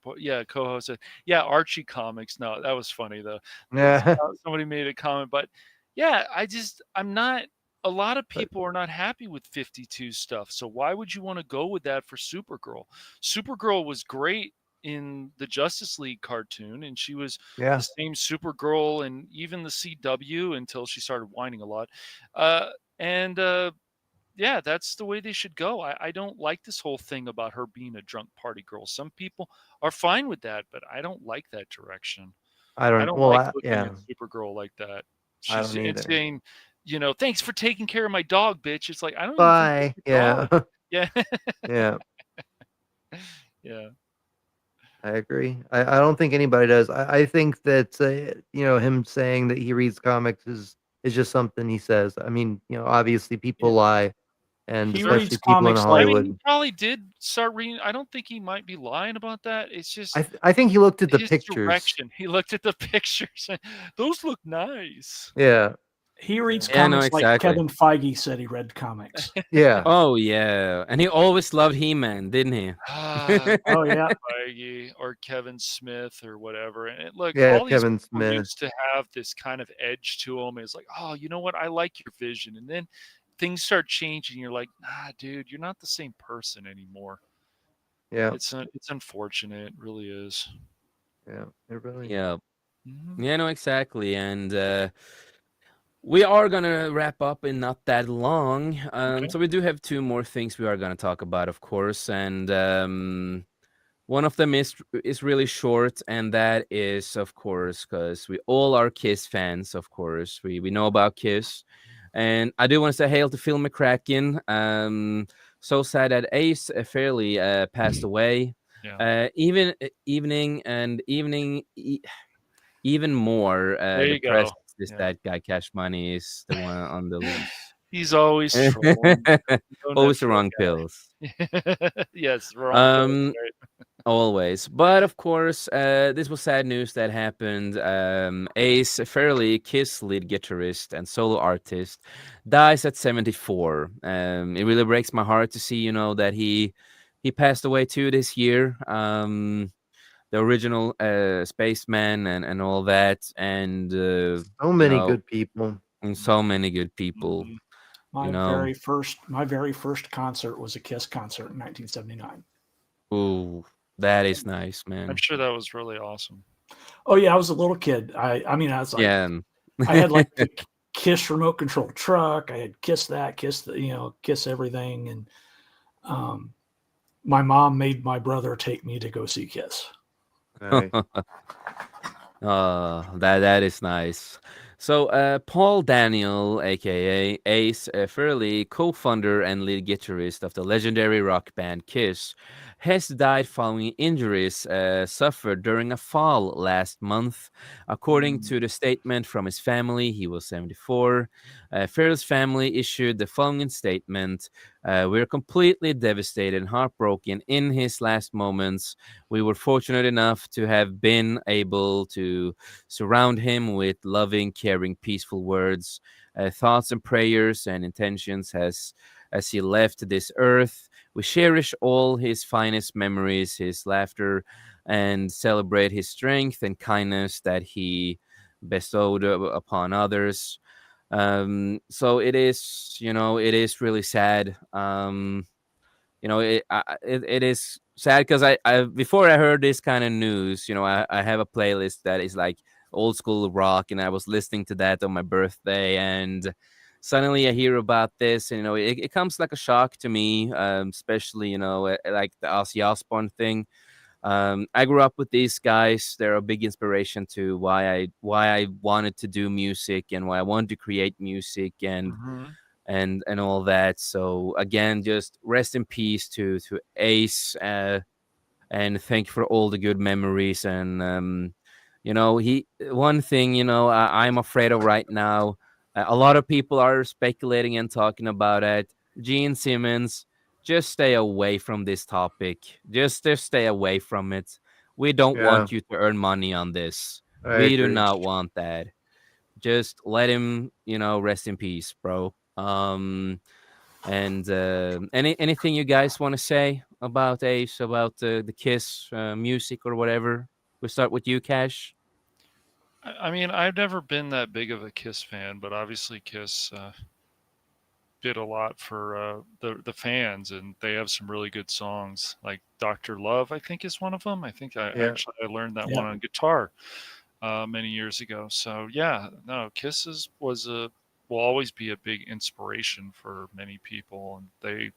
co-host said, Archie Comics. No, that was funny though. Yeah. Somebody made a comment, but yeah, I'm not. A lot of people are not happy with 52 stuff. So why would you want to go with that for Supergirl? Supergirl was great in the Justice League cartoon, and she was Yeah. the same Supergirl and even the CW until she started whining a lot. Yeah, that's the way they should go. I don't like this whole thing about her being a drunk party girl. Some people are fine with that, but I don't like that direction. I I don't. don't Well, like looking yeah. at Supergirl like that. I She's don't and either. saying, thanks for taking care of my dog, bitch. It's like I don't Bye. even think that's your Yeah. dog. Yeah. Yeah. Yeah. I agree. I don't think anybody does. I think that him saying that he reads comics is just something he says. I mean, obviously people lie, and He especially reads people in comics like- I Hollywood. mean, he probably did start reading. I don't think he might be lying about that. It's just I think he looked at the his pictures. direction. He looked at the pictures. Those look nice. Yeah. He reads Yeah, no, comics like exactly. Kevin Feige said he read comics. Yeah. Oh yeah, and he always loved He-Man, didn't he? Oh yeah. Feige or Kevin Smith or whatever. And look, Yeah, all these Kevin people Smith. used to have this kind of edge to them. It's like, oh, you know what? I like your vision. And then things start changing. You're like, nah, dude, you're not the same person anymore. Yeah. It's unfortunate. It really is. Yeah. It really. Yeah, Mhm. yeah, no, exactly, and we are gonna wrap up in not that long. Okay. So we do have two more things we are gonna talk about, of course, and one of them is really short, and that is, of course, because we all are Kiss fans. Of course, we know about Kiss, and I do want to say hail to Phil McCracken. So sad that Ace Fairley passed away. Yeah. Even more There you go. depressed is Yeah. that guy Cash Money is the one on the loose. He's always trolling. Don't Always have the wrong pills. Yes, wrong. Um, Always. But of course, this was sad news that happened. Ace Fairley, Kiss lead guitarist and solo artist, dies at 74. It really breaks my heart to see, that he passed away too this year. The original spaceman and all that, and So many good people. and so many good people. Mhm. My You know. very first concert was a Kiss concert in 1979. Ooh, that is nice, I'm man. sure that was really awesome. Oh yeah, I was a little kid. I mean, I was like, Yeah. I had like the Kiss remote control truck. I had Kiss that, Kiss the, Kiss everything, and my mom made my brother take me to go see Kiss. Nice. That is nice. So, Paul Daniel, aka Ace Fairley, co-founder and lead guitarist of the legendary rock band Kiss, has died following injuries suffered during a fall last month. According to the statement from his family, he was 74. Fairley's family issued the following statement: "We're completely devastated and heartbroken in his last moments. We were fortunate enough to have been able to surround him with loving, caring, peaceful words, thoughts, and prayers and intentions as he left this earth. We cherish all his finest memories, his laughter, and celebrate his strength and kindness that he bestowed upon others." So it is really sad. It is sad because I before I heard this kind of news, I have a playlist that is like old school rock, and I was listening to that on my birthday, and suddenly I hear about this, and it comes like a shock to me, especially like the Ozzy Osbourne thing. I grew up with these guys. They're a big inspiration to why I wanted to do music and why I wanted to create music Mhm. and all that. So again, just rest in peace to Ace, and thank you for all the good memories. And he one thing I'm afraid of right now. A lot of people are speculating and talking about it. Gene Simmons, just stay away from this topic. Just stay away from it. We don't Yeah. want you to earn money on this. I We do agree. not want that. Just let him, rest in peace, bro. And anything you guys want to say about Ace, about the Kiss music or whatever? We start with you, Cash. I mean, I've never been that big of a Kiss fan, but obviously Kiss did a lot for the fans, and they have some really good songs. Like Doctor Love, I think is one of them. I think I Yeah. actually I learned that Yeah. one on guitar many years ago. So yeah, no, will always be a big inspiration for many people, and they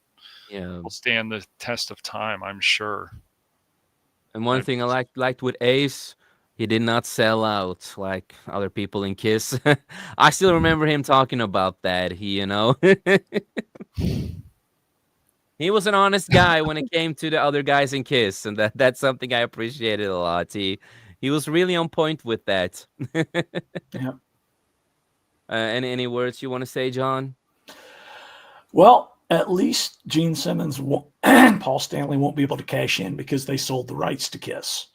Yeah. will stand the test of time, I'm sure. And one thing I liked with Ace, he did not sell out like other people in Kiss. I still remember him talking about that. He was an honest guy when it came to the other guys in Kiss, and that's something I appreciated a lot. He was really on point with that. Yeah. Any words you want to say, John? Well, at least Gene Simmons and Paul Stanley won't be able to cash in because they sold the rights to Kiss.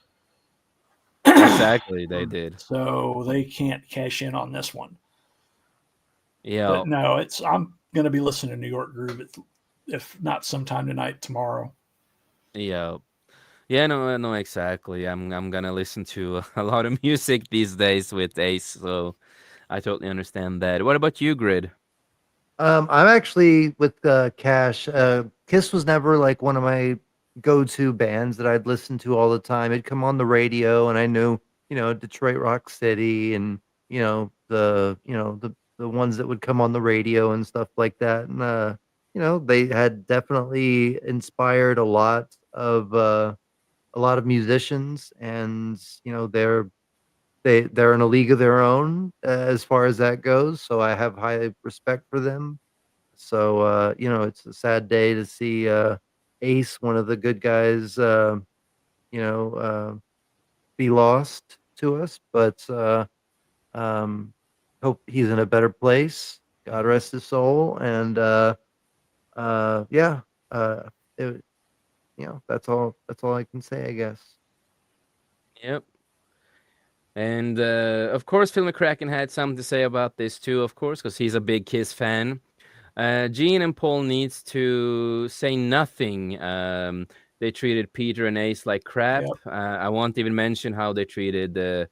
Exactly, they did. So they can't cash in on this one. Yeah, But no, I'm going to be listening to New York Groove, if not sometime tonight, tomorrow. yeah. Yeah, no, no, exactly. I'm gonna listen to a lot of music these days with Ace, so I totally understand that. What about you, Grid? I'm actually with Cash. Kiss was never like one of my go-to bands that I'd listen to all the time. It'd come on the radio, and I knew, Detroit Rock City, and the ones that would come on the radio and stuff like that. And they had definitely inspired a lot of musicians, and they're in a league of their own as far as that goes. So I have high respect for them. So it's a sad day to see Ace, one of the good guys, you know, uh, be lost to us. But um, hope he's in a better place. God rest his soul. And yeah, it, that's all. That's all I can say, I guess. Yep. And of course, Phil McCracken had something to say about this too, of course, because he's a big Kiss fan. Gene and Paul needs to say nothing. They treated Peter and Ace like crap. Yep. I won't even mention how they treated the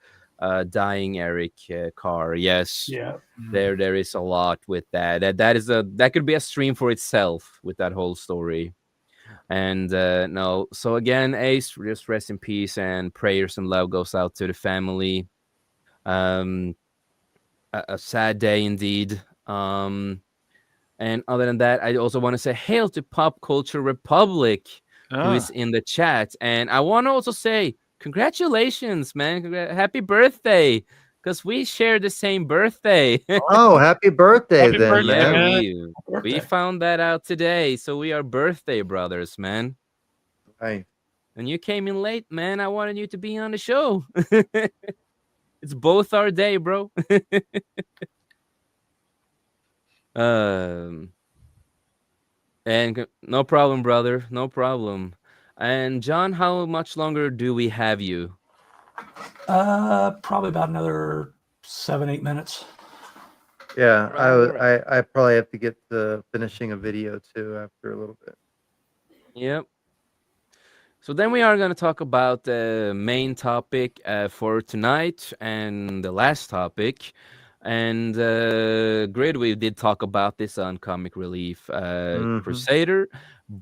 dying Eric Carr. Yes, Yeah. there is a lot with that. That could be a stream for itself with that whole story. And no, so again, Ace, just rest in peace, and prayers and love goes out to the family. Um, a sad day indeed. And other than that, I also want to say hail to Pop Culture Republic, who is in the chat. And I want to also say congratulations, man. Happy birthday. Because we share the same birthday. Oh, happy birthday, Happy then, birthday, Yeah, man! we found that out today. So we are birthday brothers, man. Right. And you came in late, man. I wanted you to be on the show. It's both our day, bro. Um, and no problem, brother. No problem. And John, how much longer do we have you? Probably about another 7-8 minutes. Yeah, Right. I probably have to get to finishing a video too after a little bit. Yep. So then we are going to talk about the main topic for tonight and the last topic. And Grid, we did talk about this on Comic Relief Mhm. Crusader,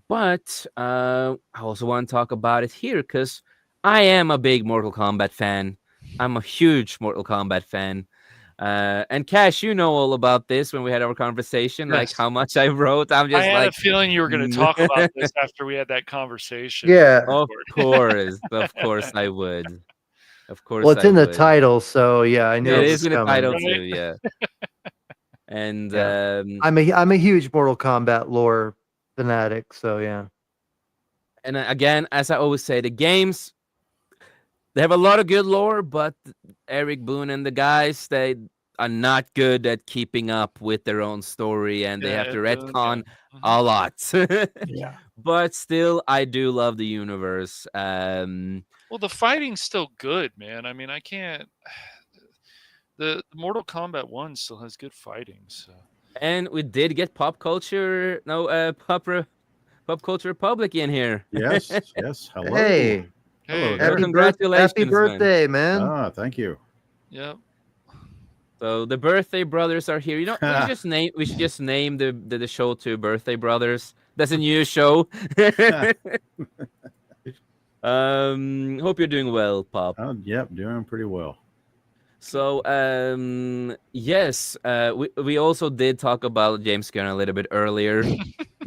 but I also want to talk about it here because I am a big Mortal Kombat fan. I'm a huge Mortal Kombat fan. And Cash, you know all about this when we had our conversation, like Yes. how much I wrote. I'm I just had like, a feeling you were going to talk about this after we had that conversation. Yeah. of course I would. Of course Well, it's I in the would. title, so yeah, I knew It it is was in the coming. title Right? too, yeah. And Yeah. I'm a huge Mortal Kombat lore fanatic, so yeah. and again, as I always say, the games they have a lot of good lore, but Eric Boone and the guys they are not good at keeping up with their own story, and they Yeah, have to Ed Boon, retcon yeah. a lot. Yeah. But still, I do love the universe. Well, the fighting's still good, man. I mean, I can't. The Mortal Kombat 1 still has good fighting. So And we did get Pop Culture Republic in here. Yes, yes. Hello. Hey, hey, Hello there. Congratulations, happy man. birthday, man! Ah, thank you. yep. So the birthday brothers are here. You know, we should just name the show to Birthday Brothers. That's a new show. Hope you're doing well, Pop. Oh, yep, doing pretty well. So yes, we also did talk about James Gunn a little bit earlier.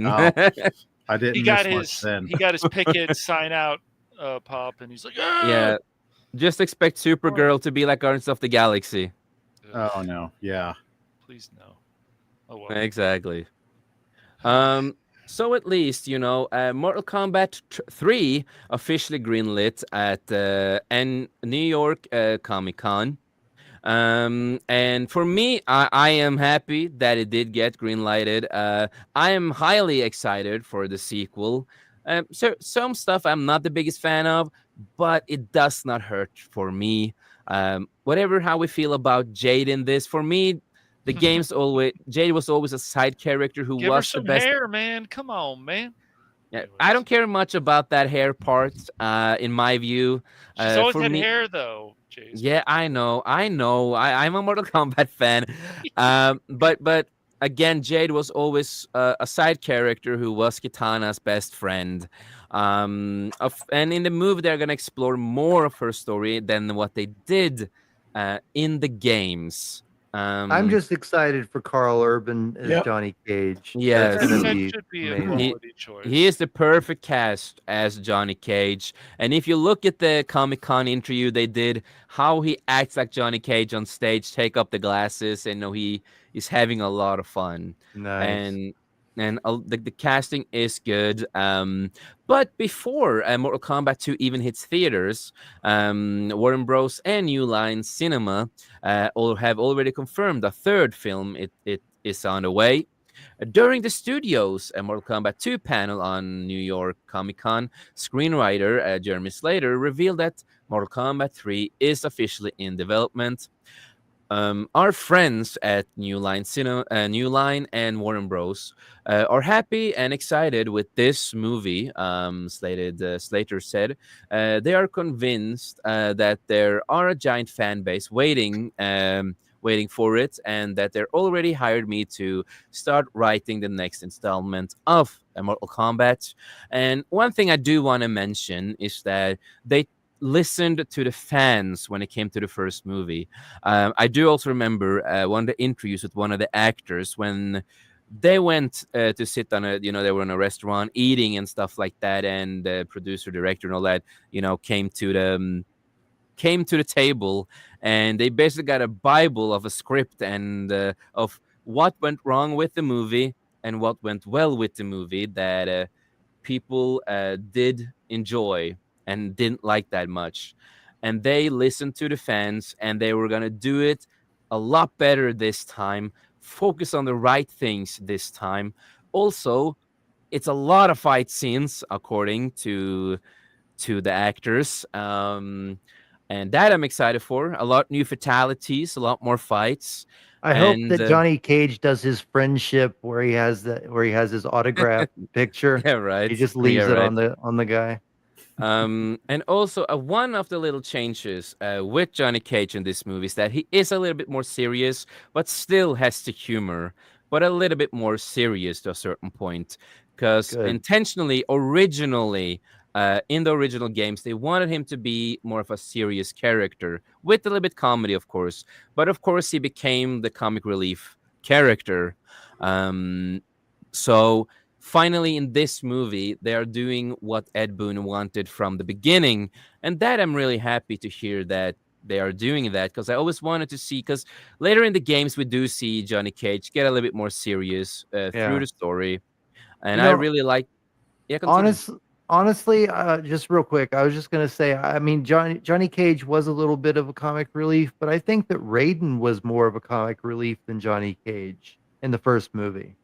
Oh, I didn't He miss got much his then. he got his picket sign out pop, and he's like, Yeah, just expect Supergirl to be like Guardians of the Galaxy. Oh no, yeah. Please no. Oh well. Exactly. So at least Mortal Kombat 3 officially greenlit at New York Comic Con. And for me, I am happy that it did get greenlighted. I am highly excited for the sequel. So some stuff I'm not the biggest fan of, but it does not hurt for me. Whatever how we feel about Jade in this, for me, The games always Jade was always a side character who Give her was the some best. hair, man. Come on, man. Yeah, I don't care much about that hair part. In my view, She's always for had me, hair, though, Jace. yeah, I know. I'm a Mortal Kombat fan. But again, Jade was always a side character who was Kitana's best friend. And in the movie, they're gonna explore more of her story than what they did in the games. I'm just excited for Carl Urban as Yep. Johnny Cage. Yes. That's gonna That be should be a amazing. quality choice. He is the perfect cast as Johnny Cage. And if you look at the Comic-Con interview they did, how he acts like Johnny Cage on stage, take up the glasses, and he is having a lot of fun. Nice. And the casting is good. But before Mortal Kombat 2 even hits theaters, Warner Bros. And New Line Cinema all have already confirmed a third film. It is on the way. During the studio's Mortal Kombat 2 panel on New York Comic Con, screenwriter Jeremy Slater revealed that Mortal Kombat 3 is officially in development. Our friends at New Line and Warner Bros. Are happy and excited with this movie. Slater said they are convinced that there are a giant fan base waiting for it, and that they're already hired me to start writing the next installment of Mortal Kombat. And one thing I do want to mention is that they listened to the fans when it came to the first movie. I do also remember one of the interviews with one of the actors when they went to sit on they were in a restaurant eating and stuff like that, and the producer, director, and all that, came to the table, and they basically got a Bible of a script and of what went wrong with the movie and what went well with the movie that people did enjoy and didn't like that much. And they listened to the fans, and they were going to do it a lot better this time, focus on the right things this time. Also, it's a lot of fight scenes, according to the actors. And that I'm excited for. A lot new fatalities, a lot more fights. I hope And, that Johnny Cage does his friendship where he has his autograph picture. Yeah, right. He just leaves Yeah, it right. on the guy. And also one of the little changes with Johnny Cage in this movie is that he is a little bit more serious, but still has the humor, but a little bit more serious to a certain point. Because Good. intentionally, originally, in the original games, they wanted him to be more of a serious character with a little bit comedy, of course. But of course, he became the comic relief character. So finally, in this movie, they are doing what Ed Boon wanted from the beginning. And that I'm really happy to hear that they are doing that, because I always wanted to see, because later in the games, we do see Johnny Cage get a little bit more serious through the story. And I really like. Yeah, continue. Honestly, just real quick, I was just gonna say, I mean, Johnny Cage was a little bit of a comic relief, but I think that Raiden was more of a comic relief than Johnny Cage in the first movie.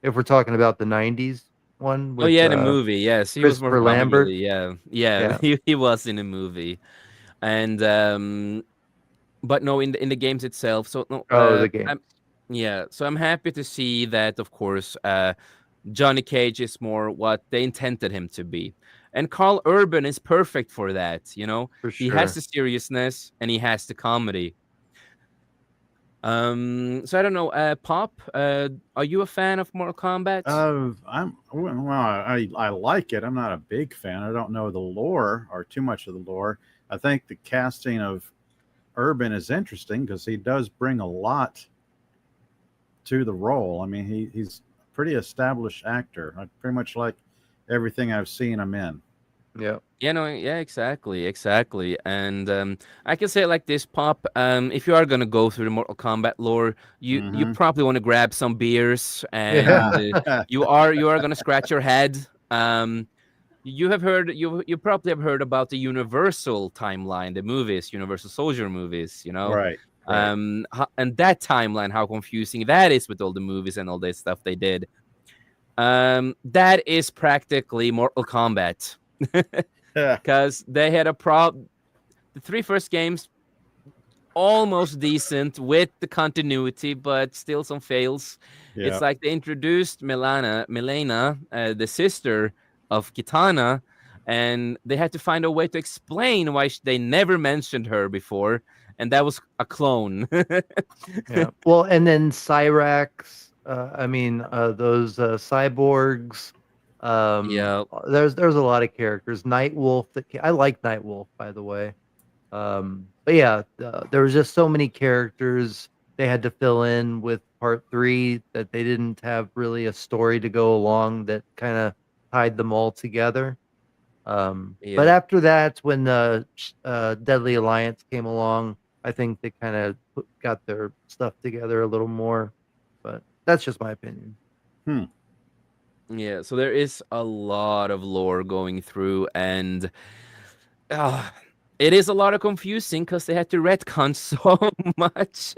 If we're talking about the '90s one, with, the movie, yes, he was more Christopher Lambert. Lambert. Yeah. He was in the movie, and but no, in the games itself. So no, the game. So I'm happy to see that. Of course, Johnny Cage is more what they intended him to be, and Carl Urban is perfect for that. For He sure. has the seriousness and he has the comedy. So I don't know, Pop, are you a fan of Mortal Kombat? I like it. I'm not a big fan. I don't know the lore or too much of the lore. I think the casting of Urban is interesting because he does bring a lot to the role. I mean, he's a pretty established actor. I pretty much like everything I've seen him in. Yeah. Exactly. And I can say it like this, Pop. If you are gonna go through the Mortal Kombat lore, you probably want to grab some beers, and you are gonna scratch your head. You probably have heard about the Universal timeline, the movies, Universal Soldier movies. Right. And that timeline, how confusing that is with all the movies and all this stuff they did. That is practically Mortal Kombat. Because they had a problem. The three first games almost decent with the continuity, but still some fails. Yeah. It's like they introduced Milena, the sister of Kitana, and they had to find a way to explain why they never mentioned her before, and that was a clone. Yeah. Well, and then Cyrax. Those cyborgs. Yeah. There's a lot of characters. Nightwolf. I like Nightwolf, by the way. But yeah, there was just so many characters they had to fill in with part 3 that they didn't have really a story to go along that kind of tied them all together. But Yeah. after that, when the Deadly Alliance came along, I think they kind of got their stuff together a little more. But that's just my opinion. Yeah, so there is a lot of lore going through, and it is a lot of confusing because they had to retcon so much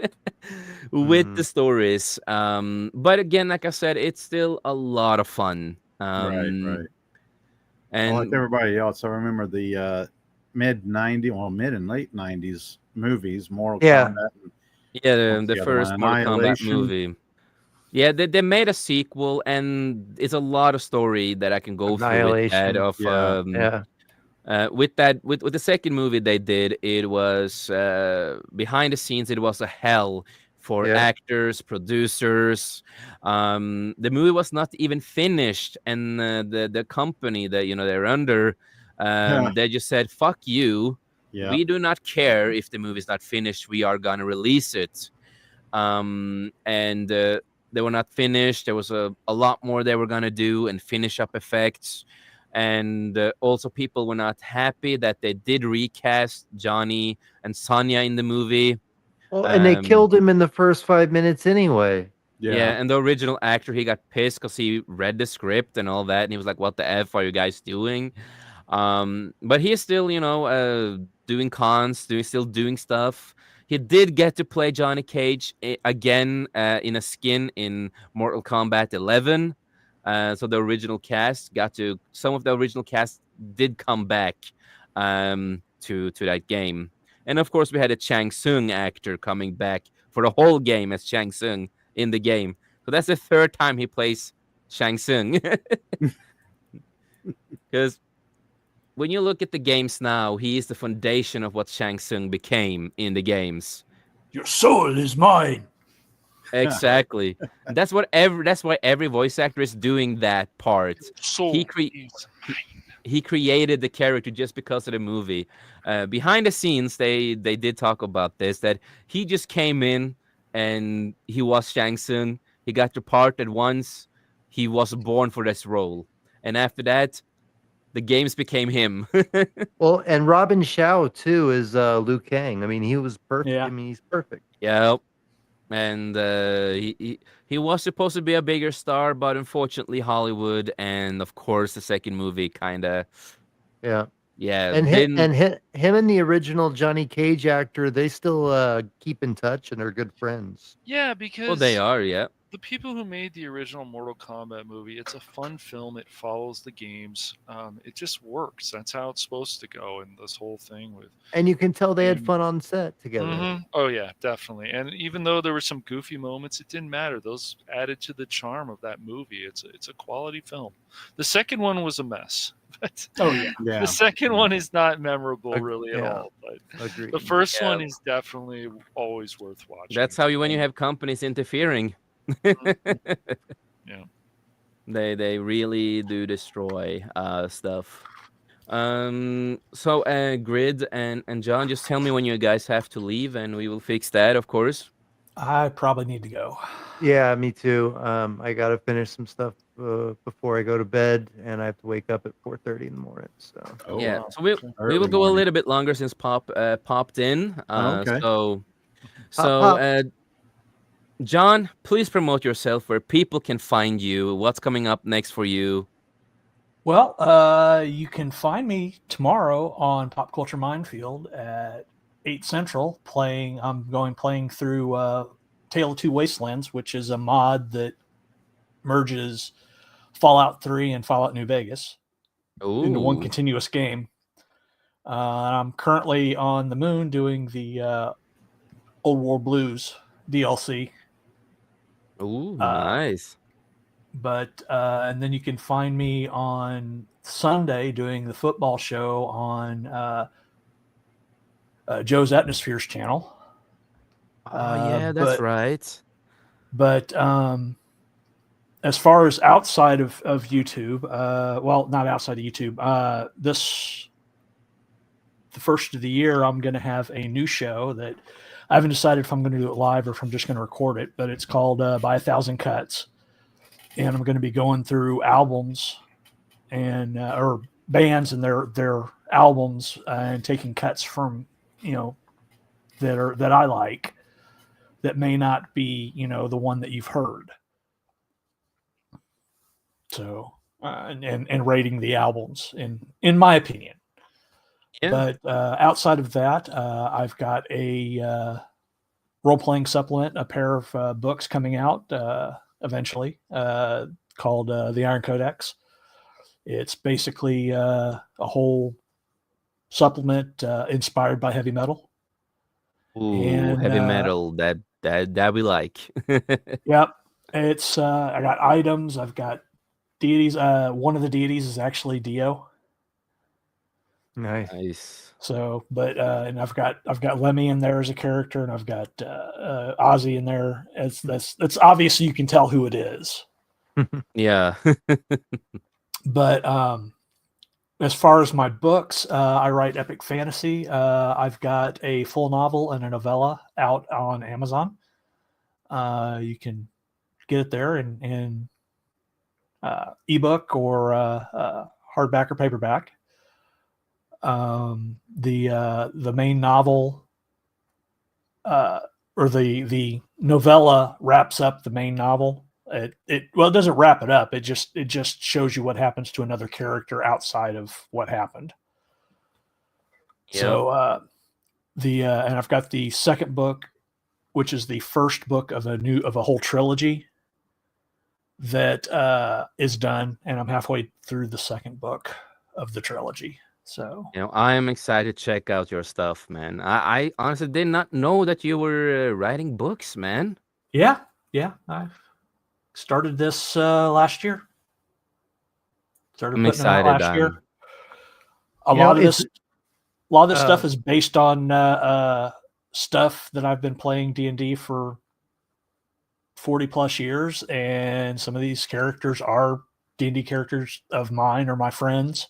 with the stories. But again, like I said, it's still a lot of fun. Right. And Like everybody else, I remember the mid and late 90s movies, Mortal Yeah. Kombat. And yeah, what's the the other first one? Mortal Kombat Annihilation. movie. Yeah, they made a sequel, and it's a lot of story that I can go through with that. Annihilation. Of Yeah. with the second movie they did, it was behind the scenes. It was a hell for Yeah. actors, producers. The movie was not even finished, and the company that they're under, they just said, "Fuck you. Yeah. We do not care if the movie's not finished. We are gonna release it." And they were not finished. There was a lot more they were gonna do and finish up effects. And also, people were not happy that they did recast Johnny and Sonya in the movie. Well, and they Um, killed him in the first 5 minutes anyway. Yeah, and the original actor, he got pissed because he read the script and all that, and he was like, "What the f are you guys doing?" But he's still, doing cons, still doing stuff. He did get to play Johnny Cage again in a skin in Mortal Kombat 11. So the original cast some of the original cast did come back to that game. And of course, we had a Chang Tsung actor coming back for the whole game as Chang Tsung in the game. So that's the third time he plays Shang Tsung. Because when you look at the games now, he is the foundation of what Shang Tsung became in the games. Your soul is mine. Exactly. That's why every voice actor is doing that part. So He created the character just because of the movie. Behind the scenes, they did talk about this, that he just came in and he was Shang Tsung. He got the part at once. He was born for this role. And after that, the games became him. Well, and Robin Shao too is Liu Kang. I mean, he was perfect. Yeah. I mean, he's perfect. Yep. And he was supposed to be a bigger star, but unfortunately Hollywood and of course the second movie kind of Yeah. yeah Him and the original Johnny Cage actor, they still keep in touch and are good friends. yeah, well because they are, yeah. the people who made the original Mortal Kombat movie, it's a fun film. It follows the games. It just works. That's how it's supposed to go. And this whole thing with And you can tell they had fun on set together. Oh yeah, definitely. And even though there were some goofy moments, it didn't matter. Those added to the charm of that movie. It's a quality film. The second one was a mess. But Oh yeah. Yeah. the second one is not memorable really at yeah. all. But Agreed. the first Yeah. one is definitely always worth watching. That's how when you have companies interfering. Yeah. They really do destroy stuff. So Grid and John, just tell me when you guys have to leave and we will fix that, of course. I probably need to go. Yeah, me too. I got to finish some stuff before I go to bed, and I have to wake up at 4:30 in the morning. So Oh, Yeah, wow. so we Early will go a morning. little bit longer since popped in. Okay. So John, please promote yourself where people can find you. What's coming up next for you? Well, you can find me tomorrow on Pop Culture Minefield at 8 Central playing through Tale of Two Wastelands, which is a mod that merges Fallout 3 and Fallout New Vegas into one Ooh. continuous game. I'm currently on the moon doing the Old War Blues DLC. Ooh, Uh, nice. But and then you can find me on Sunday doing the football show on Joe's Atmospheres channel. Oh yeah, that's right. But as far as outside of YouTube, well, not outside of YouTube, the first of the year, I'm going to have a new show that I haven't decided if I'm going to do it live or if I'm just going to record it, but it's called By a Thousand Cuts. And I'm going to be going through albums and or bands and their albums and taking cuts from, that I like that may not be, the one that you've heard. So and rating the albums in my opinion. Yeah. But outside of that, I've got a role-playing supplement, a pair of books coming out eventually called The Iron Codex. It's basically a whole supplement inspired by heavy metal. Ooh, And heavy metal. That we like. yep, it's I got items. I've got deities. One of the deities is actually Dio. Nice. Nice. So, but and I've got Lemmy in there as a character, and I've got Ozzy in there. That's obvious. You can tell who it is. Yeah. But as far as my books, I write epic fantasy. I've got a full novel and a novella out on Amazon. You can get it there in ebook or hardback or paperback. The main novel or the novella wraps up the main novel. It doesn't wrap it up. It just shows you what happens to another character outside of what happened. Yep. So and I've got the second book, which is the first book of a whole trilogy that is done, and I'm halfway through the second book of the trilogy. So I am excited to check out your stuff, man. I honestly did not know that you were writing books, man. yeah, I started this last year. Started I'm putting them out excited. last year. A You know, lot of this uh, stuff is based on stuff that I've been playing D&D for 40 plus years, and some of these characters are D&D characters of mine or my friends,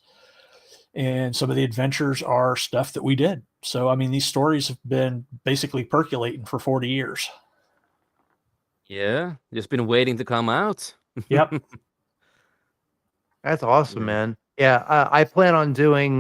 and some of the adventures are stuff that we did. So I mean, these stories have been basically percolating for 40 years. Yeah, just been waiting to come out. Yep. That's awesome, Yeah. man. Yeah, I plan on doing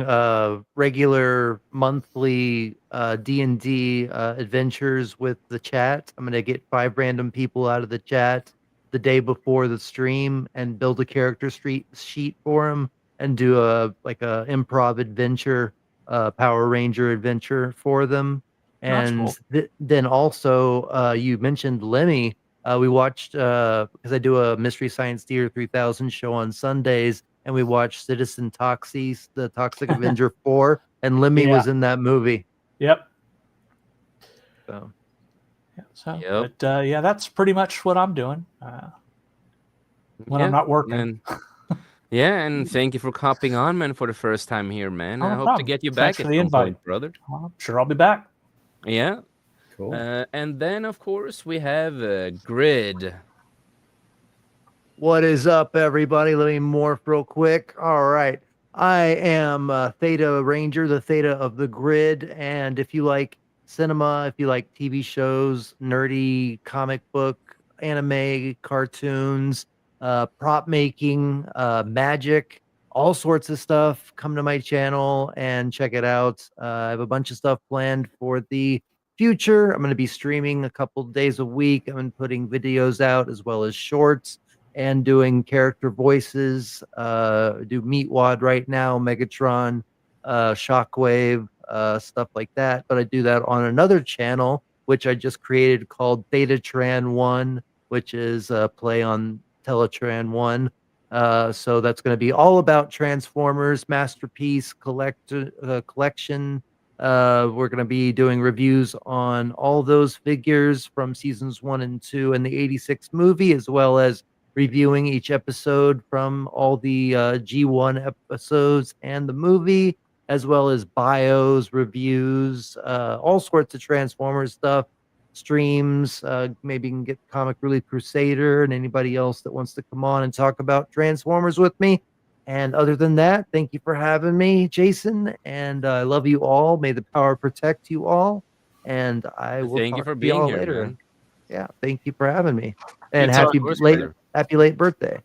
regular monthly D&D adventures with the chat. I'm gonna get 5 random people out of the chat the day before the stream and build a character sheet for them and do a improv adventure, Power Ranger adventure for them. That's And cool. then also you mentioned Lemmy. We watched because I do a Mystery Science Theater 3000 show on Sundays, and we watched Citizen Toxie, the Toxic Avenger 4, and Lemmy Yeah. was in that movie. Yep. So So, Yep. but yeah, that's pretty much what I'm doing when I'm Yeah, not working. and and thank you for hopping on, man, for the first time here, man. Oh, I no hope to problem. get you Thanks back for at the some invite. point, brother. Well, I'm sure I'll be back. Yeah. Cool. And then, of course, we have Grid. what is up, everybody? Let me morph real quick. All right. I am Theta Ranger, the Theta of the Grid. And if you like cinema, if you like TV shows, nerdy comic book, anime, cartoons, prop making, magic, all sorts of stuff, come to my channel and check it out. I have a bunch of stuff planned for the future. I'm going to be streaming a couple days a week. I'm putting videos out as well as shorts and doing character voices. Do Meatwad right now, Megatron, Shockwave, stuff like that. But I do that on another channel, which I just created called Thetatran 1, which is a play on Teletran 1. So that's going to be all about Transformers, Masterpiece, collection, We're going to be doing reviews on all those figures from seasons 1 and 2 and the 86 movie, as well as reviewing each episode from all the G1 episodes and the movie, as well as bios, reviews, all sorts of Transformers stuff, streams. Maybe you can get Comic Relief Crusader and anybody else that wants to come on and talk about Transformers with me. And other than that, thank you for having me, Jason. And I love you all. May the power protect you all. And I will Thank you talk for to being y'all here, later. man. Yeah, thank you for having me. And Good talk. happy Of course, late brother. happy late birthday.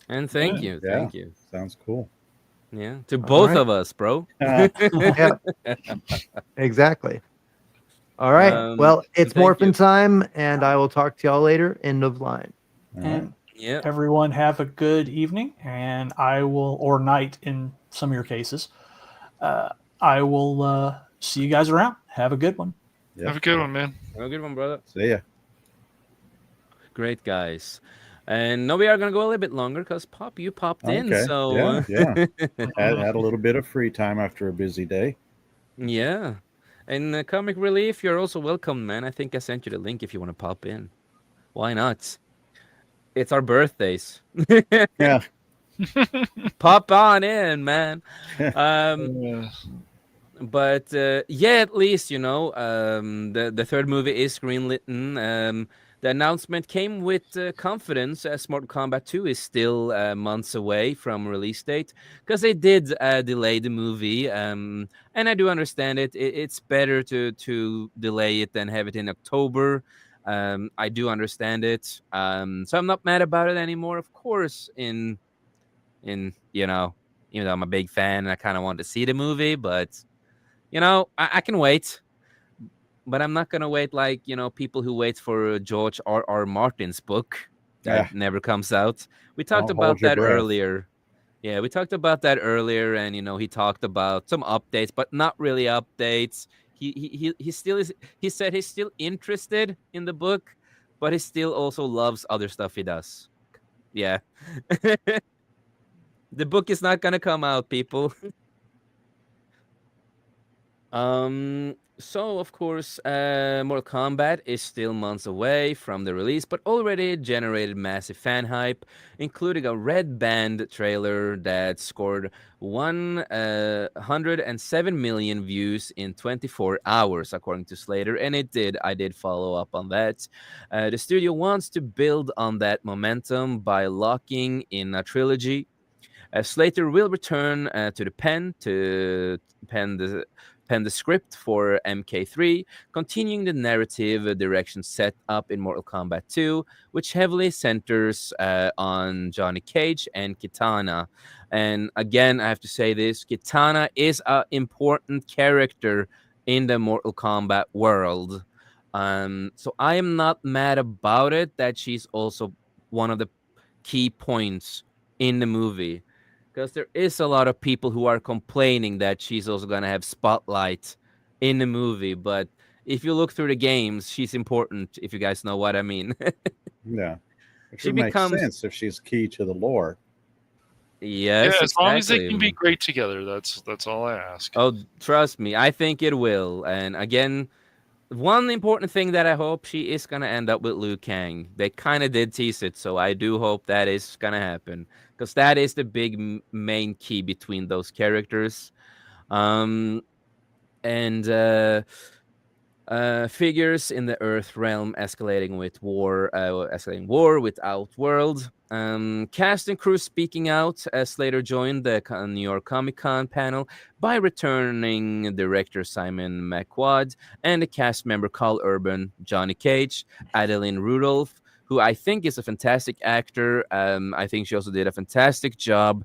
And thank Yeah, you, yeah. thank you. Sounds cool. Yeah, to both right. of us, bro. Yeah, exactly. All right. Well, it's thank you. morphin time, and I will talk to y'all later. End of line. All right. And Yeah, everyone have a good evening, and I will, or night in some of your cases. I will see you guys around. Have a good one. Yep. Have a good one, man. have a good one, brother. See ya. Great guys. And now we are gonna go a little bit longer because Pop, you popped in, Okay. so Yeah. Had a little bit of free time after a busy day. yeah. And Comic Relief, you're also welcome, man. I think I sent you the link if you want to pop in. Why not? It's our birthdays. Yeah. Pop on in, man. Yeah. But yeah, at least the third movie is greenlit. The announcement came with confidence, as Mortal Kombat 2 is still months away from release date, because they did delay the movie. And I do understand it. It's better to delay it than have it in October. I do understand it. So I'm not mad about it anymore. Of course, in even though I'm a big fan and I kind of want to see the movie, but I can wait, but I'm not gonna wait like people who wait for George R. Martin's book that Yeah. never comes out. We talked Don't about hold your that breath. earlier. Yeah, we talked about that earlier, and he talked about some updates, but not really updates. He still is. He said he's still interested in the book, but he still also loves other stuff he does. Yeah, the book is not gonna come out, people. So of course, Mortal Kombat is still months away from the release, but already generated massive fan hype, including a red band trailer that scored 107 million views in 24 hours, according to Slater, and it did. I did follow up on that. The studio wants to build on that momentum by locking in a trilogy. Slater will return to the pen to pen the script for MK3, continuing the narrative direction set up in Mortal Kombat 2, which heavily centers on Johnny Cage and Kitana. And again, I have to say this: Kitana is an important character in the Mortal Kombat world. So I am not mad about it that she's also one of the key points in the movie, because there is a lot of people who are complaining that she's also gonna have spotlight in the movie. But if you look through the games, she's important. If you guys know what I mean, Yeah. Which she would make becomes sense if she's key to the lore. yes, Yeah, as long as they exactly. can be great together, that's all I ask. Oh, trust me, I think it will. And again, one important thing that I hope she is gonna end up with Liu Kang. They kind of did tease it, so I do hope that is gonna happen, because that is the big main key between those characters. Um, and figures in the Earth realm escalating war with Outworld. Cast and crew speaking out as Slater joined the New York Comic Con panel by returning director Simon McQuad and the cast member Carl Urban, Johnny Cage, Adeline Rudolph, who I think is a fantastic actor. I think she also did a fantastic job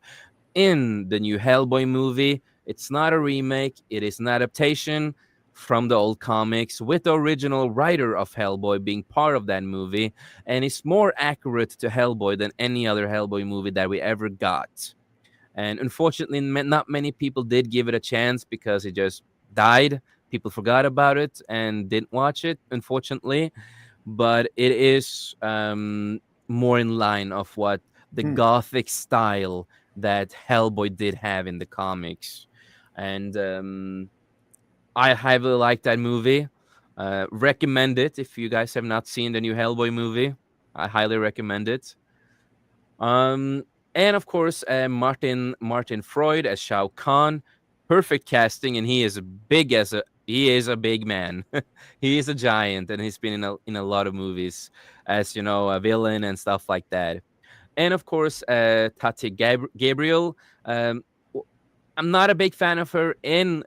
in the new Hellboy movie. It's not a remake, it is an adaptation from the old comics, with the original writer of Hellboy being part of that movie, and it's more accurate to Hellboy than any other Hellboy movie that we ever got. And unfortunately, not many people did give it a chance because it just died. People forgot about it and didn't watch it, unfortunately. But it is more in line of what the gothic style that Hellboy did have in the comics. And I highly like that movie. Recommend it if you guys have not seen the new Hellboy movie. I highly recommend it. Um, and of course, Martin Freud as Shao Kahn, perfect casting, and he is a big man. He is a giant, and he's been in a lot of movies as a villain and stuff like that. And of course, Tati Gabriel. Um, I'm not a big fan of her in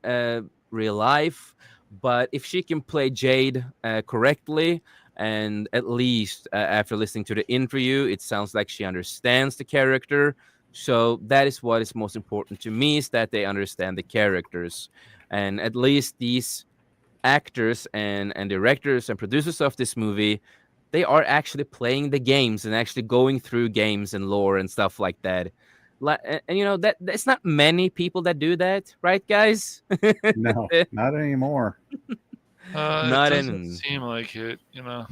real life, but if she can play Jade correctly, and at least after listening to the interview, it sounds like she understands the character. So that is what is most important to me, is that they understand the characters, and at least these actors and directors and producers of this movie, they are actually playing the games and actually going through games and lore and stuff like that. And that it's not many people that do that, right, guys? No, not anymore. It Not doesn't in. seem like it, you know.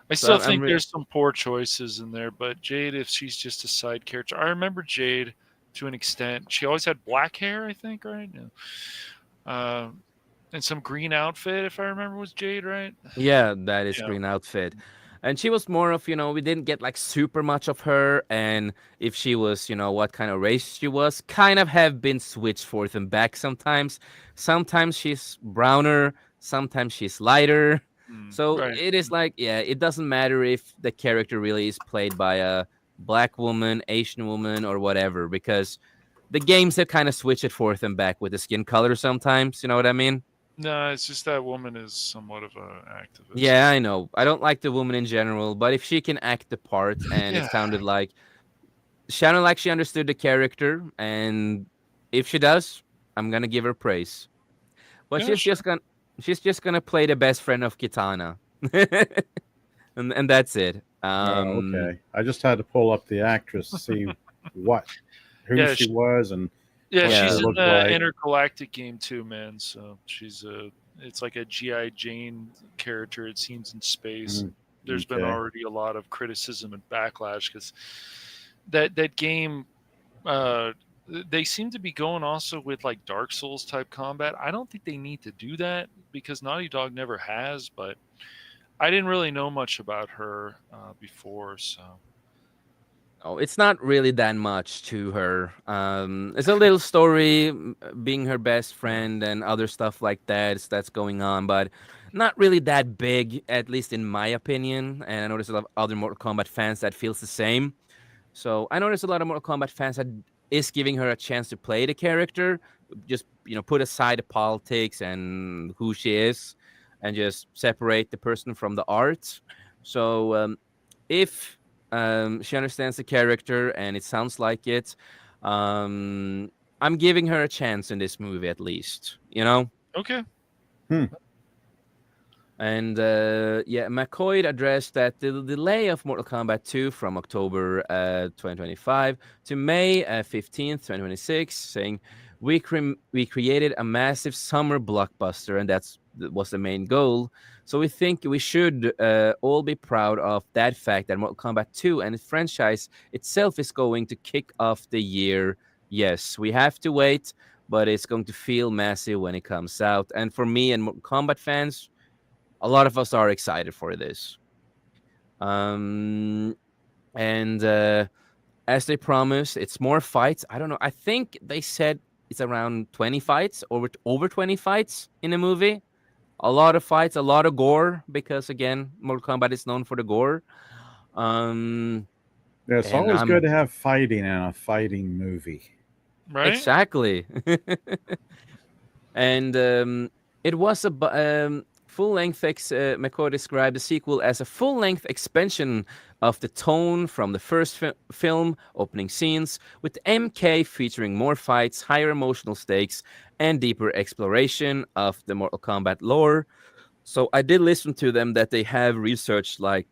I So still I'm think there's some poor choices in there, but Jade, if she's just a side character, I remember Jade to an extent. She always had black hair, I think, right? Yeah. And some green outfit, if I remember, was Jade, right? Yeah, that is Yeah. green outfit. And she was more of, we didn't get like super much of her. And if she was, what kind of race she was, kind of have been switched forth and back sometimes. Sometimes she's browner, sometimes she's lighter. So Right. it is like, yeah, it doesn't matter if the character really is played by a black woman, Asian woman, or whatever, because the games have kind of switched it forth and back with the skin color sometimes. You know what I mean? No, it's just that woman is somewhat of an activist. Yeah, I know. I don't like the woman in general, but if she can act the part, and it Yeah. sounded like she understood the character, and if she does, I'm gonna give her praise. But Yeah, sure. she's just gonna play the best friend of Kitana, and that's it. Oh, okay. I just had to pull up the actress to see who Yeah, she was and Yeah, what Yeah. she's she in looked the like. intergalactic game too, man. So it's like a GI Jane character. It seems in space. Mhm. There's been Okay. already a lot of criticism and backlash because that game. They seem to be going also with like Dark Souls type combat. I don't think they need to do that because Naughty Dog never has. But I didn't really know much about her before, so. Oh, it's not really that much to her. It's a little story, being her best friend and other stuff like that's going on, but not really that big, at least in my opinion. And I know there's a lot of other Mortal Kombat fans that feels the same. So I know there's a lot of Mortal Kombat fans that is giving her a chance to play the character, just put aside the politics and who she is, and just separate the person from the art. So if she understands the character and it sounds like it, I'm giving her a chance in this movie at least. Okay. And yeah, McCoy addressed that the delay of Mortal Kombat 2 from October 2025 to May 15th, 2026, saying we created a massive summer blockbuster, and that was the main goal. So we think we should all be proud of that fact that Mortal Kombat 2 and the franchise itself is going to kick off the year. Yes, we have to wait, but it's going to feel massive when it comes out. And for me and Mortal Kombat fans, a lot of us are excited for this. And as they promised, it's more fights. I don't know. I think they said it's around 20 fights, over 20 fights in the movie. A lot of fights, a lot of gore, because again, Mortal Kombat is known for the gore. Yeah, it's And always good to have fighting in a fighting movie. Right. Exactly. And it was a full-length. McCoy described the sequel as a full-length expansion of the tone from the first film opening scenes, with MK featuring more fights, higher emotional stakes, and deeper exploration of the Mortal Kombat lore. So I did listen to them that they have researched like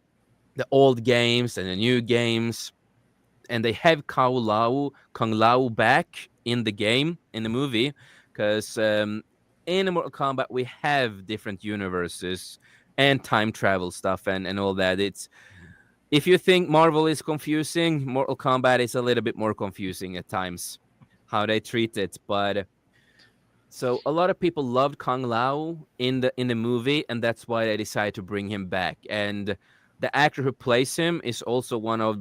the old games and the new games, and they have Kung Lao back in the game, in the movie, because in Mortal Kombat we have different universes and time travel stuff and all that. It's, if you think Marvel is confusing, Mortal Kombat is a little bit more confusing at times how they treat it. But So a lot of people loved Kung Lao in the movie, and that's why they decided to bring him back. And the actor who plays him is also one of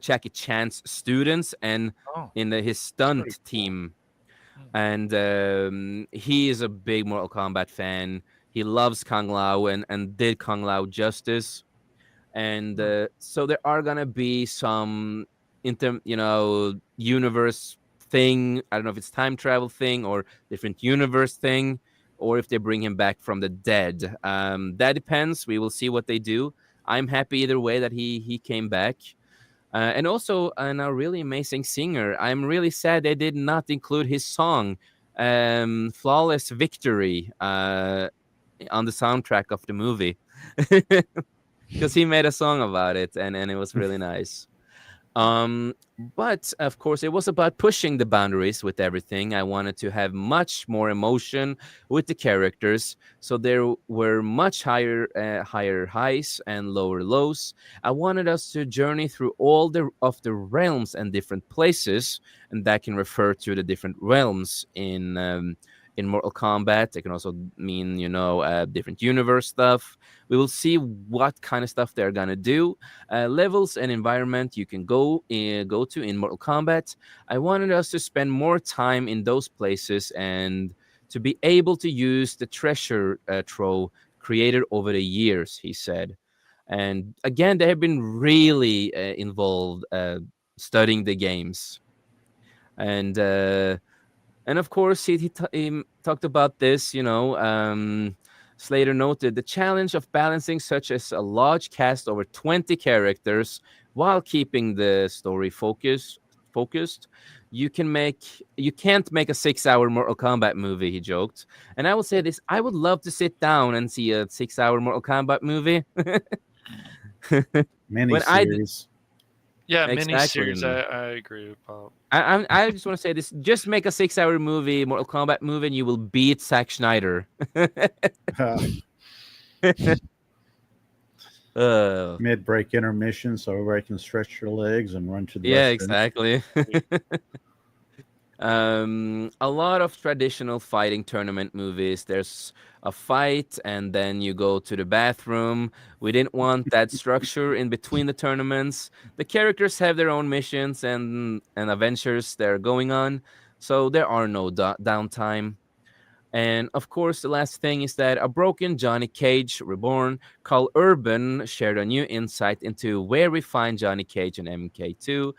Jackie Chan's students and Oh, in his pretty stunt cool. team. And he is a big Mortal Kombat fan. He loves Kung Lao and did Kung Lao justice. And so there are gonna be some universe thing. I don't know if it's time travel thing or different universe thing, or if they bring him back from the dead. That depends. We will see what they do. I'm happy either way that he came back. And also a really amazing singer. I'm really sad they did not include his song, "Flawless Victory," on the soundtrack of the movie. Because he made a song about it, and it was really nice. But of course, it was about pushing the boundaries with everything. I wanted to have much more emotion with the characters, so there were much higher highs and lower lows. I wanted us to journey through all the realms and different places, and that can refer to the different realms in Mortal Kombat. It can also mean different universe stuff. We will see what kind of stuff they're gonna do, levels and environment you can go to in Mortal Kombat. I wanted us to spend more time in those places and to be able to use the treasure trove created over the years, he said. And again, they have been really involved studying the games. And of course, he talked about this. Slater noted the challenge of balancing such as a large cast over 20 characters while keeping the story focused. You can't make a 6-hour Mortal Kombat movie, he joked. And I will say this: I would love to sit down and see a 6-hour Mortal Kombat movie. When I Miniseries. Yeah, exactly. miniseries. I agree with Paul. I just want to say this: just make a 6-hour movie, Mortal Kombat movie, and you will beat Zack Snyder. Mid-break intermission, so everybody can stretch their legs and run to the Yeah, restroom. exactly. A lot of traditional fighting tournament movies. There's a fight, and then you go to the bathroom. We didn't want that structure in between the tournaments. The characters have their own missions and adventures they're going on, so there are no downtime. And of course, the last thing is that a broken Johnny Cage reborn, Carl Urban, shared a new insight into where we find Johnny Cage in MK2.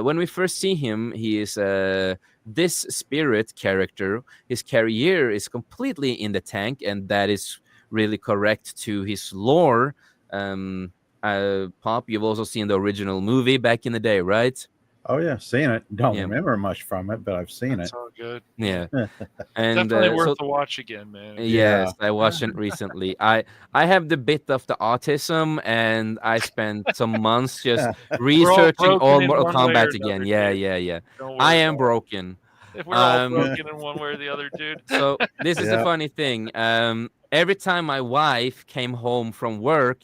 When we first see him, he is this spirit character. His career is completely in the tank, and that is really correct to his lore. Pop, you've also seen the original movie back in the day, right? Oh yeah, seen it. Don't Yeah. remember much from it, but I've seen That's it. all good. Yeah. And Definitely so worth a watch again, man. yes, I watched it recently. I have the bit of the autism, and I spent some months just researching all broken in Mortal one way or Kombat again. another, Yeah, dude. yeah, yeah. Don't I worry am about broken. it. If we're all Um, broken in one way or the other, dude. So this is the Yeah. funny thing. Every time my wife came home from work,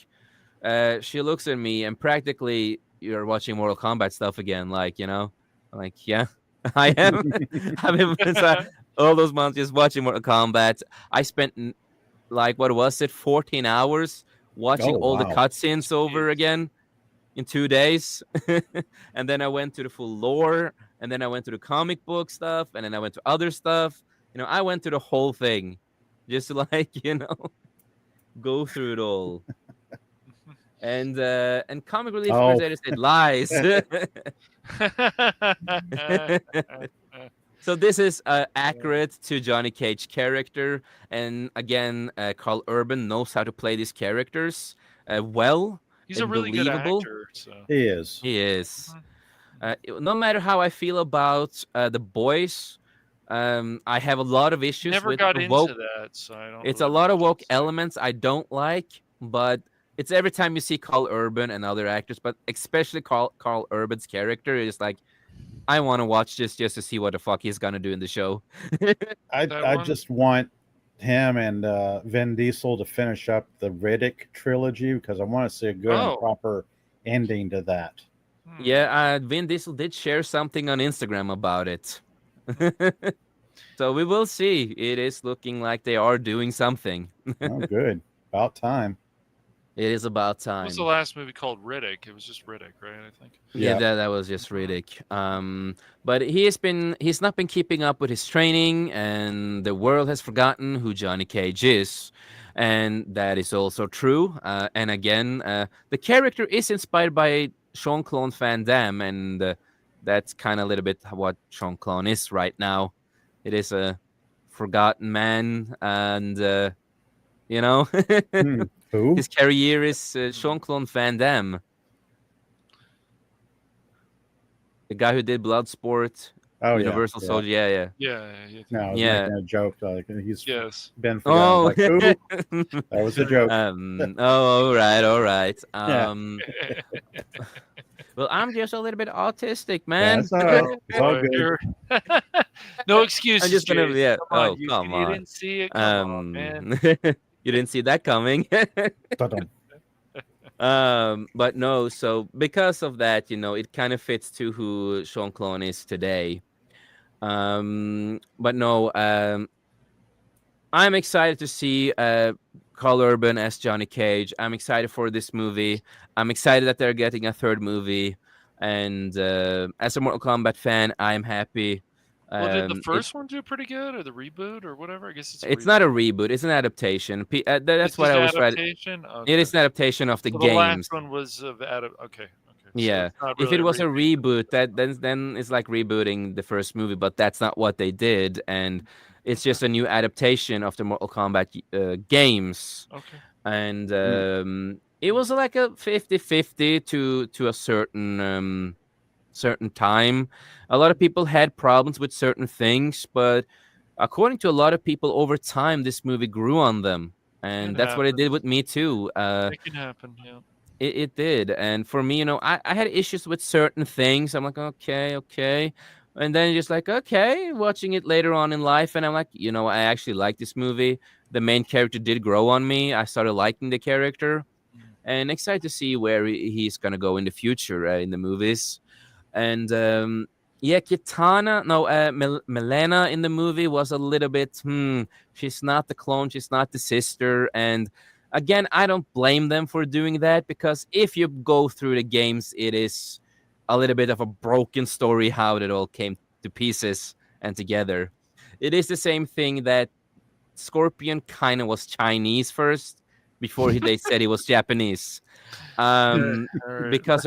she looks at me and practically, "You're watching Mortal Kombat stuff again," I'm like, yeah, I am. I've been all those months just watching Mortal Kombat. I spent like, what was it, 14 hours watching Oh all the wow. cutscenes over Jeez. again in 2 days. And then I went to the full lore, and then I went to the comic book stuff, and then I went to other stuff. I went to the whole thing just to go through it all. And Comic Relief Oh. Crusader said lies. So this is accurate to Johnny Cage character, and again, Carl Urban knows how to play these characters well. He's a and really good believable. actor. So He is. He is. No matter how I feel about the boys, I have a lot of issues never with got the into woke. that, so I don't. It's really a lot know of what woke to say. elements I don't like, but it's every time you see Carl Urban and other actors, but especially Carl Urban's character, it's like, I want to watch this just to see what the fuck he's gonna do in the show. I That one? just want him and Vin Diesel to finish up the Riddick trilogy because I want to see a good Oh. and proper ending to that. Hmm. Yeah, Vin Diesel did share something on Instagram about it. So we will see. It is looking like they are doing something. Oh, good. About time. It is about What was the time. last movie called? Riddick. It was just Riddick, right? I think. Yeah, Yeah. that was just Riddick. But he's not been keeping up with his training, and the world has forgotten who Johnny Cage is, and that is also true. And again, the character is inspired by Jean-Claude Van Damme, and that's kind of a little bit what Jean-Claude is right now. It is a forgotten man, and you know, Who? his career is Jean-Claude Van Damme. The guy who did Bloodsport, Oh, Universal yeah. Soldier. Yeah, yeah. Yeah. No, I was Yeah. making a joke. Like he's Yes. been forgotten. Oh, Like, who? That was a joke. oh, all right. Yeah. Well, I'm just a little bit autistic, man. That's all right. It's all Boy, good. you're- no excuses. I'm just gonna, Jason. yeah. Come on, Oh, you, come you on. didn't see it. Come on, man. You didn't see that coming. Ta-dum. But no. So because of that, it kind of fits to who Sean Clone is today. But no. I'm excited to see Carl Urban as Johnny Cage. I'm excited for this movie. I'm excited that they're getting a third movie. And as a Mortal Kombat fan, I'm happy. Well, did the It- first one do pretty good, or the reboot, or whatever? I guess it's. it's not a reboot. It's an adaptation. That's This what is I always read. adaptation. It is an adaptation of the So games. The last one was of Okay. So Yeah. it's not If really it was a reboot. reboot, then it's like rebooting the first movie, but that's not what they did, and it's just a new adaptation of the Mortal Kombat games. Okay. And it was like a 50-50 to a certain time. A lot of people had problems with certain things, but according to a lot of people over time, this movie grew on them, and It that's what it did happens. with me too. It can happen. Yeah. It did. And for me, I had issues with certain things. I'm like, okay. And then just like, okay, watching it later on in life. And I'm like, I actually like this movie. The main character did grow on me. I started liking the character and excited to see where he's going to go in the future in the movies. And yeah, Kitana, no, Milena in the movie was a little bit, she's not the clone. She's not the sister. And again, I don't blame them for doing that because if you go through the games, it is a little bit of a broken story how it all came to pieces and together. It is the same thing that Scorpion kind of was Chinese first before they said he was Japanese. Alright. Because,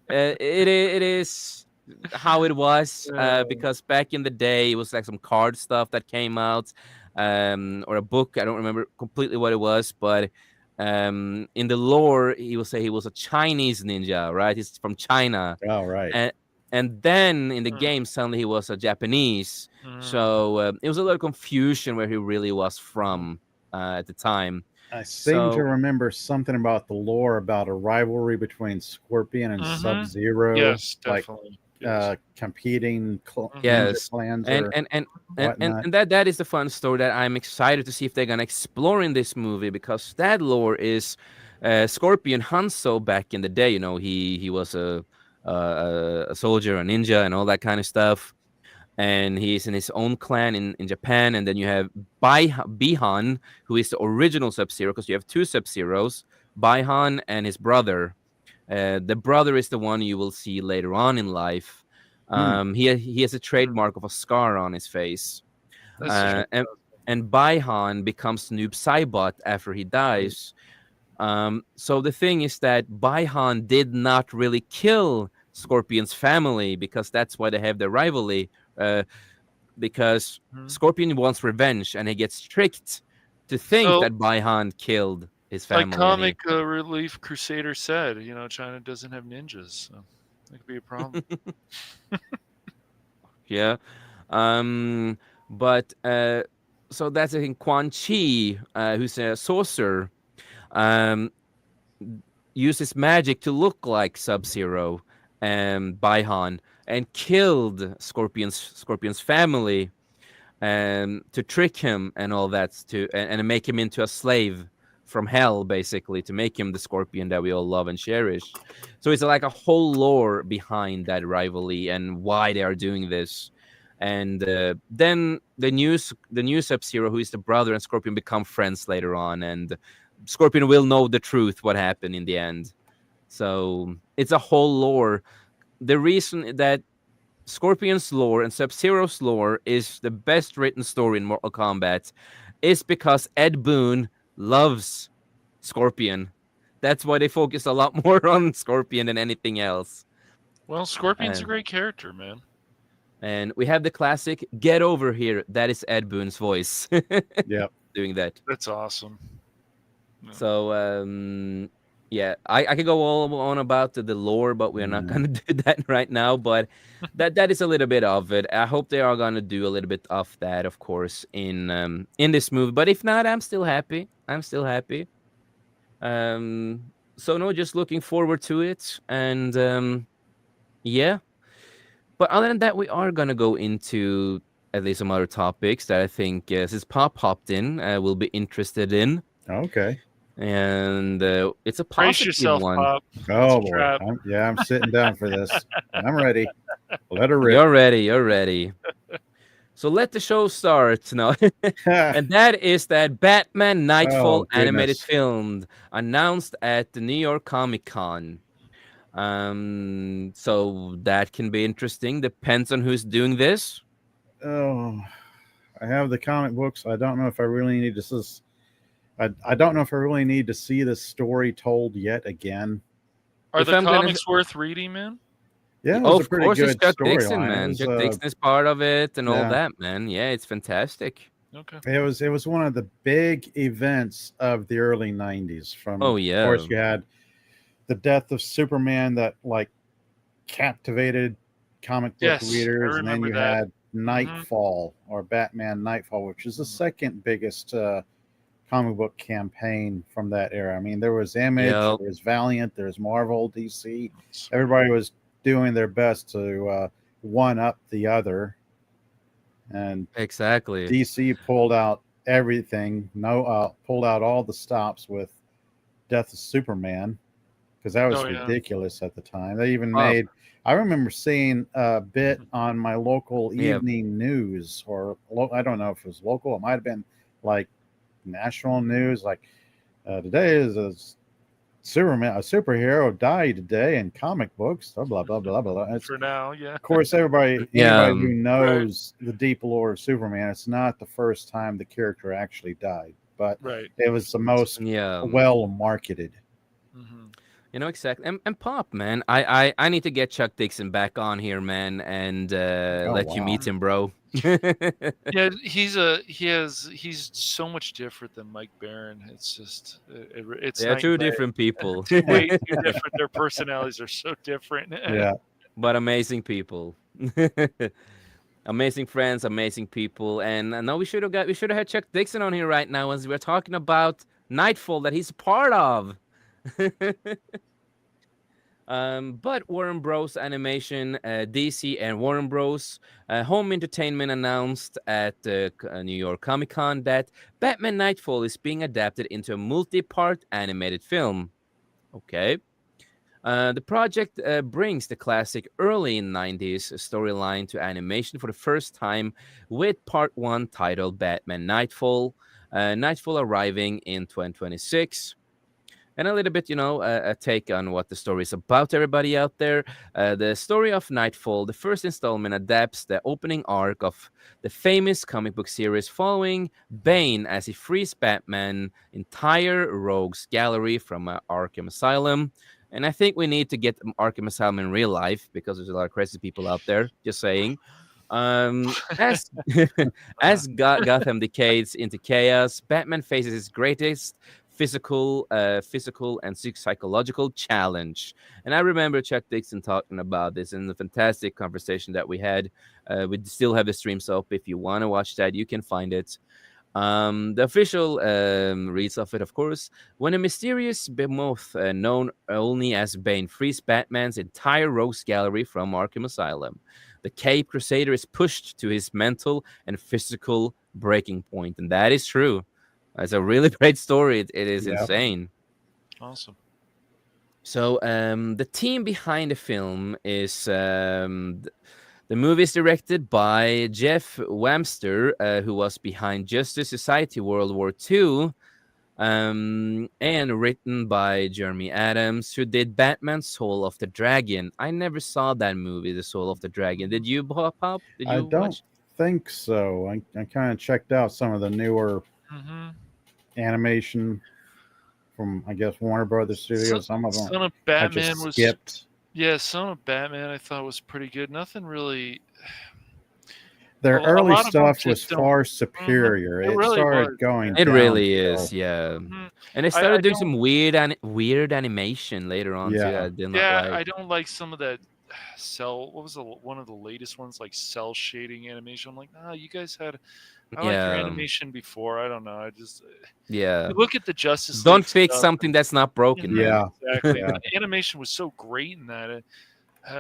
it is how it was because back in the day, it was like some card stuff that came out. Or a book. I don't remember completely what it was, but in the lore, he will say he was a Chinese ninja, right? He's from China. Oh, right. And then in the game, suddenly he was a Japanese. So it was a lot of confusion where he really was from at the time. I seem So- to remember something about the lore about a rivalry between Scorpion and Mhm. Sub-Zero. Yes, like definitely. Yes. competing Yes. ninja clans And or and that is the fun story that I'm excited to see if they're gonna explore in this movie because that lore is Scorpion Hanzo back in the day. He was a soldier, a ninja, and all that kind of stuff. And he's in his own clan in Japan. And then you have Bihan, who is the original Sub-Zero, because you have two Sub-Zeros, Bihan and his brother. The brother is the one you will see later on in life. He has a trademark of a scar on his face. That's true. And Bihan becomes Noob Saibot after he dies. So the thing is that Bihan did not really kill Scorpion's family because that's why they have their rivalry. Because Scorpion wants revenge and he gets tricked to think So- that Bihan killed his family. Like and he- Comic Relief Crusader said, China doesn't have ninjas, so that could be a problem. Yeah. But so that's I think Quan Chi, who's a sorcerer, uses magic to look like Sub-Zero and Bihan and killed Scorpion's family to trick him and all that and make him into a slave from hell, basically, to make him the Scorpion that we all love and cherish. So it's like a whole lore behind that rivalry and why they are doing this. and then the new Sub-Zero, who is the brother, and Scorpion become friends later on, and Scorpion will know the truth, what happened in the end. So it's a whole lore. The reason that Scorpion's lore and Sub-Zero's lore is the best written story in Mortal Kombat is because Ed Boon loves Scorpion. That's why they focus a lot more on Scorpion than anything else. Well, Scorpion's a Um, great character, man. And we have the classic "Get Over Here." That is Ed Boon's voice Yep. doing that. That's awesome. Yeah. So yeah, I could go all on about the lore, but we're not gonna do that right now. But that is a little bit of it. I hope they are gonna do a little bit of that, of course, in this movie. But if not, I'm still happy. I'm still happy. So no, just looking forward to it, and yeah. But other than that, we are gonna go into at least some other topics that I think since Pop hopped in, we'll be interested in. Okay. And it's a Brace positive yourself, one. Pop. Oh a boy. trap. I'm sitting down for this. I'm ready. Let her rip. You're ready. You're ready. So let the show start. No, and that is that Batman Nightfall Oh, animated goodness. film announced at the New York Comic Con. So that can be interesting. Depends on who's doing this. Oh, I have the comic books. I don't know if I really need to. I don't know if I really need to see this story told yet again. Are If the I'm gonna- comics worth reading, man? Yeah, it Oh, was a of pretty course, it's good Chuck Dixon, storyline. man. It Chuck was, Dixon is part of it and all yeah. that, man. Yeah, it's fantastic. Okay. it was one of the big events of the early '90s. From Oh, yeah. of course, you had the death of Superman that like captivated comic book Yes, I readers, and then remember you that. had Nightfall or Batman Nightfall, which is the second biggest comic book campaign from that era. I mean, there was Image, Yep. there was Valiant, there's Marvel, DC. Everybody was doing their best to one up the other, and Exactly. DC pulled out everything. Pulled out all the stops with Death of Superman because that was Oh, yeah. ridiculous at the time. They even Oh. made. I remember seeing a bit on my local Yeah. evening news, or I don't know if it was local. It might have been like national news. Like today is a superhero died today in comic books. Blah blah blah blah blah. For now, yeah. Of course, anybody Yeah, who knows the deep lore of Superman, it's not the first time the character actually died, but Right. it was the most Yeah. well marketed. hmm You know, exactly. And Pop, man, I need to get Chuck Dixon back on here, man, and let you wow. meet him, bro. Yeah, he's so much different than Mike Barron. It's just it's They're night two and day. different people, Way too different. Their personalities are so different. Yeah, but amazing people. Amazing friends, amazing people. And no, we should have had Chuck Dixon on here right now as we're talking about Nightfall that he's a part of. But Warner Bros. Animation, DC, and Warner Bros. Home Entertainment announced at New York Comic Con that Batman Nightfall is being adapted into a multi-part animated film. Okay. The project brings the classic early 90s storyline to animation for the first time with part 1 titled Batman Nightfall. Nightfall arriving in 2026. And a little bit, a take on what the story is about, everybody out there. The story of Nightfall, the first installment, adapts the opening arc of the famous comic book series following Bane as he frees Batman's entire rogues gallery from Arkham Asylum. And I think we need to get Arkham Asylum in real life because there's a lot of crazy people out there, just saying. As as Gotham decays into chaos, Batman faces his greatest physical and psychological challenge. And I remember Chuck Dixon talking about this in the fantastic conversation that we had. We still have the streams up. If you want to watch that, you can find it. The official reads of it, of course. When a mysterious behemoth known only as Bane frees Batman's entire rogues gallery from Arkham Asylum, the Cape Crusader is pushed to his mental and physical breaking point. And that is true. It's a really great story. It is insane. Awesome. So the team behind the film is The movie is directed by Jeff Wamster, who was behind Justice Society World War II, and written by Jeremy Adams, who did Batman Soul of the Dragon. I never saw that movie, The Soul of the Dragon. Did you, Pop? Did I you don't watch? think so. I kind of checked out some of the newer Mm-hmm. animation from, I guess, Warner Brothers Studios. Some of them Son of I Batman just was skipped. yeah. Son of Batman I thought was pretty good. Nothing really. Their A early lot of them stuff was just don't. far superior. It It really started was. going It really downhill. is, yeah. Mhm. And they I started doing don't. some weird animation later on too. Yeah. I did not Yeah, like. I don't like some of that cell. What was one of the latest ones, like cell shading animation? I'm like, nah, you guys had. I like your Yeah, animation before. I don't know. I just yeah. you look at the Justice Don't League fix stuff. something that's not broken, man. Yeah. Exactly. Yeah. The animation was so great in that. I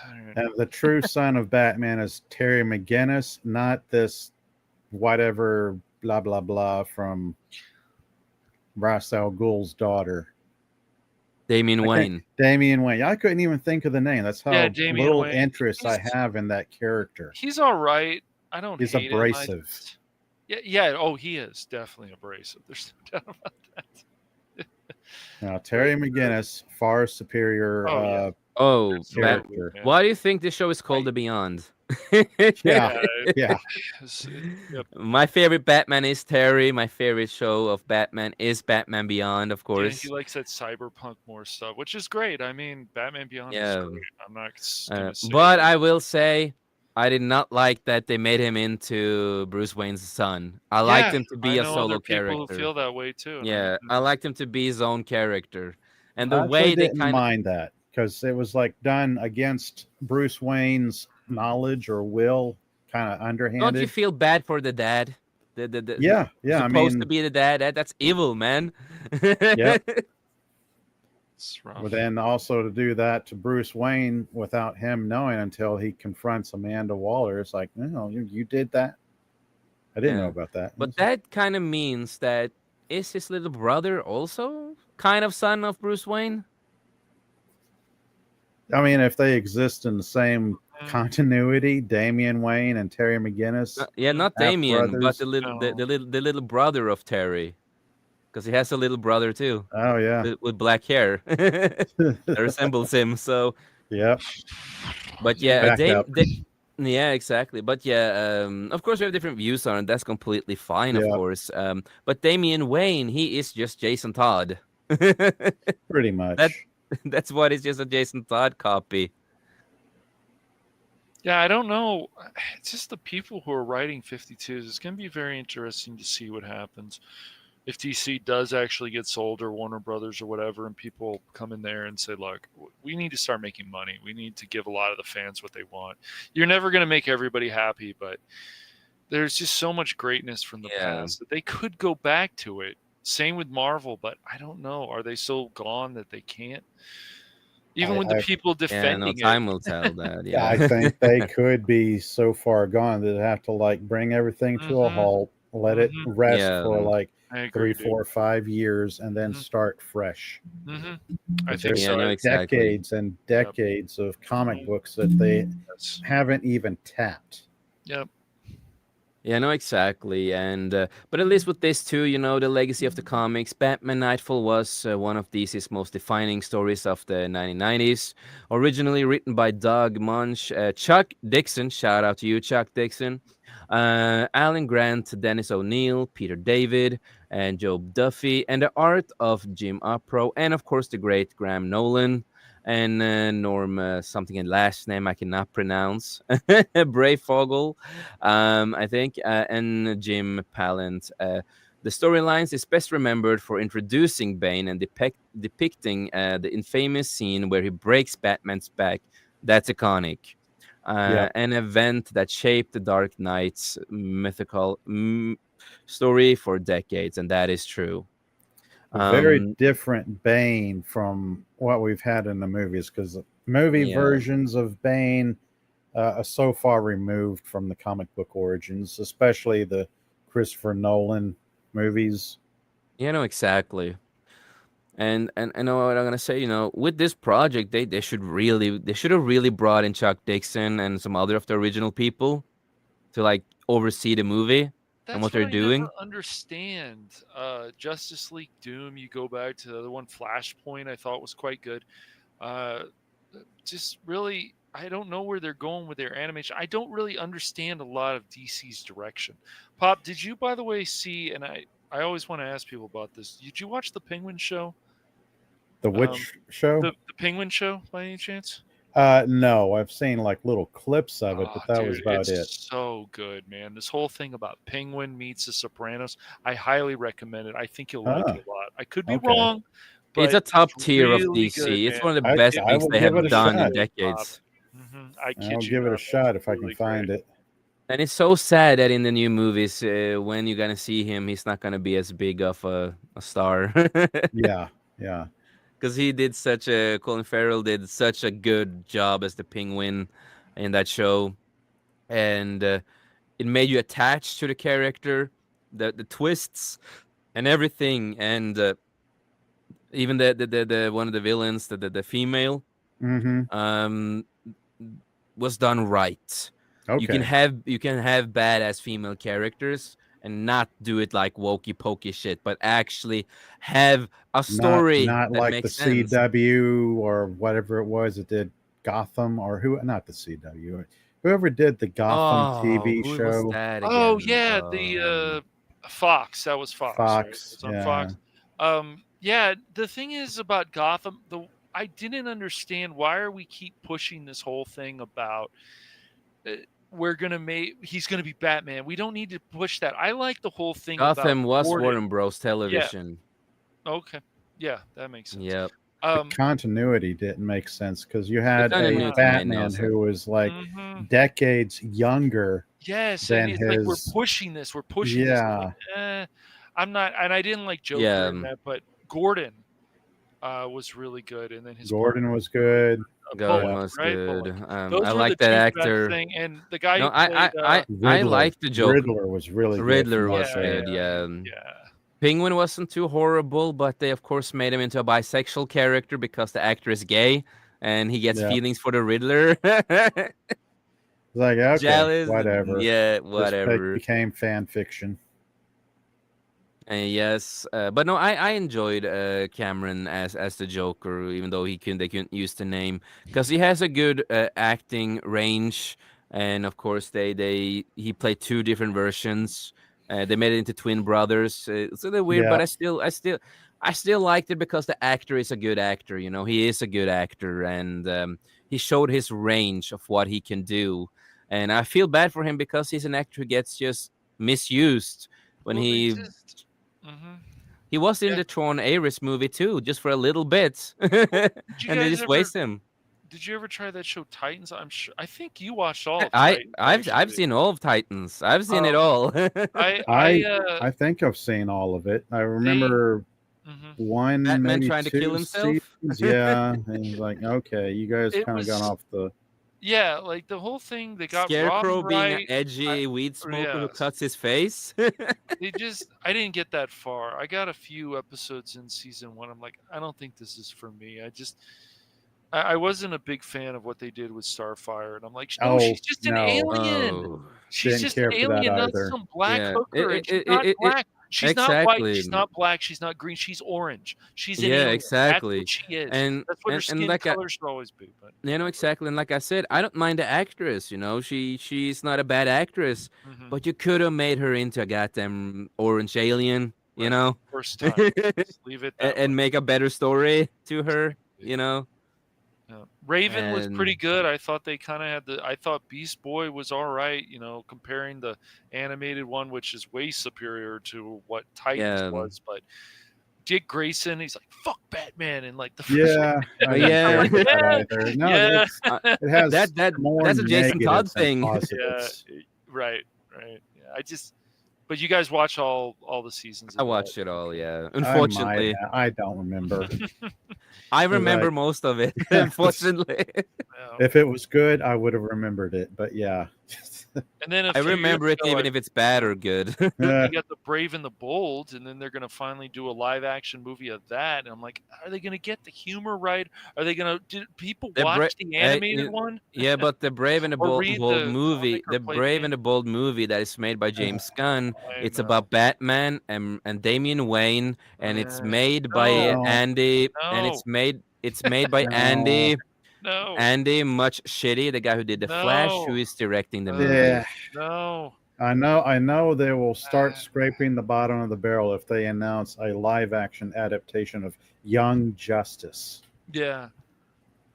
don't know. And the true son of Batman is Terry McGinnis, not this whatever blah blah blah from Ra's al Ghul's daughter. Damian I can't- Wayne. Damian Wayne. I couldn't even think of the name. That's how Yeah, Damian little Wayne. interest I He's- have in that character. He's all right. I don't He's hate abrasive. him. Yeah. Oh, he is definitely abrasive. There's no doubt about that. Now, Terry McGinnis, far superior. Oh, yeah. Oh, Absolutely, character. man. why do you think this show is called I- The Beyond? Yeah. Yeah. Yep. My favorite Batman is Terry. My favorite show of Batman is Batman Beyond, of Yeah, course. he likes that cyberpunk more stuff, which is great. I mean, Batman Beyond Yeah. is great. I'm not gonna say But that. I will say, I did not like that they made him into Bruce Wayne's son. I liked him to be I a know solo other people character. who feel that way too. and Yeah, I liked him to be his own character. And the I way actually they didn't kind of mind that because it was like done against Bruce Wayne's knowledge or will, kind of don't you underhanded. feel bad for the dad? The Yeah. Yeah. I supposed mean, to be the dad. That's evil, man. Yep. It's rough. but then also to do that to Bruce Wayne without him knowing until he confronts Amanda Waller, it's like, no, you did that. I didn't Yeah. know about that. But that kind of means that is his little brother also kind of son of Bruce Wayne? I mean, if they exist in the same Mm. continuity, Damian Wayne and Terry McGinnis, Yeah, not half Damien, but brothers. the little brother of Terry, because he has a little brother too Oh yeah, with black hair that resembles him. So, yep. but yeah, Backup. yeah, exactly. But yeah, of course we have different views on it. That's completely fine, of Yeah. course. But Damian Wayne, he is just Jason Todd. Pretty much. That's what is just a Jason Todd copy. Yeah, I don't know. It's just the people who are writing 52s. It's going to be very interesting to see what happens. If DC does actually get sold or Warner Brothers or whatever, and people come in there and say, look, we need to start making money. We need to give a lot of the fans what they want. You're never going to make everybody happy, but there's just so much greatness from the Yeah. past that they could go back to it. Same with Marvel, but I don't know. Are they so gone that they can't? Even with the people Yeah, no defending time it. will tell that. Yeah, Yeah, I think they could be so far gone that they have to like bring everything to a Mhm. halt, let it Mhm. rest Yeah. for like I agree, 3, 4, 5 years, and then Mhm. start fresh. I think There's so. no, exactly. decades and decades of comic books that they Yes. haven't even tapped. Yep. Yeah, no, exactly. And but at least with this too, you know, the legacy of the comics, Batman Nightfall was one of DC's most defining stories of the 1990s. Originally written by Doug Munch, Chuck Dixon, shout out to you, Chuck Dixon, Alan Grant, Dennis O'Neil, Peter David, and Joe Duffy, and the art of Jim Apro, and of course the great Graham Nolan. And Norm, something in last name I cannot pronounce, Brayfogle, I think, and Jim Pallant. The storylines is best remembered for introducing Bane and depicting the infamous scene where he breaks Batman's back. That's iconic. Yeah. An event that shaped the Dark Knight's mythical story for decades, and that is true. A very Um, different Bane from what we've had in the movies because movie Yeah. versions of Bane are so far removed from the comic book origins, especially the Christopher Nolan movies. Yeah, no, exactly. And I know what I'm gonna say. With this project, they should have really brought in Chuck Dixon and some other of the original people to like oversee the movie and what That's what they're I never doing. understand. Justice League Doom, you go back to the other one, Flashpoint, I thought was quite good. Uh, just really, I don't know where they're going with their animation. I don't really understand a lot of DC's direction. Pop, did you, by the way, see, and I always want to ask people about this, did you watch the Penguin show? The Um, Witch show? the Penguin show, by any chance? No, I've seen like little clips of it, but that was Dude, about it. it's so good, man. This whole thing about Penguin meets The Sopranos, I highly recommend it. I think you'll like Ah, it a lot. I could be okay. wrong, It's but a top tier of really DC. good, It's man. one of the I, best I things will they give have it a done in shot. decades. I kid I'll you give it not, a man. shot It's if I can really find great. it. And it's so sad that in the new movies, when you're gonna see him, he's not gonna be as big of a star. Yeah, yeah. Because Colin Farrell did such a good job as the Penguin in that show, and it made you attached to the character, the twists and everything, and even the one of the villains, the female, Mm-hmm. um, was done right. You can Okay. have badass female characters and not do it like wokey pokey shit, but actually have a story Not that like the makes sense. CW or whatever it was that did Gotham, or who, not the CW, whoever did the Gotham Oh, TV who was show. that Oh again? yeah, the Fox. That was Fox, right? It Fox. was on Yeah. Fox. Yeah. The thing is about Gotham, I didn't understand why are we keep pushing this whole thing about he's gonna be Batman. We don't need to push that. I like the whole thing about Gotham was Gordon. Warner Bros. Yeah. Television. Okay. Yeah, that makes sense. Yep. The continuity didn't make sense because you The had a continuity made no Batman sense. who was like Mhm. decades younger. Yes, than and it's like we're his- pushing this. We're pushing this. I'm like, I'm not, and I didn't like Joker Yeah. in that, but Gordon was really good, and then his Gordon partner, was good. Gordon Bullock, was right? good. Bullock. Those I were like the that two best actor. thing, and the guy No, who played I Riddler. like the Joker. Riddler was really good. Riddler from was that good. show. Yeah. yeah. Penguin wasn't too horrible, but they of course made him into a bisexual character because the actor is gay and he gets Yeah. feelings for the Riddler. It's like, okay, Jealous. whatever. Yeah, Just whatever. became fan fiction. Yes, but no, I enjoyed Cameron as the Joker, even though they couldn't use the name because he has a good acting range, and of course he played two different versions. They made it into twin brothers. So they're weird, Yeah. but I still liked it because the actor is a good actor. He is a good actor, and he showed his range of what he can do. And I feel bad for him because he's an actor who gets just misused when Well, they he. just- Mhm. He was in Yeah. the Tron Ares movie too, just for a little bit, Did you and they guys just ever? waste him. Did you ever try that show Titans? I'm sure. I think you watched all of I've Titans. I've seen all of Titans. I've seen it Um, all. I think I've seen all of it. I remember Mhm. one, Batman maybe trying to two kill himself? seasons. Yeah, and it's like, okay, you guys It kind of got was- off the. Yeah, like the whole thing. They got Scarecrow Robin being right. an edgy weed smoker who yes. cuts his face. I didn't get that far. I got a few episodes in season 1. I'm like, I don't think this is for me. I wasn't a big fan of what they did with Starfire, and I'm like, no, Oh, she's just an no. alien. Oh, She's Didn't just care an for that alien, not either. some black Yeah. hooker. And she's It- not it- black. She's not white. exactly. She's not black. She's not green. She's orange. She's an Yeah, alien. exactly. That's what she is. And That's what her and skin like color should always be. But exactly. And like I said, I don't mind the actress. She's not a bad actress, Mhm. but you could have made her into a goddamn orange alien. Right. First time, just leave it that and way. make a better story to her. Yeah. Raven was pretty And- good. I thought they kind of had I thought Beast Boy was all right. Comparing the animated one, which is way superior to what Titans Yeah. was. But Dick Grayson, he's like, "Fuck Batman," and like the first Yeah, I didn't Yeah. care for that Yeah. either. No, Yeah. it has That more that's a Jason Todd negatives than thing. yeah, positives. right. Yeah, but you guys watch all the seasons. I of watched that. it all. Yeah, I unfortunately, might- I don't remember. I You're remember right. most of it. Unfortunately, Yeah. If it was good, I would have remembered it. But yeah, And then a I few years remember it ago, even if it's bad or good. Yeah. you got The Brave and the Bold, and then they're going to finally do a live action movie of that. And I'm like, are they going to get the humor right? Are they going to? Did people The watch the animated uh, one yeah, but the Brave and the or Bold, read Bold the movie, comic or the play the Brave game? and the Bold movie that is made by James Gunn, I it's know. about Batman and Damian Wayne, and it's made by No, Andy, and no, it's made by No. no, Andy Much Shitty, the guy who did The Flash, who no, is directing the movie. Yeah. no. I know they will start Uh, scraping the bottom of the barrel if they announce a live action adaptation of Young Justice. Yeah.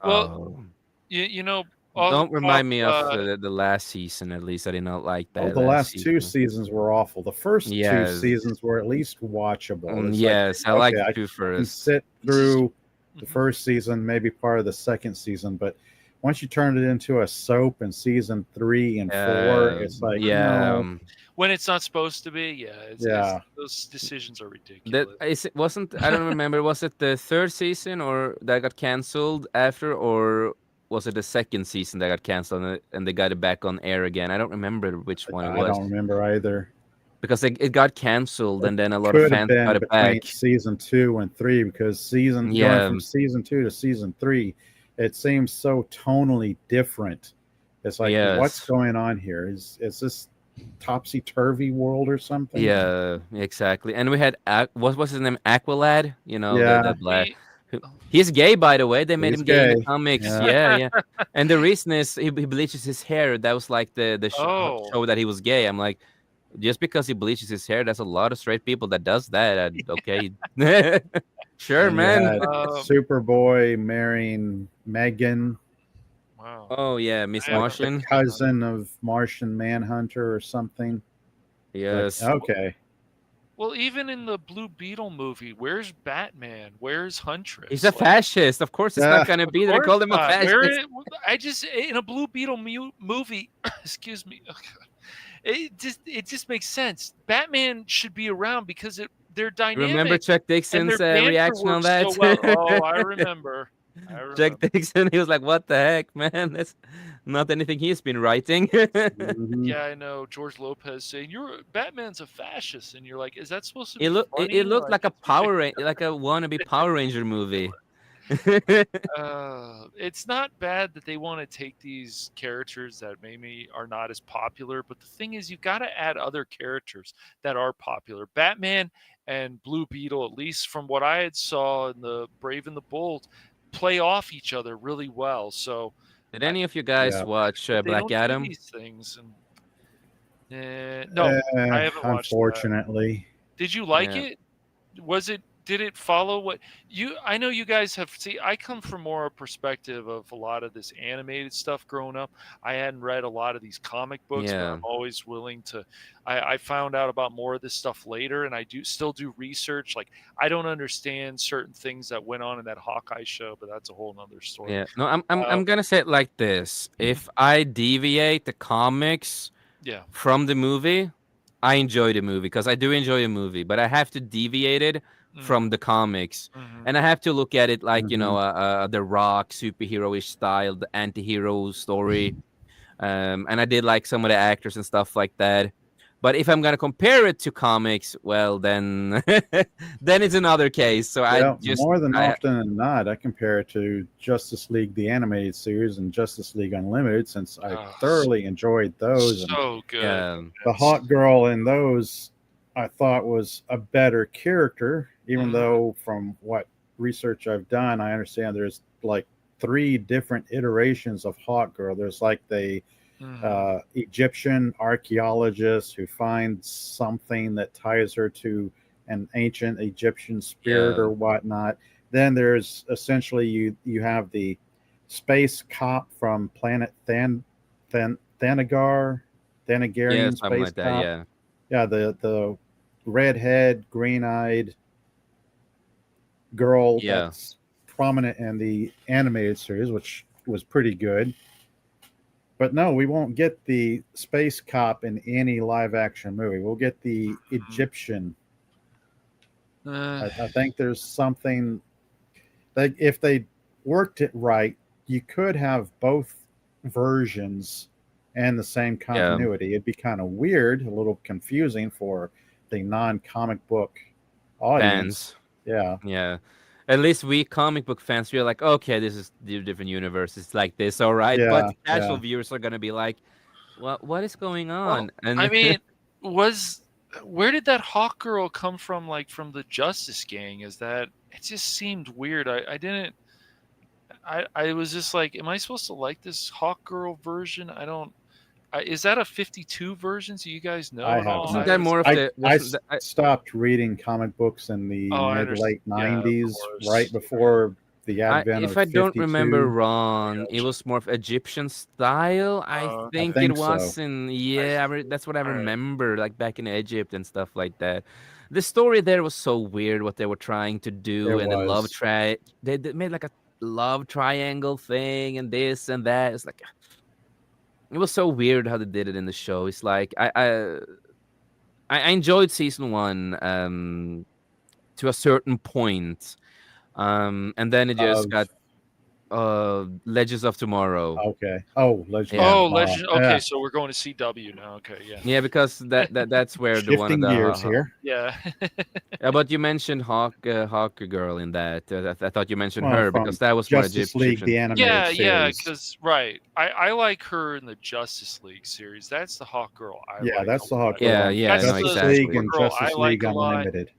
Well, Oh, you know, don't Bob, remind me of the last season. At least I did not like Oh, that the last last two season. seasons were awful. The first two Yes, seasons were at least watchable. It's like, yes, I like okay, the I two can first. sit through the Mhm. first season, maybe part of the second season, but once you turn it into a soap in season 3 and 4, it's like, Yeah. no, When it's not supposed to be, yeah, yeah. those decisions are That ridiculous. it wasn't. I don't remember. Was it the third season or that got canceled after, or was it the second season that got canceled and they got it back on air again? I don't remember which one it I was don't remember either. because it got canceled It and then a lot of could have fans got been it back. between season 2 and 3 because going Yeah, from season 2 to season 3, it seems so tonally different. It's like, what's yes, going on here? Is this topsy turvy world or something? yeah, exactly. And we had what was his name? Aqualad. You know Yeah, the black. He, He's gay, by the way. They made he's him gay in the gay. comics. Yeah. Yeah, yeah. And the reason is he bleaches his hair. That was like the oh, show that he was gay. I'm like, just because he bleaches his hair, there's a lot of straight people that does that. Okay, sure, And you man. had um, Superboy marrying Megan, wow. Oh yeah, Miss I haven't like the Martian. cousin of Martian Manhunter or something. Like, Yes. okay. Well, even in the Blue Beetle movie, where's Batman? Where's Huntress? He's a Like, fascist. Of course, it's not gonna of be. They course called him a not. fascist. I just in a Blue Beetle movie, excuse me. Oh, God. It just makes sense. Batman should be around because they're Remember dynamic Chuck and Dixon's their banter reaction on works so that? well. Oh, I remember. Chuck Dixon, he was like, "What the heck, man? That's not anything he's been writing." Mhm. Yeah, I know. George Lopez saying Batman's a fascist, and you're like, is that supposed to It be looked funny? it looked like a It's ridiculous. like a wannabe Power Ranger movie. It's not bad that they want to take these characters that maybe are not as popular, but the thing is, you've got to add other characters that are popular. Batman and Blue Beetle, at least from what I had saw in the Brave and the Bold, play off each other really well. So, Did I, any of you guys Yeah. watch but they Black don't do Adam? these things. No, I haven't watched that. Unfortunately. Did you like Yeah. it? Did it follow what I know you guys have I come from more a perspective of a lot of this animated stuff growing up. I hadn't read a lot of these comic books, but Yeah. I'm always willing to I found out about more of this stuff later, and I still do research. Like, I don't understand certain things that went on in that Hawkeye show, but that's a whole nother story. Yeah. No, I'm Uh, gonna say it like this. If I deviate the comics yeah. from the movie, I enjoy the movie because I do enjoy a movie, but I have to deviate it from the comics. Mhm. And I have to look at it like, Mhm. the Rock superhero-ish style, the anti-hero story. And I did like some of the actors and stuff like that. But if I'm gonna compare it to comics, well, then then it's another case. So Well, more than often than not, I compare it to Justice League, the animated series, and Justice League Unlimited, since I Oh, thoroughly enjoyed those. And so good. yeah, the hot girl in those, I thought, was a better character, even Mhm. though from what research I've done, I understand there's like 3 different iterations of hot girl. There's like the Mhm. Egyptian archaeologist who finds something that ties her to an ancient Egyptian spirit Yeah. or whatnot. Then there's essentially you have the space cop from planet Thanagarian yeah, something space like that. cop. Yeah, Yeah, the redhead, green-eyed girl yeah, that's prominent in the animated series, which was pretty good. But no, we won't get the space cop in any live action movie. We'll get the Egyptian. I think there's something that if they worked it right, you could have both versions and the same continuity. It'd be kind of weird, a little confusing for the non-comic book audience. Fans. Yeah. Yeah. At least we comic book fans, we're like, okay, this is the different universe. It's like this, all right. But Yeah, the casual yeah. viewers are gonna be like, what is going Well, on? And I mean, where did that Hawk Girl come from? Like from the Justice Gang? Is that it? Just seemed weird. I didn't. I was just like, am I supposed to like this Hawk Girl version? I don't. Is that a 52 version? So you guys know I at all? isn't haven't. that more of I, the I wasn't that, stopped reading comic books in the Oh, I mid late understand. Yeah, of 90s, course. right before the advent if of I don't 52. remember wrong, it Gotcha. was more of Egyptian style. I I think it think was so. in that's what I All right. remember, like back in Egypt and stuff like that. The story there was so weird what they were trying to do, It and the love was. they made like a love triangle thing and this and that. It's like it was so weird how they did it in the show. It's like I enjoyed season 1 to a certain point. And then it just Of got Legends of Tomorrow. okay. Oh, Legend Yeah. of Oh, Tomorrow. Legend. Yeah. Okay, so we're going to CW now. Okay, yeah, Yeah, because that's where the one of Shifting the gears here. yeah. but you mentioned Hawk Girl in that. I thought you mentioned Well, her from because that was more Justice League, Egyptian. the animated Yeah, series. because right, I like her in the Justice League series. That's the Hawk Girl I Yeah, like that's a the lot. Hawk Girl. Yeah, yeah, That's no, the Justice League exactly. and Supergirl I Justice like League a lot. Unlimited,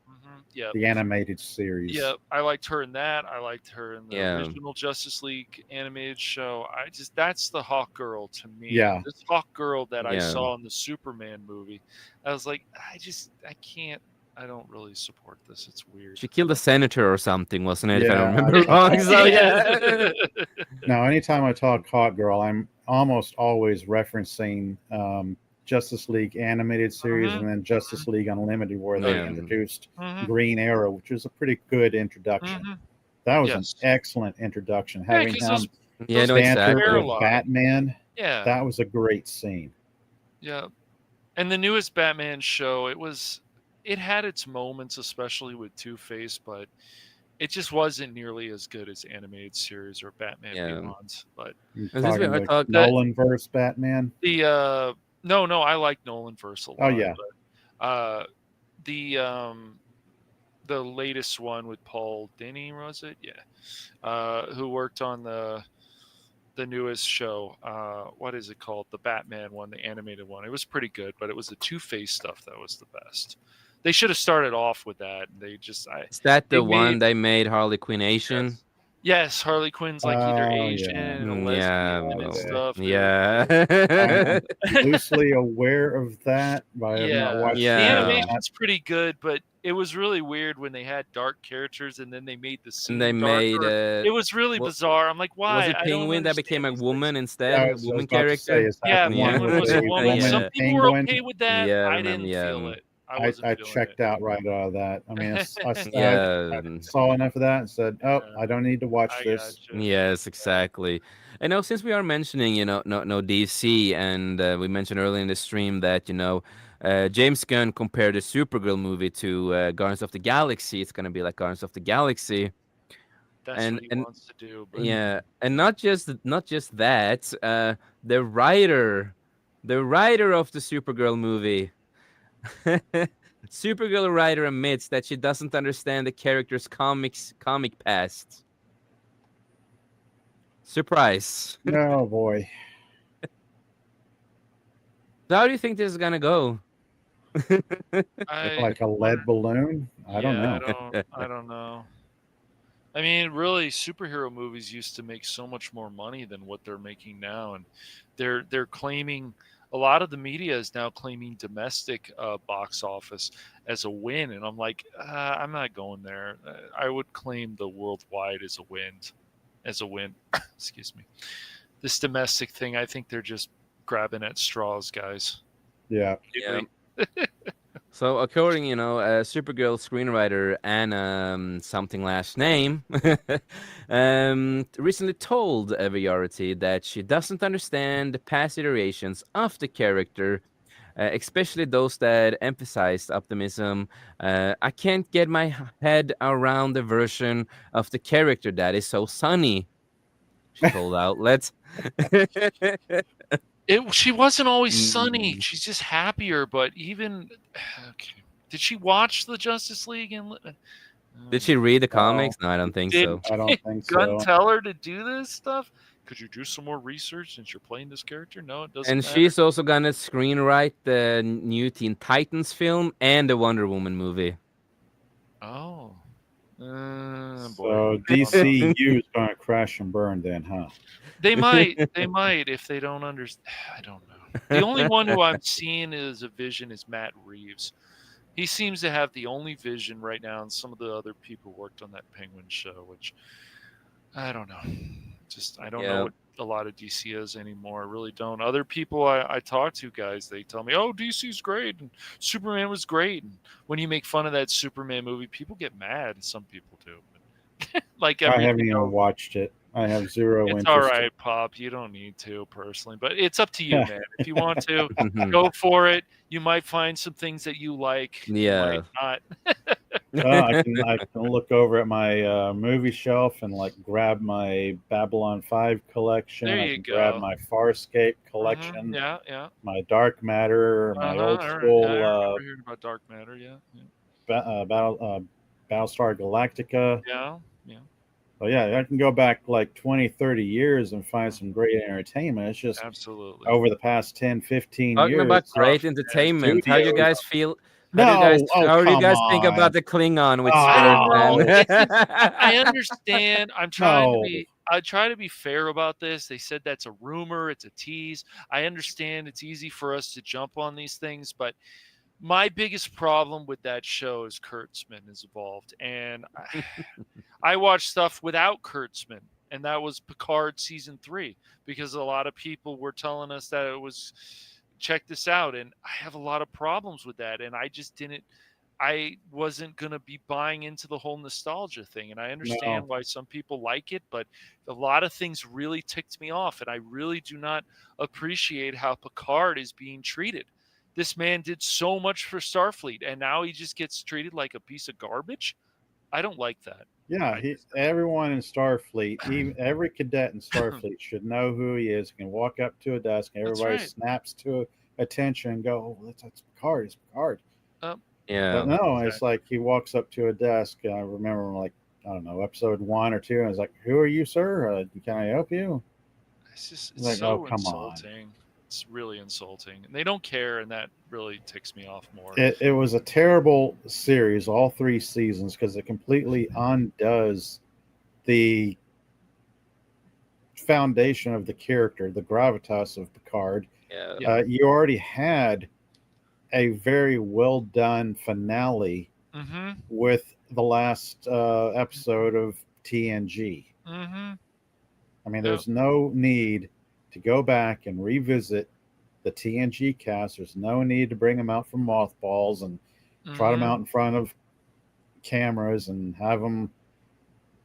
Yep, the animated series. yep. I liked her in that. I liked her in the Yeah. original Justice League animated show. That's the Hawk Girl to me. Yeah. This Hawk Girl that I Yeah. saw in the Superman movie, I was like, I can't. I don't really support this. It's weird. She killed a senator or something, wasn't it? If I Yeah, don't remember wrong. So yeah. Now, anytime I talk Hawk Girl, I'm almost always referencing Justice League animated series Mhm. and then Justice League Unlimited, where they Yeah. introduced Mhm. Green Arrow, which was a pretty good introduction. Mhm. That was Yes. an excellent introduction. Yeah, Having 'cause him those Yeah, no, banter exactly. Fair with Law. Batman, Yeah. that was a great scene. Yeah. And the newest Batman show, it had its moments, especially with Two-Face, but it just wasn't nearly as good as animated series or Batman Yeah. Beyond. But I'm Is this talking what I the talked- Nolan verse Batman. the no, I like Nolan verse a lot. Oh, yeah. But the latest one with Paul Dini, was it? Yeah. Who worked on the newest show. What is it called? The Batman one, the animated one. It was pretty good, but it was the Two-Face stuff that was the best. They should have started off with that. They just Is that the they one made- they made Harley Quinn Asian? Yes, Harley Quinn's like either Oh, Asian yeah. and a Mm, lesbian yeah, and well, stuff. Yeah. I'm loosely aware of that, but I have Yeah. not watched Yeah. The any of that. animation's pretty good, but it was really weird when they had dark characters and then they made the scene And they made darker. It was really what- bizarre. I'm like, why? was it I don't Penguin that became a understand these woman things. instead? Yeah, I A was woman about to character? say, is that Yeah, the Yeah. one Penguin with was a the woman. Yeah. Some people were penguin? okay with that. Yeah, I I remember, didn't yeah. feel it. I I wasn't feeling checked it. out right out of that. I mean, Yeah. I saw enough of that and said, "Oh, Yeah. I don't need to watch I this." gotcha. Yes, exactly. And now, since we are mentioning, no DC, and we mentioned earlier in the stream that James Gunn compared the Supergirl movie to Guardians of the Galaxy. It's gonna be like Guardians of the Galaxy. That's And- what he and- wants to do. But Yeah, and not just that. The writer of the Supergirl movie, Supergirl writer admits that she doesn't understand the character's comic past. Surprise. Oh boy, So how do you think this is gonna go? like a lead balloon. I don't know. I don't know. I mean, really, superhero movies used to make so much more money than what they're making now, and they're claiming a lot of the media is now claiming domestic box office as a win, and I'm like, I'm not going there. I would claim the worldwide as a win. Excuse me. This domestic thing, I think they're just grabbing at straws, guys. Yeah, Yeah. So according, Supergirl screenwriter Anna something last name recently told Variety that she doesn't understand the past iterations of the character, especially those that emphasized optimism. I can't get my head around the version of the character that is so sunny, she told outlets. She wasn't always sunny. Mm. She's just happier. But even okay. Did she watch the Justice League? And Did she read the No, comics? No, I don't think did so. I don't think Gunn so. tell her to do this stuff? Could you do some more research since you're playing this character? No, it doesn't And matter. she's also gonna screenwrite the new Teen Titans film and the Wonder Woman movie. Oh. Boy. So DCU is going to crash and burn then, huh? They might if they don't understand. I don't know. The only one who I'm seeing as a vision is Matt Reeves. He seems to have the only vision right now, and some of the other people worked on that Penguin show, which I don't know. Just I don't know what a lot of DC is anymore. I really don't. Other people I talk to, guys, they tell me, "Oh, DC's great and Superman was great." And when you make fun of that Superman movie, people get mad. Some people do. But like I haven't everything even else, watched it. I have zero it's interest. all right, Pop. You don't need to personally, but it's up to you, man. If you want to, Mhm. go for it. You might find some things that you like. Yeah. You might not. I can look over at my movie shelf and like grab my Babylon 5 collection. There I you can grab go. my Farscape Mhm, collection, yeah. my Dark Matter, my old I school remember hearing about Dark Matter. Yeah. Battlestar Galactica. Yeah. Well, yeah, I can go back like 20, 30 years and find some great entertainment. It's just Absolutely. over the past 10, 15 Talking years. about great man. entertainment. How do you Studios- guys feel? No, oh, How do you come guys think on. about the Klingon with Oh. I don't Spirit know. Man? It's just, I understand. I'm trying to No. be. I try to be fair about this. They said that's a rumor. It's a tease. I understand. It's easy for us to jump on these things, but my biggest problem with that show is Kurtzman is involved, and I watched stuff without Kurtzman, and that was Picard season 3 because a lot of people were telling us that it was check this out, and I have a lot of problems with that, and I just didn't. I wasn't going to be buying into the whole nostalgia thing. And I understand why some people like it, but a lot of things really ticked me off. And I really do not appreciate how Picard is being treated. This man did so much for Starfleet, and now he just gets treated like a piece of garbage. I don't like that. Yeah, everyone in Starfleet, even every cadet in Starfleet should know who he is. He can walk up to a desk and That's everybody right. snaps to attention and go, "Oh, that's Picard. It's Picard." Yeah. But no, Exactly. it's like he walks up to a desk. I remember, like, I don't know, episode 1 or 2, and it's like, "Who are you, sir? Can I help you?" It's just Like, it's so oh, come on. insulting. It's really insulting. And they don't care, and that really ticks me off more. It was a terrible series, all 3 seasons, because it completely undoes the foundation of the character, the gravitas of Picard. Yeah. You already had a very well done finale Mm-hmm. with the last episode of TNG. Mm-hmm. I mean, there's no need to go back and revisit the TNG cast. There's no need to bring them out from mothballs and trot them out in front of cameras and have them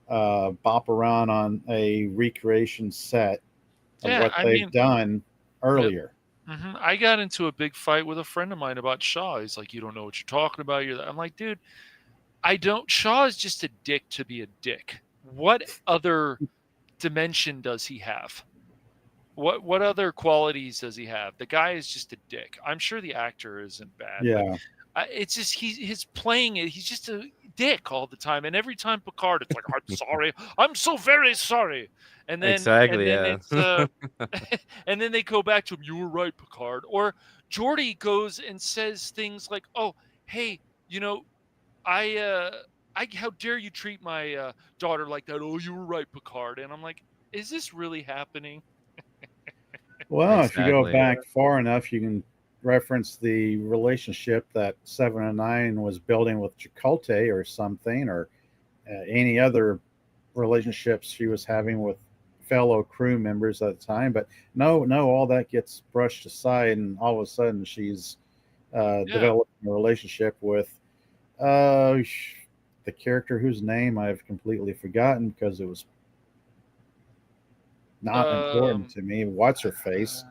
bop around on a recreation set of what they've done earlier. Mm-hmm. I got into a big fight with a friend of mine about Shaw. He's like, "You don't know what you're talking about." I'm like, dude, I don't. Shaw is just a dick to be a dick. What other dimension does he have? What other qualities does he have? The guy is just a dick. I'm sure the actor isn't bad. Yeah. But it's just he's playing it. He's just a dick all the time. And every time Picard, it's like, "I'm sorry. I'm so very sorry." And then Exactly, it's and then they go back to him. "You were right, Picard." Or Geordi goes and says things like, "Oh, hey, I how dare you treat my daughter like that? Oh, you were right, Picard." And I'm like, is this really happening? Well, if you go Exactly. back far enough, you can reference the relationship that 7 and 9 was building with Chakotay or something, or any other relationships she was having with fellow crew members at the time. But no, all that gets brushed aside, and all of a sudden she's developing a relationship with the character whose name I've completely forgotten because it was not important to me. What's her face?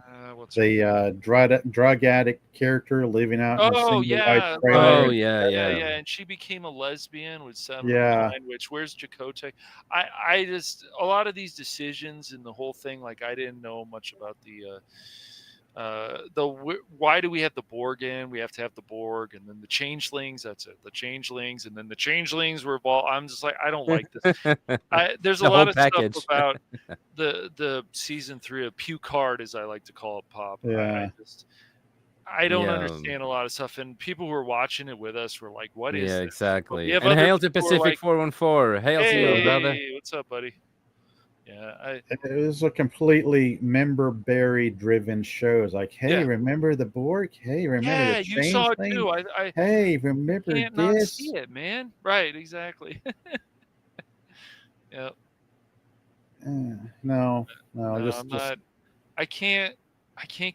The drug addict character living out in a single wide trailer. Oh yeah. And she became a lesbian with 7 Yeah. 9, which where's Chakotay? I just a lot of these decisions and the whole thing, like I didn't know much about the why do we have the Borg in? We have to have the Borg, and then the Changelings. That's it. The Changelings, and then the Changelings were evolved. I'm just like, I don't like this. There's a The whole lot of package. stuff about the season 3 of Pucard, as I like to call it, Pop. Yeah. I don't Yeah. understand a lot of stuff, and people who were watching it with us were like, "What is Yeah, this?" But exactly. we have And other hail to people who are Pacific like, 414. Hail to you, brother. "Hey, what's up, buddy?" Yeah, It was a completely member-berry driven show. It's like, hey, Yeah. remember the Borg? Hey, remember yeah, the you saw it Changeling? too. I Hey, remember can't not this? see it, man. Right, exactly. Yeah. No, No, just I'm not. I can't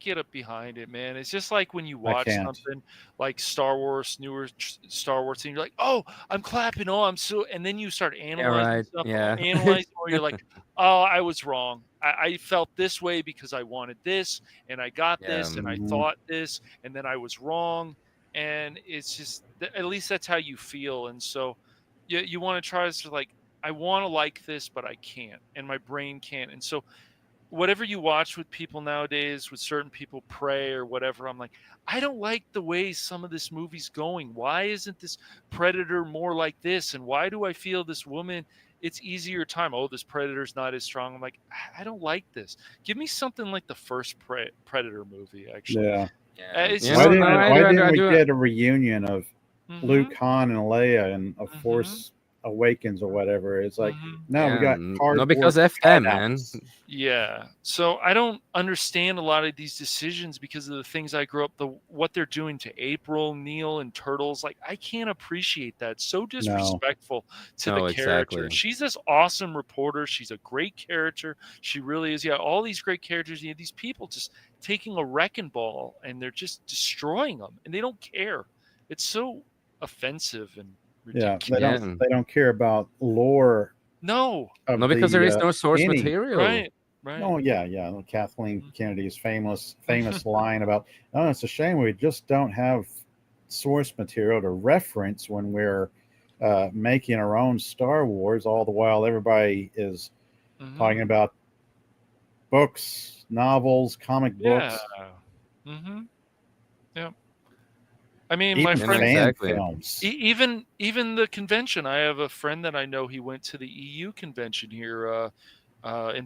get up behind it, man. It's just like when you I watch can't. something like Star Wars, newer Star Wars, and you're like, "Oh, I'm clapping. Oh, I'm so," and then you start Yeah, analyzing right. stuff, Yeah. or you're like, "Oh, I was wrong. I felt this way because I wanted this, and I got Yeah. this, and I Mhm. thought this, and then I was wrong." And it's just, at least that's how you feel. And so you want to try to, like, I want to like this, but I can't, and my brain can't. And so whatever you watch with people nowadays, with certain people, Prey or whatever, I'm like, I don't like the way some of this movie's going. Why isn't this Predator more like this? And why do I feel this woman, it's easier time? Oh, this Predator's not as strong. I'm like, I don't like this. Give me something like the first Predator movie, actually. Yeah. Yeah. It's You just, know, Why no, didn't, I why do, I do, didn't I we do. get a reunion of Luke, Mhm, Han, and Leia and A mhm, Force Awakens or whatever? It's like, mhm. no, we Yeah, got no, cardboard because F them, man. cutouts. Yeah. So I don't understand a lot of these decisions because of the things I grew up, what they're doing to April, Neil, and Turtles. Like, I can't appreciate that. So No. disrespectful to the No, character. exactly. She's this awesome reporter. She's a great character. She really is. Yeah, all these great characters. You have these people just taking a wrecking ball and they're just destroying them, and they don't care. It's so offensive and Yeah, ridiculous. Yeah. they don't care about lore No. of No, because there is the no source any. material. Right. Right. Oh yeah. Kathleen Mhm. Kennedy's famous line about, oh, it's a shame we just don't have source material to reference when we're making our own Star Wars. All the while, everybody is talking Mhm. about books, novels, comic Yeah. books, Mm-hmm. Yeah. I mean, my even Yeah, no, friend, fan exactly. films. even the convention. I have a friend that I know. He went to the EU convention here in